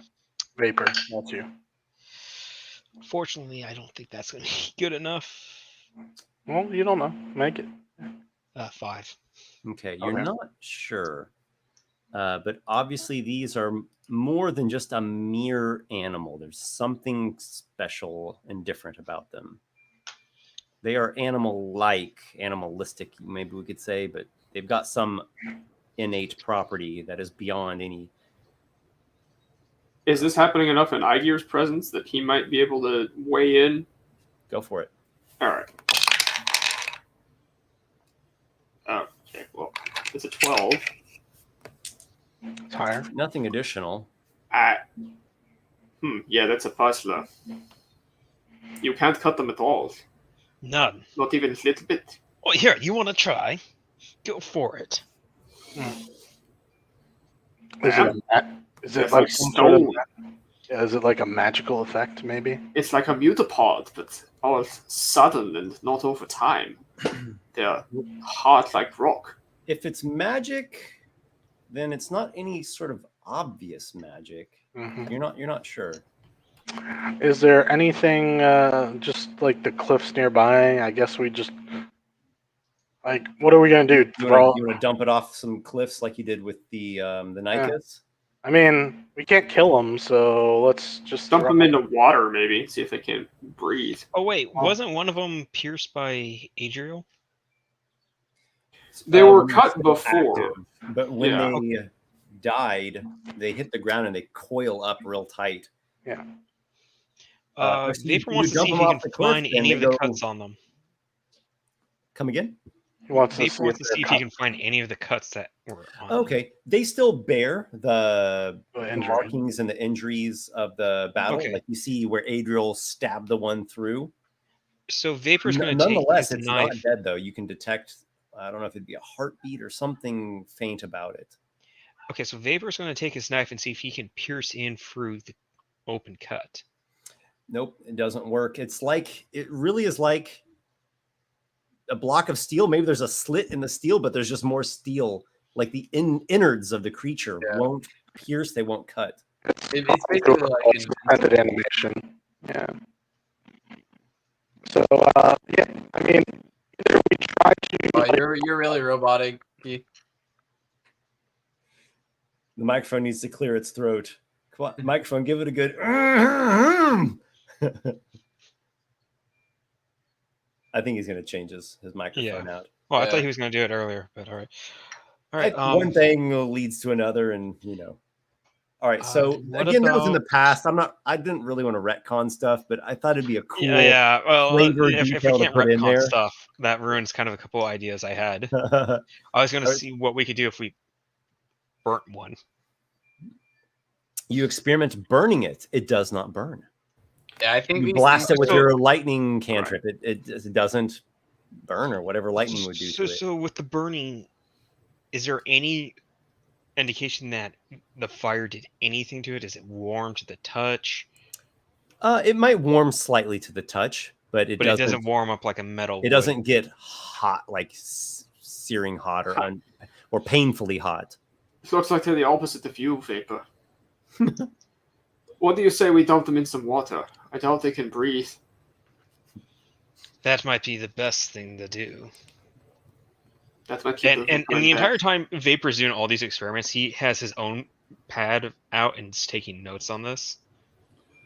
Vapor, that's you. Fortunately, I don't think that's going to be good enough. Well, you don't know. Make it. 5. Okay, you're not sure. But obviously these are more than just a mere animal. There's something special and different about them. They are animal-like, animalistic, maybe we could say, but they've got some innate property that is beyond any. Is this happening enough in Aygir's presence that he might be able to weigh in? Go for it. All right. Okay, well, it's a 12. It's higher. Nothing additional. Yeah, that's a puzzler. You can't cut them at all. None. Not even a little bit. Oh, here, you want to try? Go for it. Is it like stone? Is it like a magical effect, maybe? It's like a mutapod, but all sudden and not over time. They're hard like rock. If it's magic, then it's not any sort of obvious magic. Mm-hmm. You're not sure. Is there anything just like the cliffs nearby? I guess we just what are we gonna do? You want to dump it off some cliffs like you did with the Nykas? I mean, we can't kill them, so let's just dump them into water, maybe see if they can breathe. Oh wait, wasn't one of them pierced by Adriel? They were cut before, active, but when they died, they hit the ground and they coil up real tight. Yeah. Vapor wants to see if he can find any of the cuts on them. Come again? He wants to see if he can find any of the cuts that were on them. Okay. They still bear the markings and the injuries of the battle. Okay. Like you see where Adriel stabbed the one through. So Vapor's going to take nonetheless, his it's knife. Not dead, though. You can detect, I don't know if it'd be a heartbeat or something faint about it. Okay, so Vapor's going to take his knife and see if he can pierce in through the open cut. Nope, it doesn't work. It really is like a block of steel. Maybe there's a slit in the steel, but there's just more steel. Like the innards of the creature won't pierce, they won't cut. It's basically like method animation. Yeah. So I mean, either we try to. You're really robotic, Keith. The microphone needs to clear its throat. Come on, microphone, give it a good. I think he's going to change his microphone out. Well, I thought he was going to do it earlier, but all right. All right. One thing leads to another, and All right. So again, that was in the past. I didn't really want to retcon stuff, but I thought it'd be a cool flavor detail to put in there. Stuff, that ruins kind of a couple ideas I had. I was going to see what we could do if we burnt one. You experiment burning it. It does not burn. Yeah, I think you blast it with your lightning cantrip. Right. It doesn't burn or whatever lightning would do to it. So with the burning, is there any indication that the fire did anything to it? Is it warm to the touch? It might warm slightly to the touch, but it doesn't warm up like a metal. It doesn't get hot, like searing hot or painfully hot. It looks like they're the opposite of you, Vapor. What do you say we dump them in some water? I doubt they can breathe. That might be the best thing to do. That might keep And the entire time Vapor's doing all these experiments, he has his own pad out and is taking notes on this.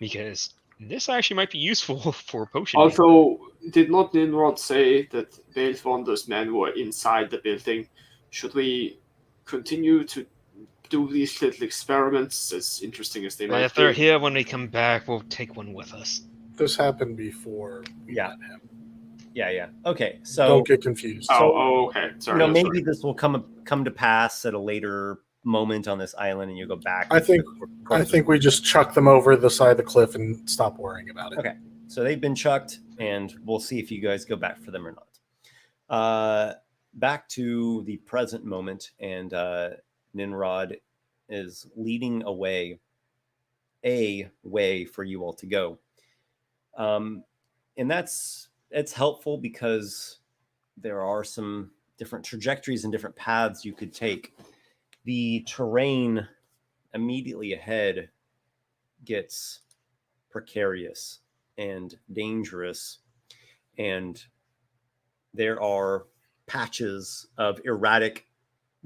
Because this actually might be useful for potion. Also, did not Nimrod say that Elvondor's men were inside the building? Should we continue to do these little experiments, as interesting as they might be? If they're here when we come back, we'll take one with us. This happened before we met him. Yeah. Okay, so don't get confused. Okay. Sorry. Maybe this will come to pass at a later moment on this island, and you go back. I think we just chuck them over the side of the cliff and stop worrying about it. Okay, so they've been chucked, and we'll see if you guys go back for them or not. Back to the present moment, and Nimrod is leading a way for you all to go. And it's helpful because there are some different trajectories and different paths you could take. The terrain immediately ahead gets precarious and dangerous, and there are patches of erratic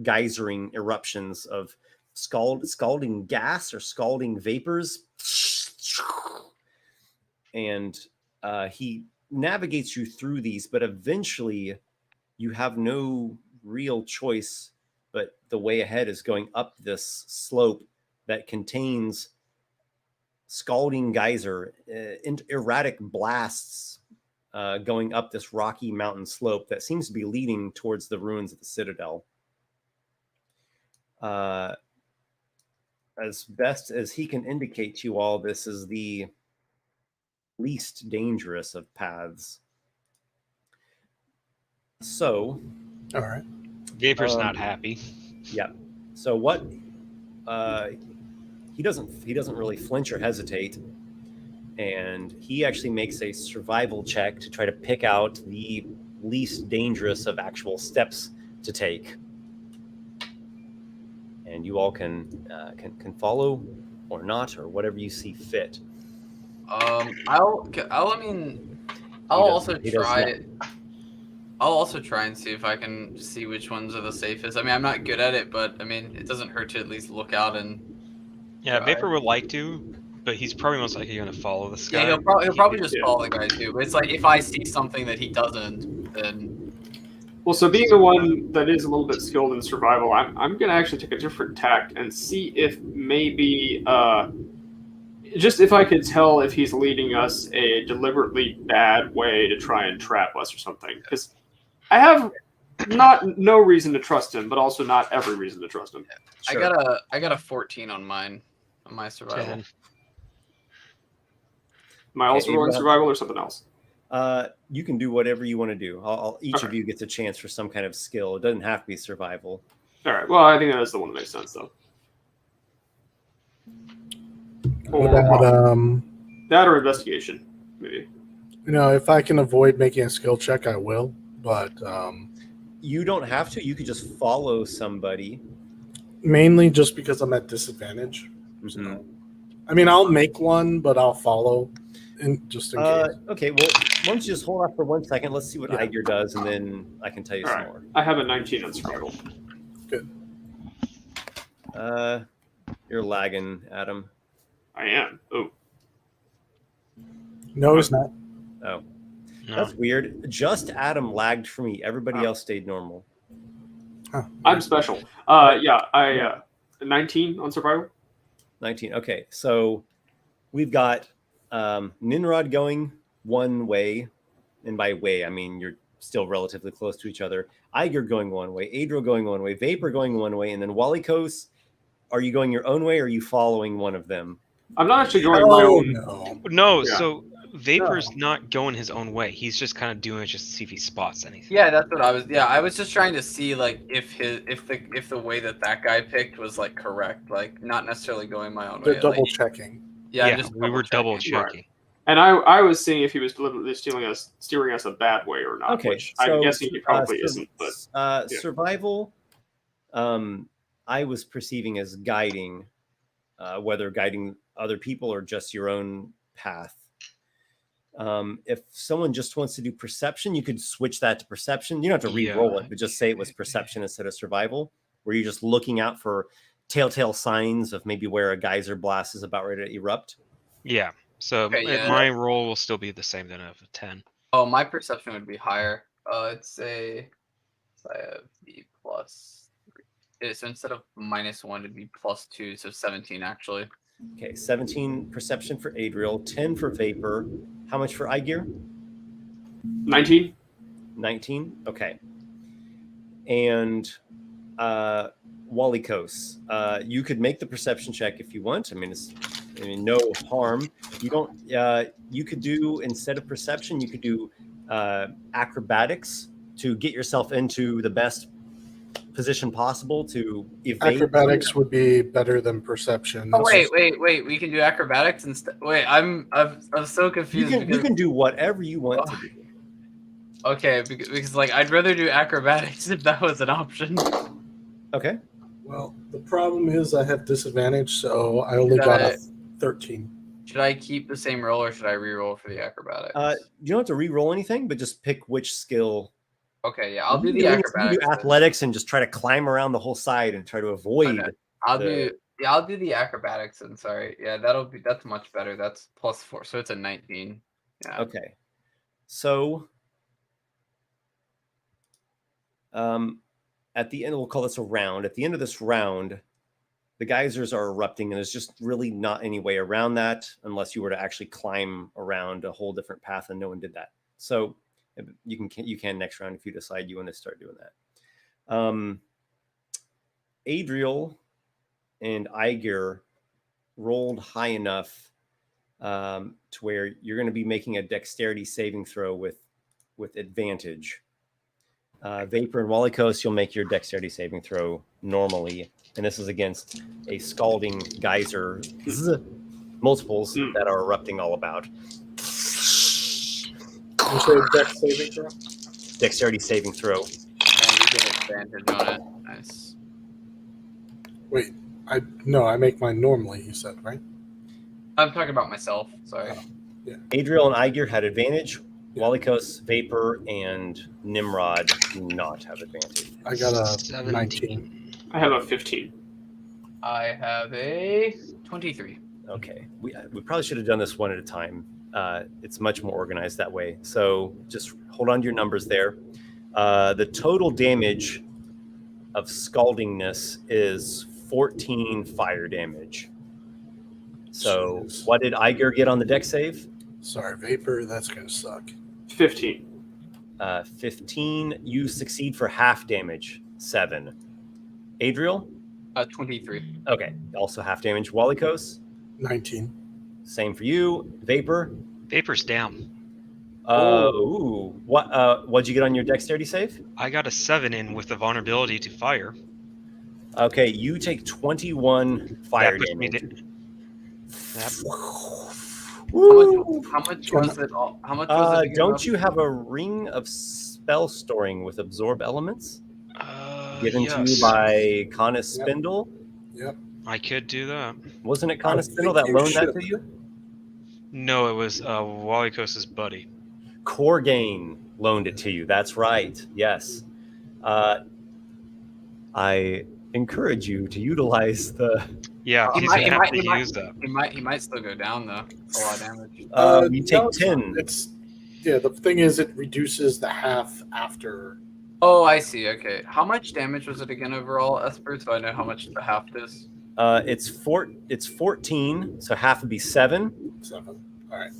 geysering eruptions of scalding gas or scalding vapors, and he navigates you through these, but eventually you have no real choice, but the way ahead is going up this slope that contains scalding geyser, erratic blasts going up this rocky mountain slope that seems to be leading towards the ruins of the Citadel. As best as he can indicate to you all, this is the least dangerous of paths. So, all right. Vapor's not happy. Yeah. So what? He doesn't really flinch or hesitate, and he actually makes a survival check to try to pick out the least dangerous of actual steps to take. And you all can follow or not, or whatever you see fit. I'll also try and see if I can see which ones are the safest. I mean, I'm not good at it, but I mean, it doesn't hurt to at least look out and. Yeah, Vapor would like to, but he's probably most likely going to follow this guy. Yeah, he'll probably just follow the guy too. But it's like if I see something that he doesn't, then. Well, so being the one that is a little bit skilled in survival, I'm gonna actually take a different tack and see if maybe just if I could tell if he's leading us a deliberately bad way to try and trap us or something. Because I have no reason to trust him, but also not every reason to trust him. Sure. I got a 14 on mine, on my survival. 10. Am I also rolling survival or something else? You can do whatever you want to do. Each of you gets a chance for some kind of skill. It doesn't have to be survival. All right. Well, I think that is the one that makes sense, though. That or investigation, maybe. If I can avoid making a skill check, I will. But you don't have to. You could just follow somebody. Mainly just because I'm at disadvantage. Mm-hmm. So, I mean, I'll make one, but I'll follow. Just in case. Okay, well, why don't you just hold off for 1 second? Let's see what Aygir does, and then I can tell you some more. I have a 19 on survival. Good. You're lagging, Adam. I am. Oh. No, it's not. Oh. No. That's weird. Just Adam lagged for me. Everybody else stayed normal. Huh. I'm special. I 19 on survival. 19. Okay, so we've got Nimrod going one way, and by way I mean you're still relatively close to each other. Aygir going one way, Adriel going one way, Vapor going one way, and then Walykos. Are you going your own way, or are you following one of them? I'm not actually going my own. No, so Vapor's not going his own way. He's just kind of doing it just to see if he spots anything. Yeah, that's what I was. Yeah, I was just trying to see like if the way that guy picked was like correct, like not necessarily going my own way. Double checking. Yeah, we were double checking. Right. And I was seeing if he was deliberately steering us a bad way or not. Okay, which I'm guessing he probably isn't. But survival, I was perceiving as guiding, whether guiding other people or just your own path. If someone just wants to do perception, you could switch that to perception. You don't have to re-roll it, but just say it was perception instead of survival, where you're just looking out for telltale signs of maybe where a geyser blast is about ready to erupt. Yeah. So my roll will still be the same then of a 10. Oh, my perception would be higher. It's a B plus 3. So instead of -1, it'd be +2, so 17 actually. Okay, 17 perception for Adriel, 10 for Vapor. How much for Aygir? 19. 19? Okay. And Walykos, you could make the perception check if you want. I mean, no harm. You don't. You could do, instead of perception, you could do acrobatics to get yourself into the best position possible to evade. Acrobatics would be better than perception. Oh wait! We can do acrobatics instead. Wait, I'm so confused. You can do whatever you want to do. Okay, because like I'd rather do acrobatics if that was an option. Okay. Well, the problem is I have disadvantage, so I only got a 13. Should I keep the same roll or should I re-roll for the acrobatics? You don't have to re-roll anything, but just pick which skill. Okay, yeah, I'll do the acrobatics. You do athletics and just try to climb around the whole side and try to avoid. Okay. I'll do the acrobatics and sorry. Yeah, that's much better. That's +4, so it's a 19. Yeah. Okay. So at the end, we'll call this a round. At the end of this round, the geysers are erupting, and there's just really not any way around that unless you were to actually climb around a whole different path, and no one did that. So you can next round if you decide you want to start doing that. Adriel and Aygir rolled high enough to where you're going to be making a dexterity saving throw with advantage. Vapor and Walykos, you'll make your dexterity saving throw normally, and this is against a scalding geyser multiples that are erupting all about. You say dex saving throw? Dexterity saving throw. And you get advantage on it. Nice. Wait, I make mine normally, you said, right? I'm talking about myself. Sorry. Yeah. Adriel and Aygir had advantage. Walykos, Vapor, and Nimrod do not have advantage. I got a 19. I have a 15. I have a 23. Okay. We probably should have done this one at a time. It's much more organized that way. So just hold on to your numbers there. The total damage of scaldingness is 14 fire damage. So what did Aygir get on the dex save? Sorry, Vapor, that's going to suck. 15. 15. You succeed for half damage. 7. Adriel? 23. Okay. Also half damage. Walykos? 19. Same for you. Vapor? Vapor's down. What'd you get on your dexterity save? I got a 7 in with the vulnerability to fire. Okay, you take 21 fire damage. How much was it? How much was it? Don't you have a ring of spell storing with absorb elements? Given to you by Canis Spindle? Yep. I could do that. Wasn't it Canis Spindle that loaned that to you? No, it was Walykos' buddy. Corgain loaned it to you. That's right. Yes. I encourage you to utilize the... Yeah, he's going to have to use that. He might still go down, though. It's a lot of damage. You take 10. The thing is, it reduces the half after... Oh, I see. Okay. How much damage was it again overall, Esper? So I know how much the half is. It's 14, so half would be 7. 7. All right.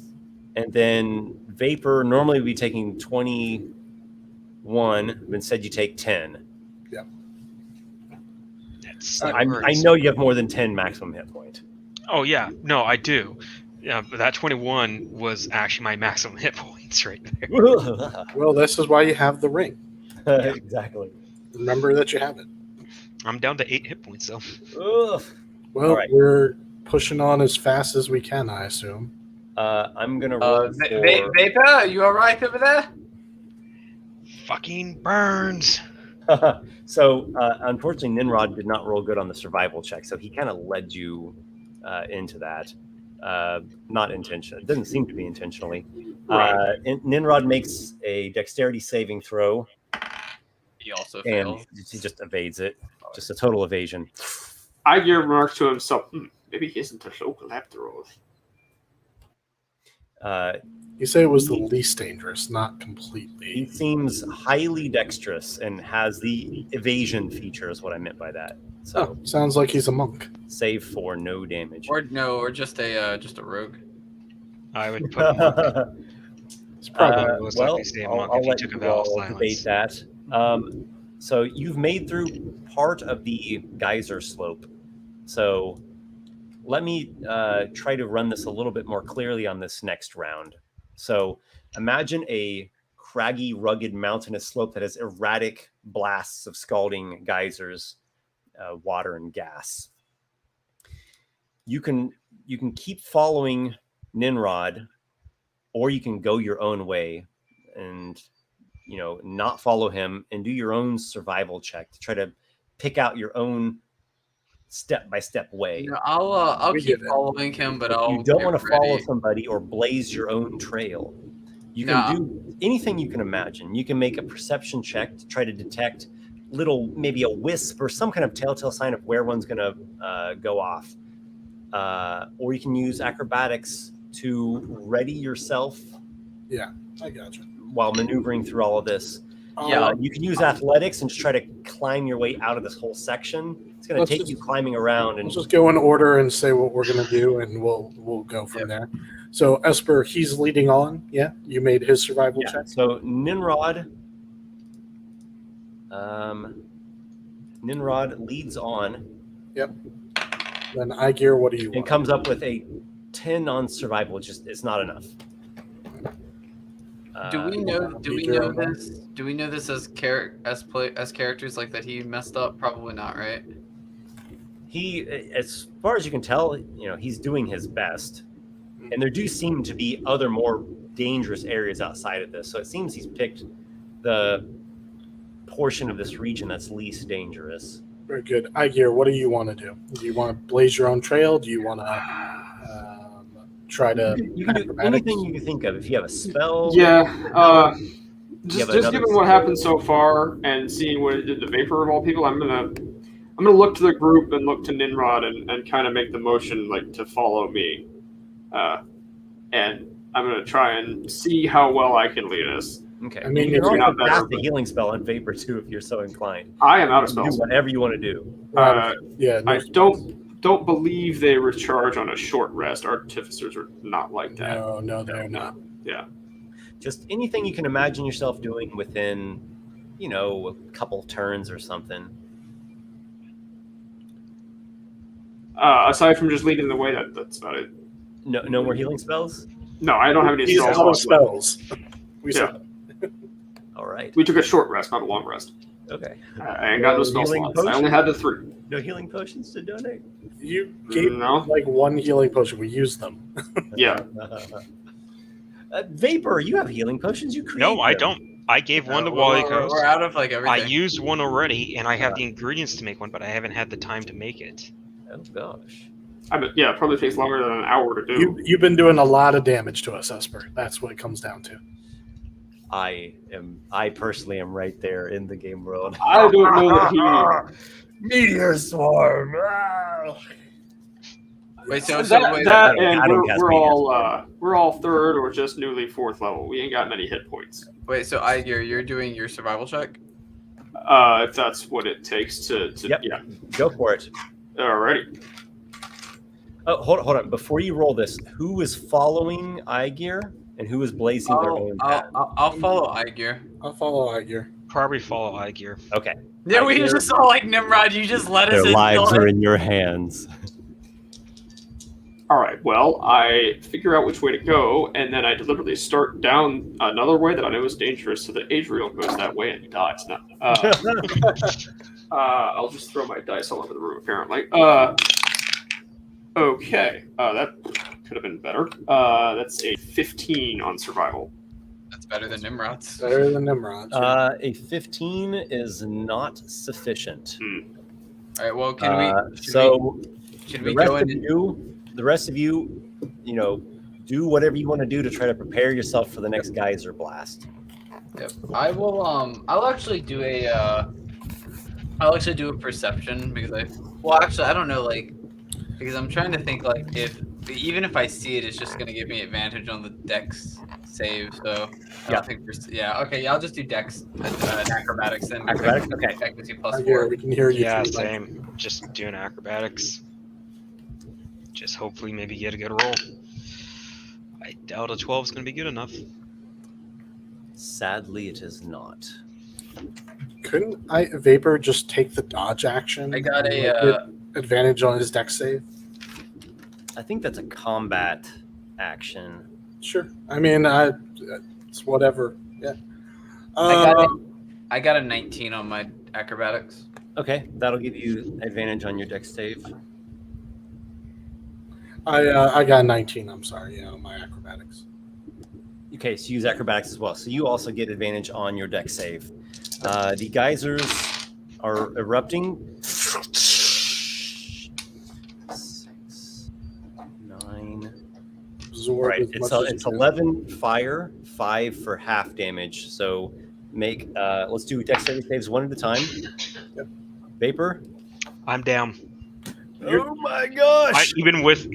And then Vapor normally would be taking 21, but instead you take 10. Yep. I know you have more than 10 maximum hit point. Oh, yeah. No, I do. Yeah, but that 21 was actually my maximum hit points right there. Well, this is why you have the ring. Exactly. Remember that you have it. I'm down to 8 hit points, though. Well, we're pushing on as fast as we can, I assume. I'm going to roll Vapor, are you all right over there? Fucking burns. So, unfortunately, Nimrod did not roll good on the survival check, so he kind of led you into that. Not intentional. It doesn't seem to be intentionally. Right. Ninrod makes a dexterity saving throw. He also And failed. he just evades it. Just a total evasion. Aygir remarks to himself, maybe he isn't a local after all. You say it was the least dangerous, not completely. He seems highly dexterous and has the evasion feature is what I meant by that. So sounds like he's a monk. Save for no damage. Or just a rogue. I would put monk. It's probably most well, likely stay a monk I'll if you let took a you vow of all silence. debate that. So you've made through part of the geyser slope. So let me try to run this a little bit more clearly on this next round. So imagine a craggy, rugged, mountainous slope that has erratic blasts of scalding geysers, water and gas. You can keep following Ninrod, or you can go your own way and not follow him and do your own survival check to try to pick out your own step-by-step way. I'll keep following him, but you don't want to follow somebody or blaze your own trail. You can do anything you can imagine. You can make a perception check to try to detect maybe a wisp or some kind of telltale sign of where one's going to go off. Or you can use acrobatics to ready yourself. Yeah, I gotcha. While maneuvering through all of this. You can use athletics and just try to climb your way out of this whole section. It's going to take you climbing around. And let's just go in order and say what we're going to do, and we'll go from there. So Esper, he's leading on. Yeah, you made his survival check. So Ninrod leads on. Yep. Then Aygir, what do you want? And comes up with a 10 on survival. It's not enough. Do we know this? Do we know this as characters like that he messed up? Probably not, right? He, as far as you can tell, he's doing his best, and there do seem to be other more dangerous areas outside of this. So it seems he's picked the portion of this region that's least dangerous. Very good, Aygir. What do you want to do? Do you want to blaze your own trail? Do you want to try to? You can do anything you can think of. If you have a spell. Yeah. Just given what happened so far and seeing what it did to Vapor of all people, I'm gonna look to the group and look to Ninrod and kind of make the motion like to follow me, and I'm gonna try and see how well I can lead us. Okay. I mean, you can not better, cast the healing spell on Vapor too if you're so inclined. I am out of spells. Do whatever you want to do. I don't believe they recharge on a short rest. Artificers are not like that. No, they're not. Yeah. Just anything you can imagine yourself doing within, a couple turns or something. Aside from just leading the way, that's about it. No more healing spells? No, I don't have any He's spells. out of spells. All right. We took a short rest, not a long rest. Okay. I ain't got no spell slots. I only had the 3. No healing potions to donate? You gave like one healing potion. We used them. Yeah. Vapor, you have healing potions. You create No, I them. don't. I gave one to Walykos. We're out of everything. I used one already, and I have the ingredients to make one, but I haven't had the time to make it. Oh gosh. It probably takes longer than an hour to do. You've been doing a lot of damage to us, Esper. That's what it comes down to. I personally am right there in the game world. I don't know that he. Meteor swarm. Wait, so we're all 3rd or just newly 4th level. We ain't got many hit points. Wait, so Aygir, you're doing your survival check? If that's what it takes to yep. Yeah. Go for it. Alrighty. Oh, hold on. Before you roll this, who is following Aygir and who is blazing their own path? I'll follow Aygir. I'll follow Aygir. Probably follow Aygir. Okay. Yeah, we just saw like Nimrod. You just let us in. Their lives are in your hands. All right. Well, I figure out which way to go, and then I deliberately start down another way that I know is dangerous, so that Adriel goes that way and he dies. No. I'll just throw my dice all over the room. Apparently. Okay. That could have been better. That's a 15 on survival. That's better than Nimrod's. Better than Nimrod's. A 15 is not sufficient. All right. Well, can we? Should we go in? the rest of you, do whatever you want to do to try to prepare yourself for the next geyser blast. Yep. I will. I'll actually do a. I'll actually do a perception because I don't know, because I'm trying to think even if I see it, it's just gonna give me advantage on the dex save. So I don't think okay. I'll just do dex and acrobatics then. Acrobatics, okay. That gives you +4. We can hear you. Yeah, same. Just doing acrobatics. Just hopefully maybe get a good roll. I doubt a 12 is going to be good enough. Sadly, it is not. Couldn't Vapor just take the dodge action? I got get advantage on his dex save. I think that's a combat action. Sure. I mean, it's whatever. Yeah. I got a 19 on my acrobatics. Okay, that'll give you advantage on your dex save. I got a 19. I'm sorry. On my acrobatics. Okay, so use acrobatics as well. So you also get advantage on your dex save. The geysers are erupting. 6, 9. Absorb right, as much as it's you can. 11 fire, 5 for half damage. So make let's do dexterity saves one at a time. Yep. Vapor. I'm down. Oh my gosh! Even with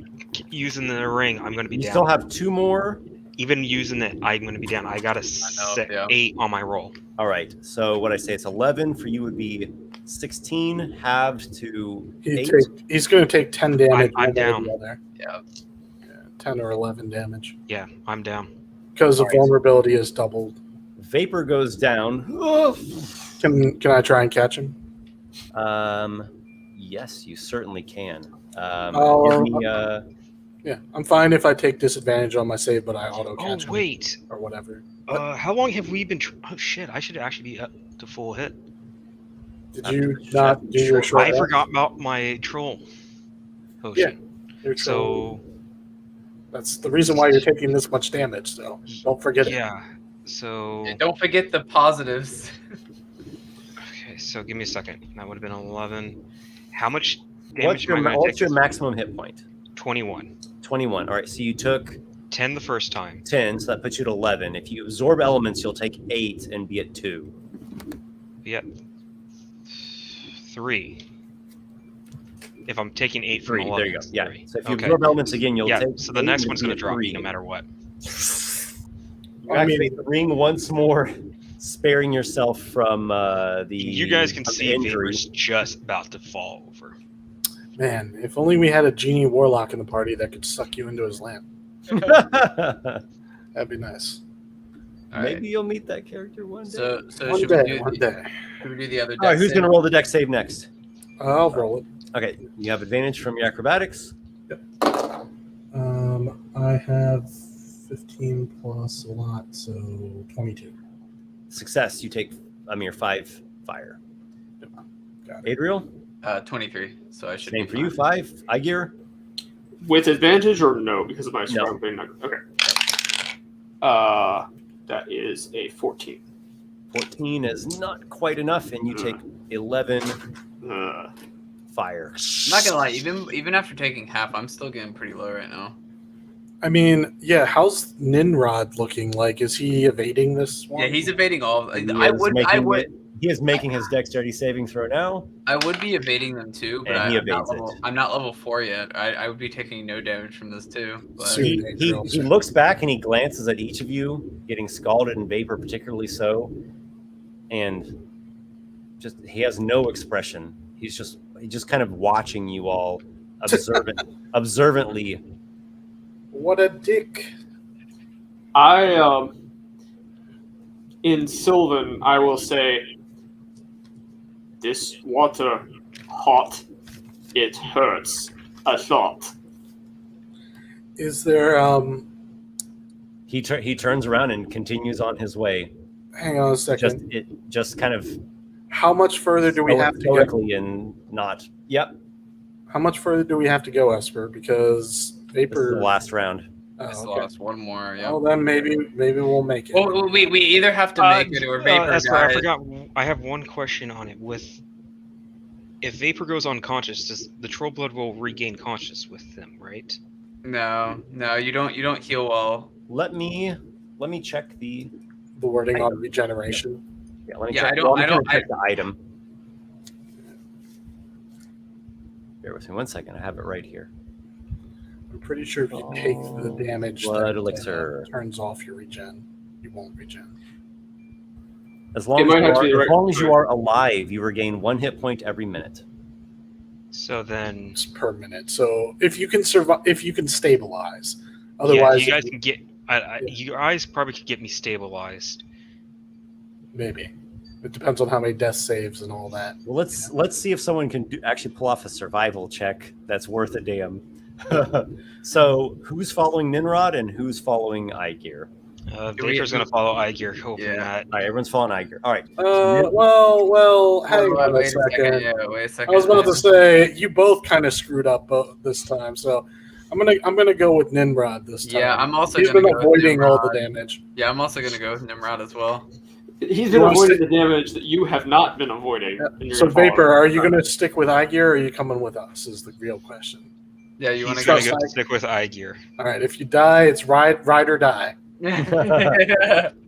using the ring, I'm going to be You down. still have 2 more. Even using it, I'm going to be down. I got a 8 on my roll. All right. So what I say, it's 11 for you would be 16 halved to 8. He's going to take 10 damage. I'm down. Yeah. 10 or 11 damage. Yeah, I'm down. Because the vulnerability is doubled. Vapor goes down. Can I try and catch him? Yes, you certainly can. I'll- Give me, Yeah, I'm fine if I take disadvantage on my save, but I auto catch him. Wait. Or whatever. How long have we been... oh, shit. I should actually be up to full hit. Did you not do your short I rest? forgot about my troll potion. Your troll. So... That's the reason why you're taking this much damage, so don't forget it. Yeah. So... And don't forget the positives. Okay, so give me a second. That would have been 11. How much damage what's your maximum hit point? 21. 21. All right, so you took 10 the first time. 10, so that puts you at 11. If you absorb elements, you'll take 8 and be at 2. Yep. 3. If I'm taking 8 from 3. 11. There you go. it's Yeah. 3. So if you Okay. absorb elements again, you'll take. So the 8 next and one's be going to at drop 3. no matter what. You activate the ring once more, sparing yourself from the. You guys can from the see injury. Vapor's just about to fall over. Man, if only we had a genie warlock in the party that could suck you into his lamp. That'd be nice. All Maybe right. you'll meet that character one day. So One should day. we do the other? All right, who's going to roll the dex save next? I'll roll it. Okay, you have advantage from your acrobatics. I have 15 plus a lot, so 22. Success, you take a mere 5 fire. Got it. Adriel, 23. So I should. same be for you, fine. 5. Aygir, With advantage or no? Because of my strong thing. Okay. That is a 14. 14 is not quite enough, and you take 11 fire. I'm not gonna lie. Even after taking half, I'm still getting pretty low right now. I mean, yeah, how's Ninrod looking like? Is he evading this one? Yeah, he's evading all. He is making his dexterity saving throw now. I would be evading them too, but And he I'm not evades level. it. I'm not level 4 yet. I would be taking no damage from this too. But Soon. He looks back and he glances at each of you, getting scalded and Vapor particularly so, and just he has no expression. He's just kind of watching you all observantly. What a dick. In Sylvan, I will say, this water hot. It hurts a lot. Is there He turns around and continues on his way. hang on a second. Just kind of How much further do we have to go? stoically and not. Yep, How much further do we have to go, Esper? Because this is Vapor. the last round. I still okay. lost one more. Yeah. Well, then maybe we'll make it. Well, we either have to make it or Vapor Esper, I dies. forgot. I have one question on it. If Vapor goes unconscious, the troll blood will regain conscious with them, right? No, you don't heal well. Let me check the wording on regeneration. Yeah, let me Yeah, check. I don't- I'm I don't- gonna check the item. Bear with me 1 second. I have it right here. I'm pretty sure if you take the damage Blood that elixir. turns off your regen, you won't regen. As long as you are alive, you regain 1 hit point every minute. So then, It's per minute. So if you can survive, if you can stabilize, yeah, otherwise you guys can get. You guys probably could get me stabilized. maybe it depends on how many death saves and all that. Well, let's see if someone can actually pull off a survival check that's worth a damn. So, who's following Ninrod and who's following Aygir? Vapor's going to follow Aygir, hoping that. All right, everyone's following Aygir. All right. Well, hang on a second. Yeah, wait a second. I was about to say you both kind of screwed up this time, so I'm gonna go with Nimrod this time. Yeah, I'm also. He's been avoiding all the damage. Yeah, I'm also gonna go with Nimrod as well. He's been avoiding the damage that you have not been avoiding. Yeah. So, Vapor, are you going to stick with Aygir or are you coming with us? Is the real question. Yeah, you want to go stick with Aygir. All right, if you die, it's ride or die.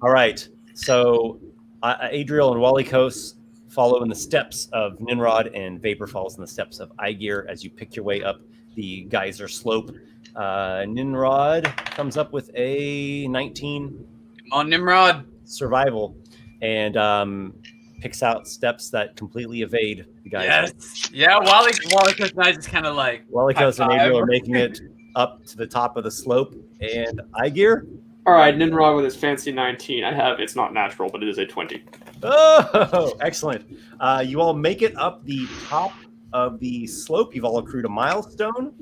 All right. So, Adriel and Walykos follow in the steps of Ninrod, and Vapor follows in the steps of Aygir as you pick your way up the geyser slope. Ninrod comes up with a 19. Come on, Nimrod. Survival, and picks out steps that completely evade the geyser. Yes. Yeah, Walykos and I just kind of like. Walykos and Adriel are making it up to the top of the slope, and Aygir. All right, Ninrod with his fancy 19. It's not natural, but it is a 20. Oh, excellent. You all make it up the top of the slope. You've all accrued a milestone.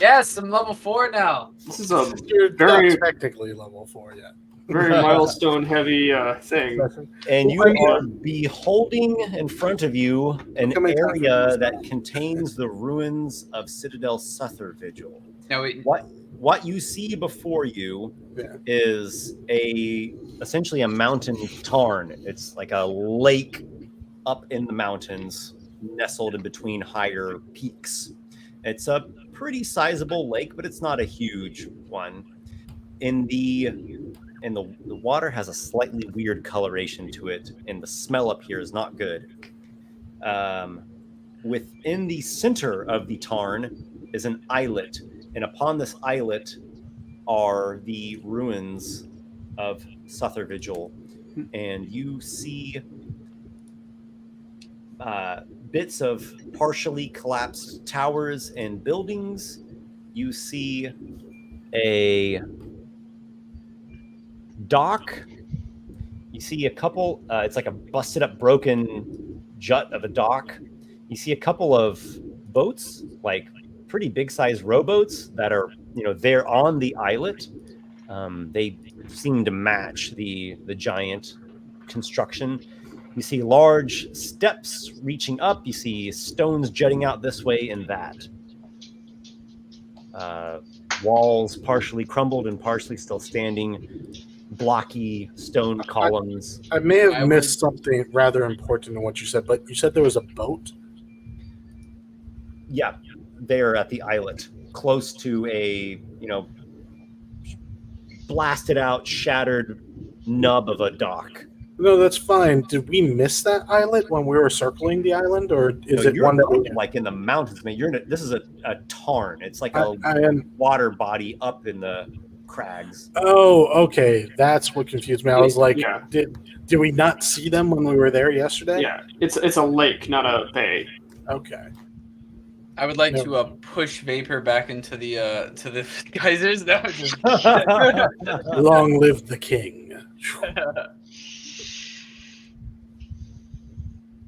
Yes, I'm level 4 now. This is a You're very not technically level 4 yet. very milestone heavy thing. And you are beholding in front of you an area that contains the ruins of Citadel Satyr Vigil. No, wait. What you see before you is essentially a mountain tarn. It's like a lake up in the mountains, nestled in between higher peaks. It's a pretty sizable lake, but it's not a huge one. The water has a slightly weird coloration to it, and the smell up here is not good. Within the center of the tarn is an islet, and upon this islet are the ruins of Satyr Vigil, and you see bits of partially collapsed towers and buildings. You see a dock. You see a couple, it's like a busted up, broken jut of a dock. You see a couple of boats, like pretty big sized rowboats that are, there on the islet. They seem to match the giant construction. You see large steps reaching up. You see stones jutting out this way and that. Walls partially crumbled and partially still standing. Blocky stone columns. I may have missed something rather important in what you said, but you said there was a boat? Yeah, there at the islet, close to a, blasted out, shattered nub of a dock. No, that's fine. Did we miss that islet when we were circling the island, or is it one that we like in the mountains? Man, this is a tarn. It's like a water body up in the crags. Oh, okay. That's what confused me. I was like, did we not see them when we were there yesterday? Yeah, it's a lake, not a bay. Okay. I would like to push Vapor back into the to the geysers. That was just Long live the king.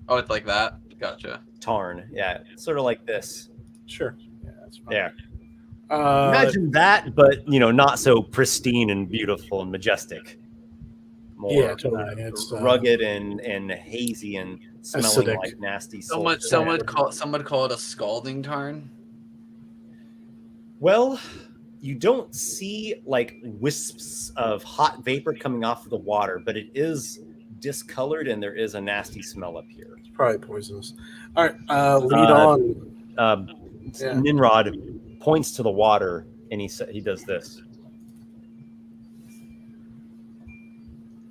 Oh, it's like that. Gotcha. Tarn, yeah, sort of like this. Sure. Yeah, that's fine. Yeah. Imagine that, but not so pristine and beautiful and majestic. More, totally. It's rugged and hazy and smelling acidic. like nasty. Someone call it a scalding tarn. Well, you don't see like wisps of hot vapor coming off of the water, but it is discolored and there is a nasty smell up here. It's probably poisonous. All right, lead on. Ninrod points to the water And he does this.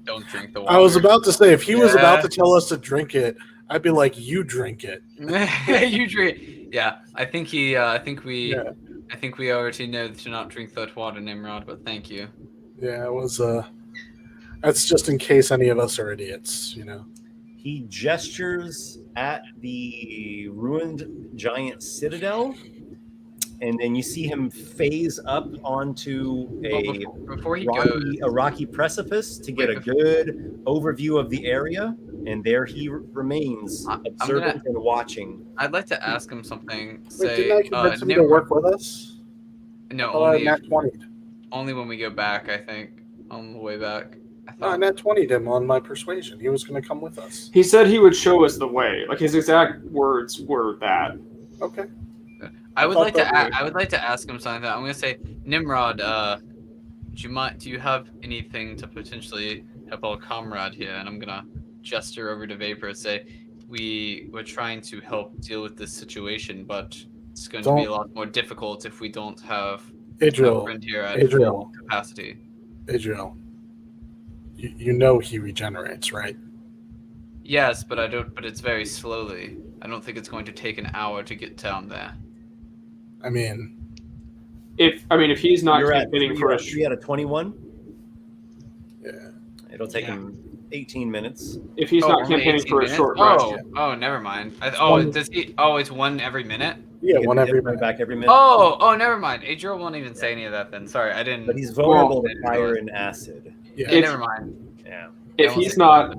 Don't drink the water. I was about to say, if he was about to tell us to drink it, I'd be like, "You drink it." You drink. Yeah, I think we already know to not drink that water, Nimrod. But thank you. Yeah, it was. That's just in case any of us are idiots, He gestures at the ruined giant citadel, and then you see him phase up onto a rocky precipice to get a good overview of the area, and there he remains, observant and watching. I'd like to ask him something. Wait, didn't I convince him to work with us? No, only when we go back, I think, on the way back. I nat 20'd him on my persuasion. He was going to come with us. He said he would show us the way. Like, his exact words were that. Okay. I would like to ask him something. I'm going to say, Nimrod, do you have anything to potentially help our comrade here? And I'm going to gesture over to Vapor and say, we're trying to help deal with this situation, but it's going to be a lot more difficult if we don't have Adriel, a friend here at full capacity. Adriel, you know he regenerates, right? Yes, but But it's very slowly. I don't think it's going to take an hour to get down there. I mean, if he's not campaigning for a 3 out of 21. Yeah, it'll take him 18 minutes. If he's not campaigning for a short rest. Oh, never mind. It's one every minute. Yeah, one every minute. Back every minute. Oh, never mind. Adriel won't even say any of that then. Sorry, I didn't. But he's vulnerable to fire and acid. Yeah, never mind. Yeah. If he's not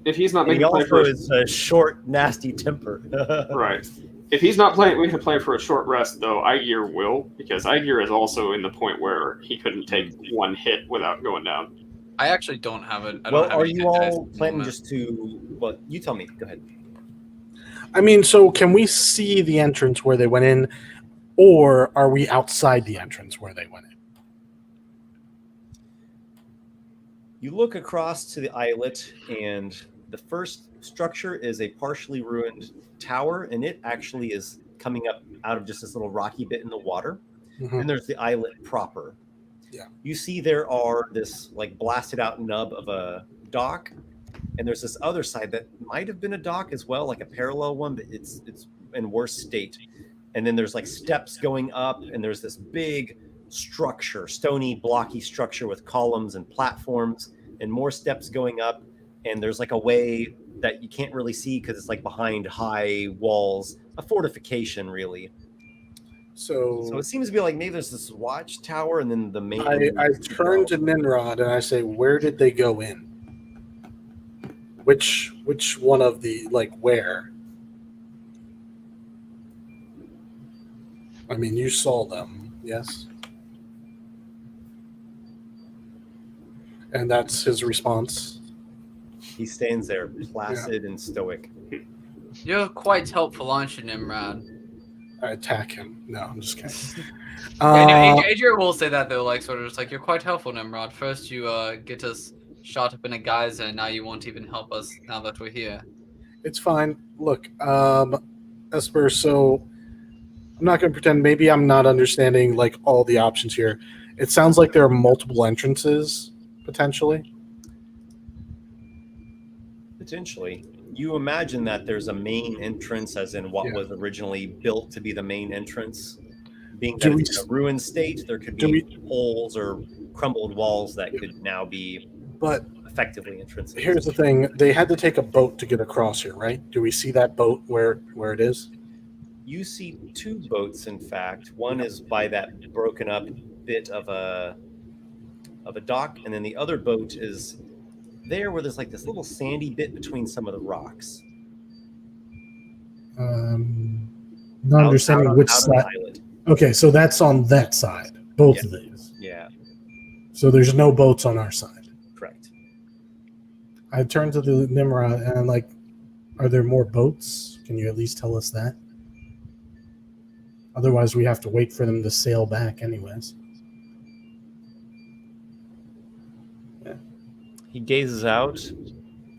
making a play for a short, nasty temper. Right. If he's not making a play for a short rest, though, Aygir will, because Aygir is also in the point where he couldn't take one hit without going down. I actually don't have it. Are you all planning just to? Well, you tell me. Go ahead. I mean, so can we see the entrance where they went in, or are we outside the entrance where they went in? You look across to the islet, and the first structure is a partially ruined tower, and it actually is coming up out of just this little rocky bit in the water. Mm-hmm. And there's the islet proper. Yeah. You see there are this like blasted out nub of a dock, and there's this other side that might have been a dock as well, like a parallel one, but it's in worse state. And then there's like steps going up, and there's this big structure, stony, blocky structure with columns and platforms, and more steps going up. And there's like a way that you can't really see because it's like behind high walls, a fortification, really. So it seems to be like maybe there's this watchtower and then the main. I turn to Nimrod and I say, "Where did they go in? Which one of the where?" I mean, you saw them, yes? And that's his response. He stands there, placid and stoic. You're quite helpful, aren't you, Nimrod? I attack him. No, I'm just kidding. Adriel will say that though, sort of just like, "You're quite helpful, Nimrod. First you get us shot up in a geyser, and now you won't even help us now that we're here." It's fine. Look, Esper, so I'm not going to pretend. Maybe I'm not understanding all the options here. It sounds like there are multiple entrances, potentially. Potentially. You imagine that there's a main entrance, as in what was originally built to be the main entrance. Being that it's in a ruined state, there could be holes or crumbled walls that could now be effectively entrances. Here's the thing. They had to take a boat to get across here, right? Do we see that boat where it is? You see two boats, in fact. One is by that broken up bit of a dock, and then the other boat is there where there's this little sandy bit between some of the rocks. Not understanding which side. Okay, so that's on that side. Both of these. Yeah. So there's no boats on our side. Correct. I turn to the Nimrod and I'm like, are there more boats? Can you at least tell us that? Otherwise, we have to wait for them to sail back anyways. Yeah. He gazes out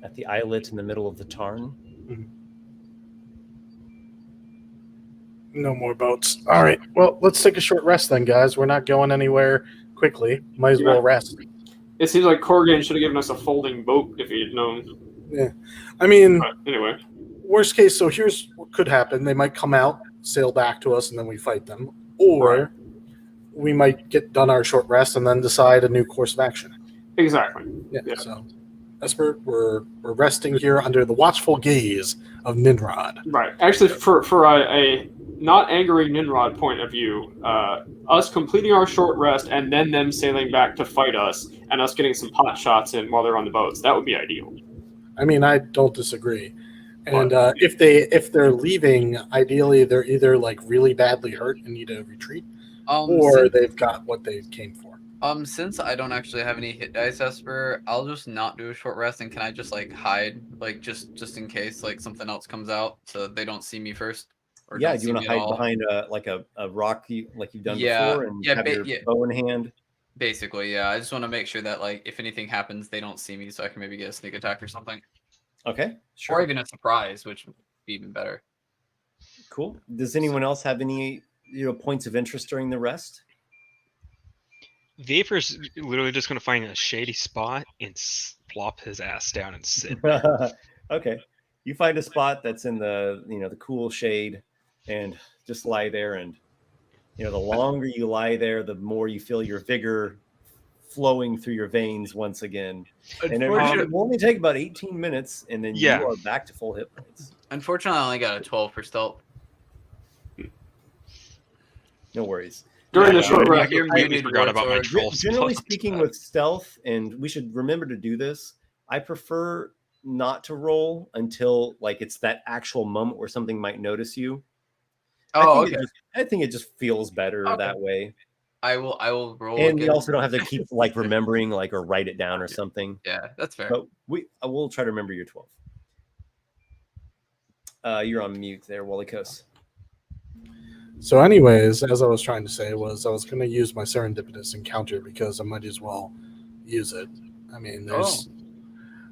at the islet in the middle of the tarn. Mm-hmm. No more boats. All right. Well, let's take a short rest then, guys. We're not going anywhere quickly. Might as well rest. It seems like Corrigan should have given us a folding boat if he had known. Yeah. I mean, but anyway. Worst case, so here's what could happen. They might come out, sail back to us, and then we fight them. Or we might get done our short rest and then decide a new course of action. Exactly. Yeah. So, Esper, we're resting here under the watchful gaze of Ninrod. Right. Actually, for a not angering Ninrod point of view, us completing our short rest and then them sailing back to fight us and us getting some pot shots in while they're on the boats, that would be ideal. I mean, I don't disagree. And if they're leaving, ideally they're either like really badly hurt and need to retreat, or they've got what they came for. Since I don't actually have any hit dice, Esper, I'll just not do a short rest, and can I just like hide, like just in case like something else comes out, so they don't see me first? Or do you want to hide behind a rock like you've done before, and have your bow in hand? Basically, yeah. I just want to make sure that like if anything happens, they don't see me, so I can maybe get a sneak attack or something. Okay, sure. Or even a surprise, which would be even better. Cool. Does anyone else have any points of interest during the rest? Vapor's literally just going to find a shady spot and plop his ass down and sit. Okay, you find a spot that's in the the cool shade, and just lie there. And the longer you lie there, the more you feel your vigor flowing through your veins once again. And it will only take about 18 minutes, and then you are back to full hit points. Unfortunately, I only got a 12 for stealth. No worries. During the short rest, I forgot about my troll. Generally speaking, with stealth, and we should remember to do this, I prefer not to roll until like it's that actual moment where something might notice you. I think it just feels better that way. I will roll. And we also don't have to keep like remembering or write it down or something. Yeah, that's fair. But I will try to remember your 12. You're on mute there, Walykos. So anyways, as I was trying to say was I was going to use my serendipitous encounter because I might as well use it. I mean, there's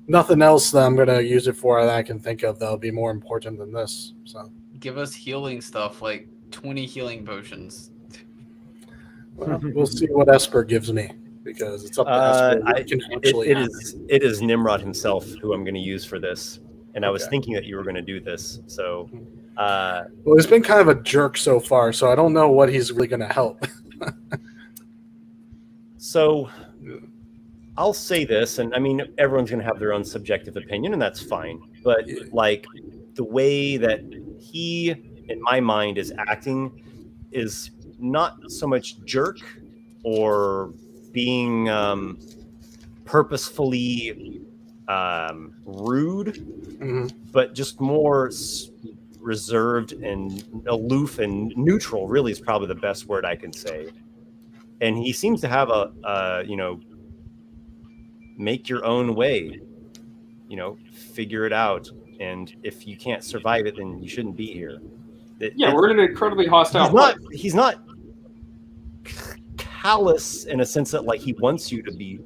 nothing else that I'm going to use it for that I can think of that would be more important than this. So give us healing stuff, like 20 healing potions. Well, we'll see what Esper gives me because it's up to Esper. It is Nimrod himself who I'm going to use for this, and I was thinking that you were going to do this. So, well, he's been kind of a jerk so far, so I don't know what he's really going to help. So, I'll say this, and I mean everyone's going to have their own subjective opinion, and that's fine. But like the way that he, in my mind, is acting is not so much jerk or being purposefully rude, but just more reserved and aloof and neutral, really is probably the best word I can say. And he seems to have a make your own way, figure it out. And if you can't survive it, then you shouldn't be here. We're in an incredibly hostile place. He's not callous in a sense that like he wants you to be.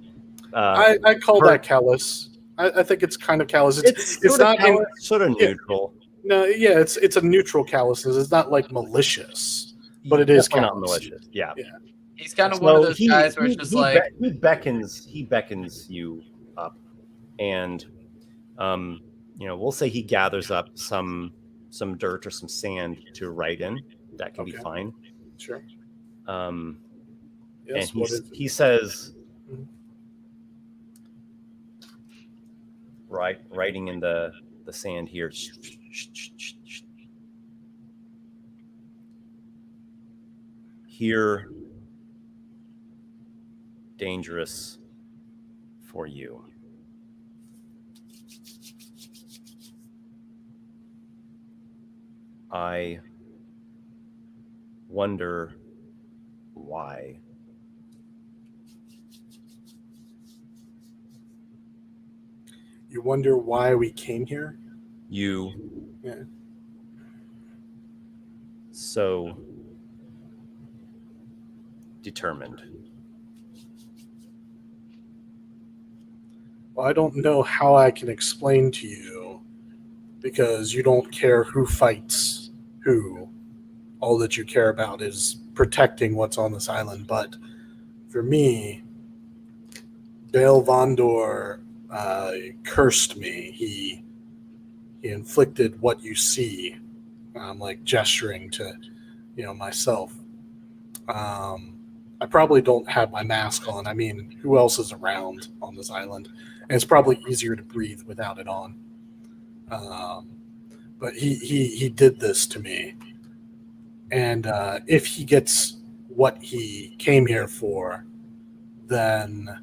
I call that callous. I think it's kind of callous. It's not sort of neutral. No, it's a neutral callousness. It's not like malicious, but it is not malicious. Yeah. He's kind of one of those guys where it's just he beckons you up, and we'll say he gathers up some dirt or some sand to write in. That can be fine. Sure. Yes, and he says, writing in the sand here. Here, dangerous for you. I wonder why. You wonder why we came here? So determined. Well, I don't know how I can explain to you because you don't care who fights who all that you care about is protecting what's on this island. But for me, Elvondor cursed me. He inflicted what you see. I'm like gesturing to, myself. I probably don't have my mask on. I mean, who else is around on this island? And it's probably easier to breathe without it on. But he did this to me. And if he gets what he came here for, then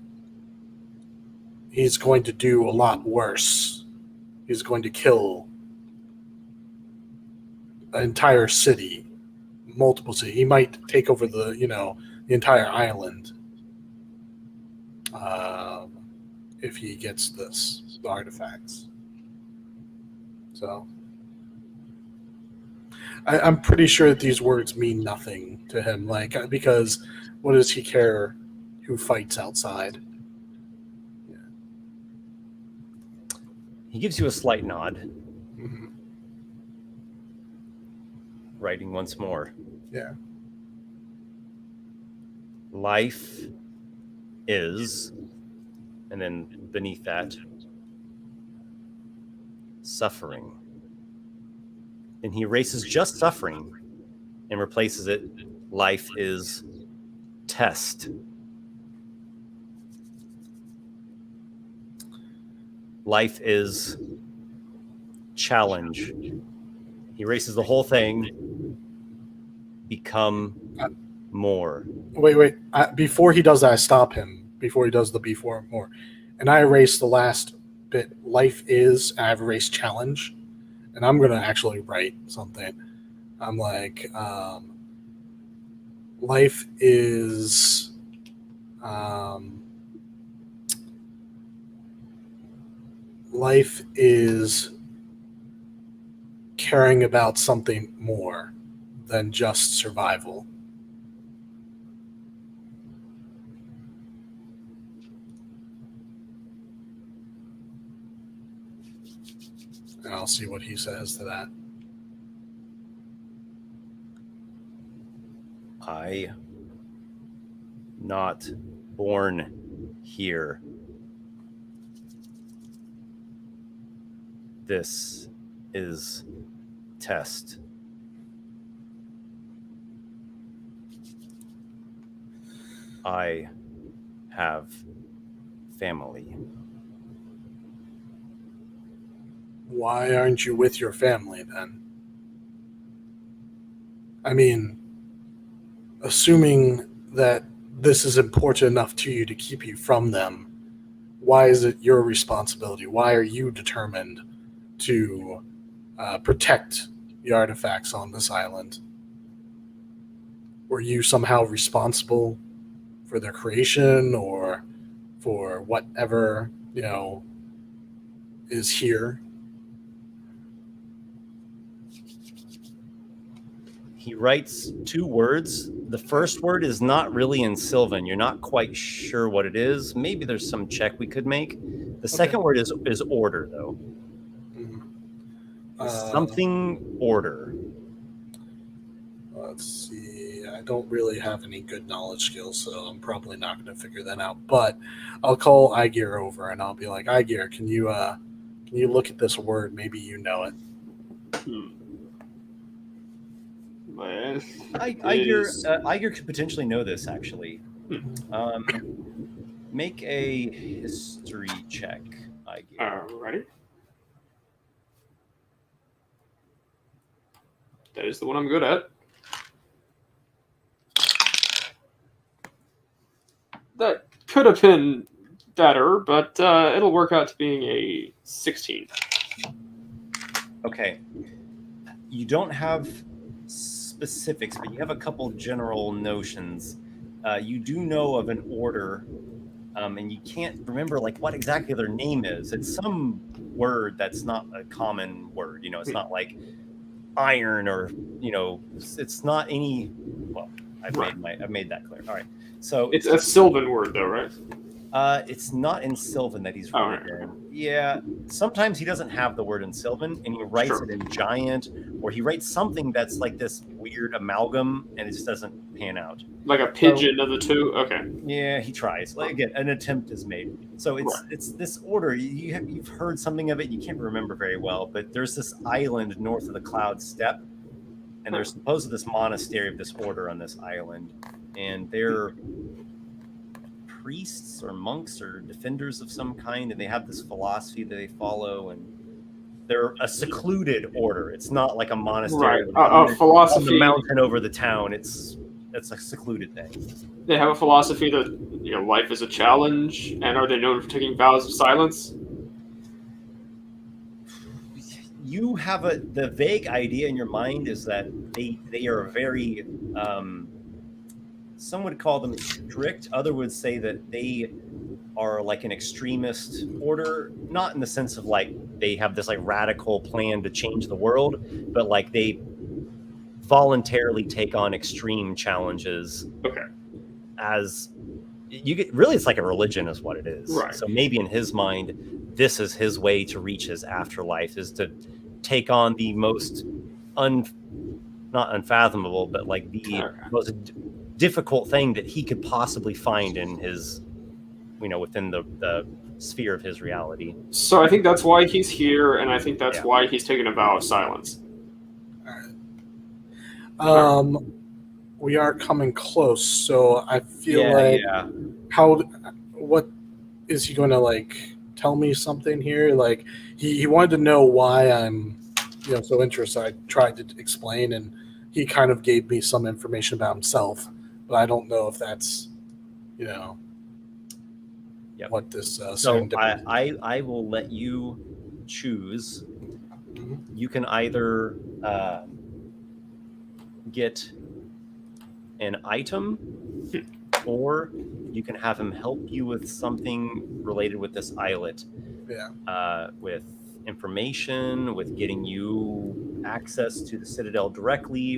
he's going to do a lot worse. He's going to kill an entire city, multiple cities. He might take over the entire island if he gets the artifacts. So I'm pretty sure that these words mean nothing to him, because what does he care who fights outside? Yeah. He gives you a slight nod. Mm-hmm. Writing once more. Yeah. Life is, and then beneath that, suffering. Then he erases just suffering and replaces it, life is test. Life is challenge. He erases the whole thing, become more. Wait. Before he does that, I stop him. Before he does the before more. And I erase the last bit. Life is, and I've erased challenge. And I'm going to actually write something. I'm like, life is, life is caring about something more than just survival. And I'll see what he says to that. I not born here. This is test. I have family. Why aren't you with your family then? I mean, assuming that this is important enough to you to keep you from them, why is it your responsibility? Why are you determined to protect the artifacts on this island? Were you somehow responsible for their creation or for whatever, is here? He writes two words. The first word is not really in Sylvan. You're not quite sure what it is. Maybe there's some check we could make. The second word is order, though. Something order. Let's see. I don't really have any good knowledge skills, so I'm probably not going to figure that out. But I'll call Aygir over and I'll be like, Aygir, can you look at this word? Maybe you know it. Aygir could potentially know this, actually. Make a history check, Aygir. Alrighty. That is the one I'm good at. That could have been better, but it'll work out to being a 16. Okay. You don't have specifics, but you have a couple general notions. You do know of an order, and you can't remember what exactly their name is. It's some word that's not a common word. It's not like iron or it's not any. Well, I've made that clear. All right, so it's a Sylvan word, though, right? It's not in Sylvan that he's written it in. Yeah, sometimes he doesn't have the word in Sylvan, and he writes it in Giant, or he writes something that's like this weird amalgam, and it just doesn't pan out. Like a pigeon of the two? Okay. Yeah, he tries. Like, again, an attempt is made. So it's this order. You've heard something of it. You can't remember very well, but there's this island north of the Cloud Steppe, and there's supposedly this monastery of this order on this island, and they're priests or monks or defenders of some kind, and they have this philosophy that they follow, and they're a secluded order. It's not like a monastery, a philosophy on the mountain over the town. It's a secluded thing. They have a philosophy that life is a challenge, and are they known for taking vows of silence? You have the vague idea in your mind is that they are very some would call them strict. Other would say that they are like an extremist order, not in the sense of like they have this like radical plan to change the world, but like they voluntarily take on extreme challenges. Okay. As you get, really, it's like a religion is what it is. Right. So maybe in his mind, this is his way to reach his afterlife, is to take on the most not unfathomable, but like the most difficult thing that he could possibly find in his, within the sphere of his reality. So I think that's why he's here, and I think that's why he's taken a vow of silence. We are coming close, so I feel what is he going to like tell me something here? Like he wanted to know why I'm so interested. I tried to explain, and he kind of gave me some information about himself, but I don't know if that's what this so I will let you choose. Mm-hmm. You can either get an item, or you can have him help you with something related with this islet. With information, with getting you access to the Citadel directly.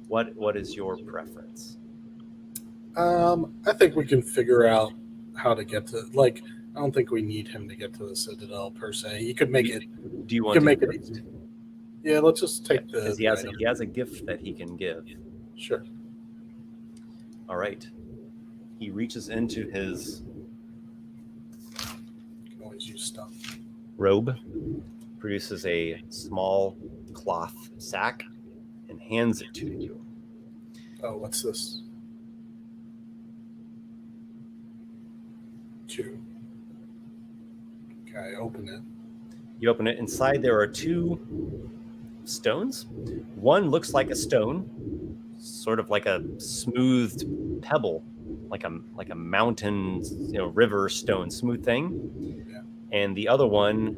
What is your preference? I think we can figure out how to get to, like, I don't think we need him to get to the Citadel per se. He could make it. Do you want to make it easy? Yeah, let's just take the. He has a gift that he can give. Sure. All right. He reaches into his. You can always use stuff. Robe, produces a small cloth sack, and hands it to you. Oh, what's this? 2. Okay, open it. You open it. Inside there are 2 stones. One looks like a stone, sort of like a smoothed pebble, like a mountain, river stone, smooth thing. Yeah. And the other one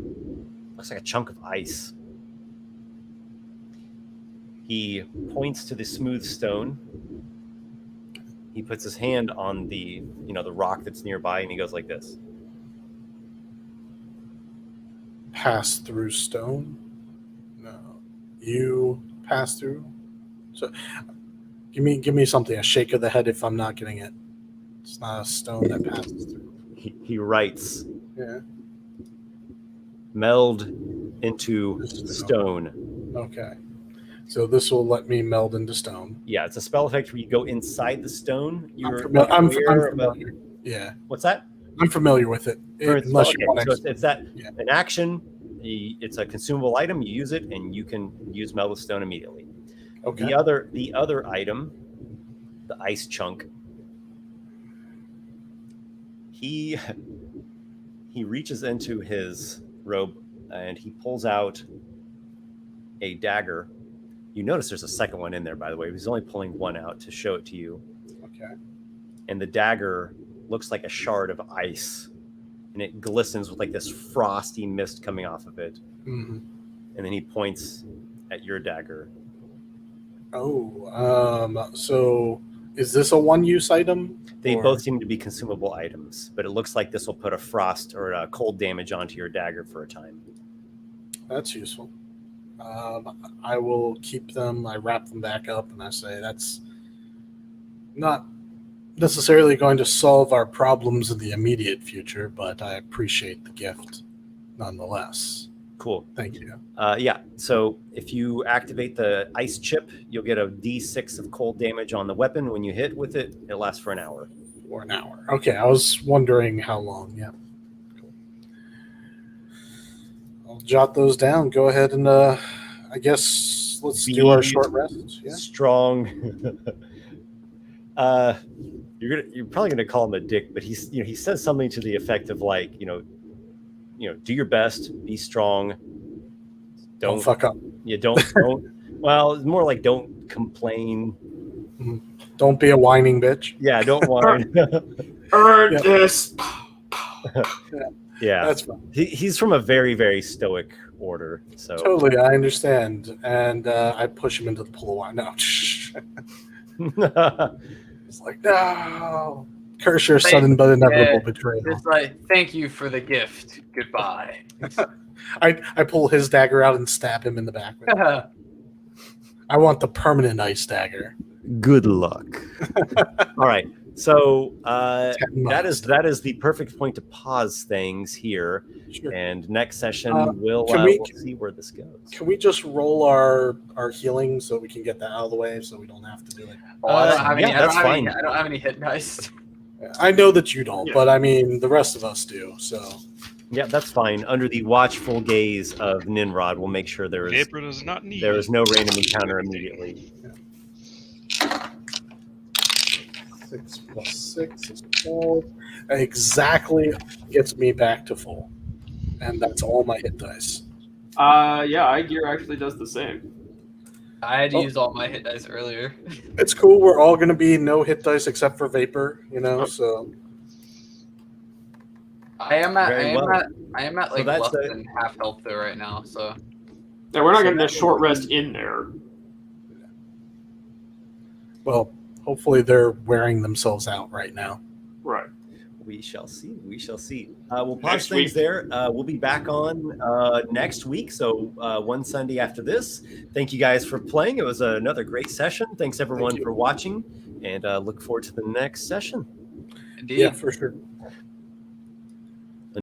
looks like a chunk of ice. He points to the smooth stone. He puts his hand on the rock that's nearby, and he goes like this. Pass through stone? No. You pass through? So give me something, a shake of the head if I'm not getting it. It's not a stone that passes through. He writes. Yeah. Meld into stone. Okay. So this will let me meld into stone. Yeah, it's a spell effect where you go inside the stone. I'm familiar. Yeah. What's that? I'm familiar with it. Unless you want to. So it's that an action. It's a consumable item. You use it, and you can use meld with stone immediately. Okay. The other item, the ice chunk. He reaches into his robe and he pulls out a dagger. You notice there's a second one in there, by the way. He's only pulling one out to show it to you. Okay. And the dagger looks like a shard of ice, and it glistens with like this frosty mist coming off of it. Mm-hmm. And then he points at your dagger. Oh, so is this a one-use item? They both seem to be consumable items, but it looks like this will put a frost or a cold damage onto your dagger for a time. That's useful. I will keep them. I wrap them back up, and I say that's not necessarily going to solve our problems in the immediate future, but I appreciate the gift nonetheless. Cool. Thank you. Yeah, so if you activate the ice chip, you'll get a d6 of cold damage on the weapon. When you hit with it, it lasts for an hour. For an hour. Okay, I was wondering how long. Yeah. Cool. I'll jot those down. Go ahead and, I guess, let's do our short rest. Yeah. Strong. You're probably gonna call him a dick, but he's he says something to the effect of like do your best, be strong, Don't fuck up. Yeah, don't. Well, it's more like don't complain. Don't be a whining bitch. Yeah, don't whine. Earn this. Yeah, that's fine. He's from a very, very stoic order. So totally, I understand, and I push him into the pool of wine. No, it's like no. Curse your sudden but inevitable betrayal. It's like, thank you for the gift. Goodbye. I pull his dagger out and stab him in the back. I want the permanent ice dagger. Good luck. All right. So that is the perfect point to pause things here. Sure. And next session we'll see where this goes. Can we just roll our healing so we can get that out of the way so we don't have to do it? I don't have any hit dice. I know that you don't, but I mean the rest of us do. So yeah, that's fine. Under the watchful gaze of Ninrod, we'll make sure there is no random encounter immediately. 6 plus 6 is 12. Exactly gets me back to full, and that's all my hit dice. Aygir actually does the same. I had used all my hit dice earlier. It's cool. We're all going to be no hit dice except for Vapor, so. I am at like less than half health though right now, so. Yeah, we're not getting a short rest in there. Well, hopefully they're wearing themselves out right now. Right. We shall see. We'll pause things there. We'll be back on next week. So one Sunday after this. Thank you guys for playing. It was another great session. Thanks everyone for watching, and look forward to the next session. Indeed. Yeah, for sure.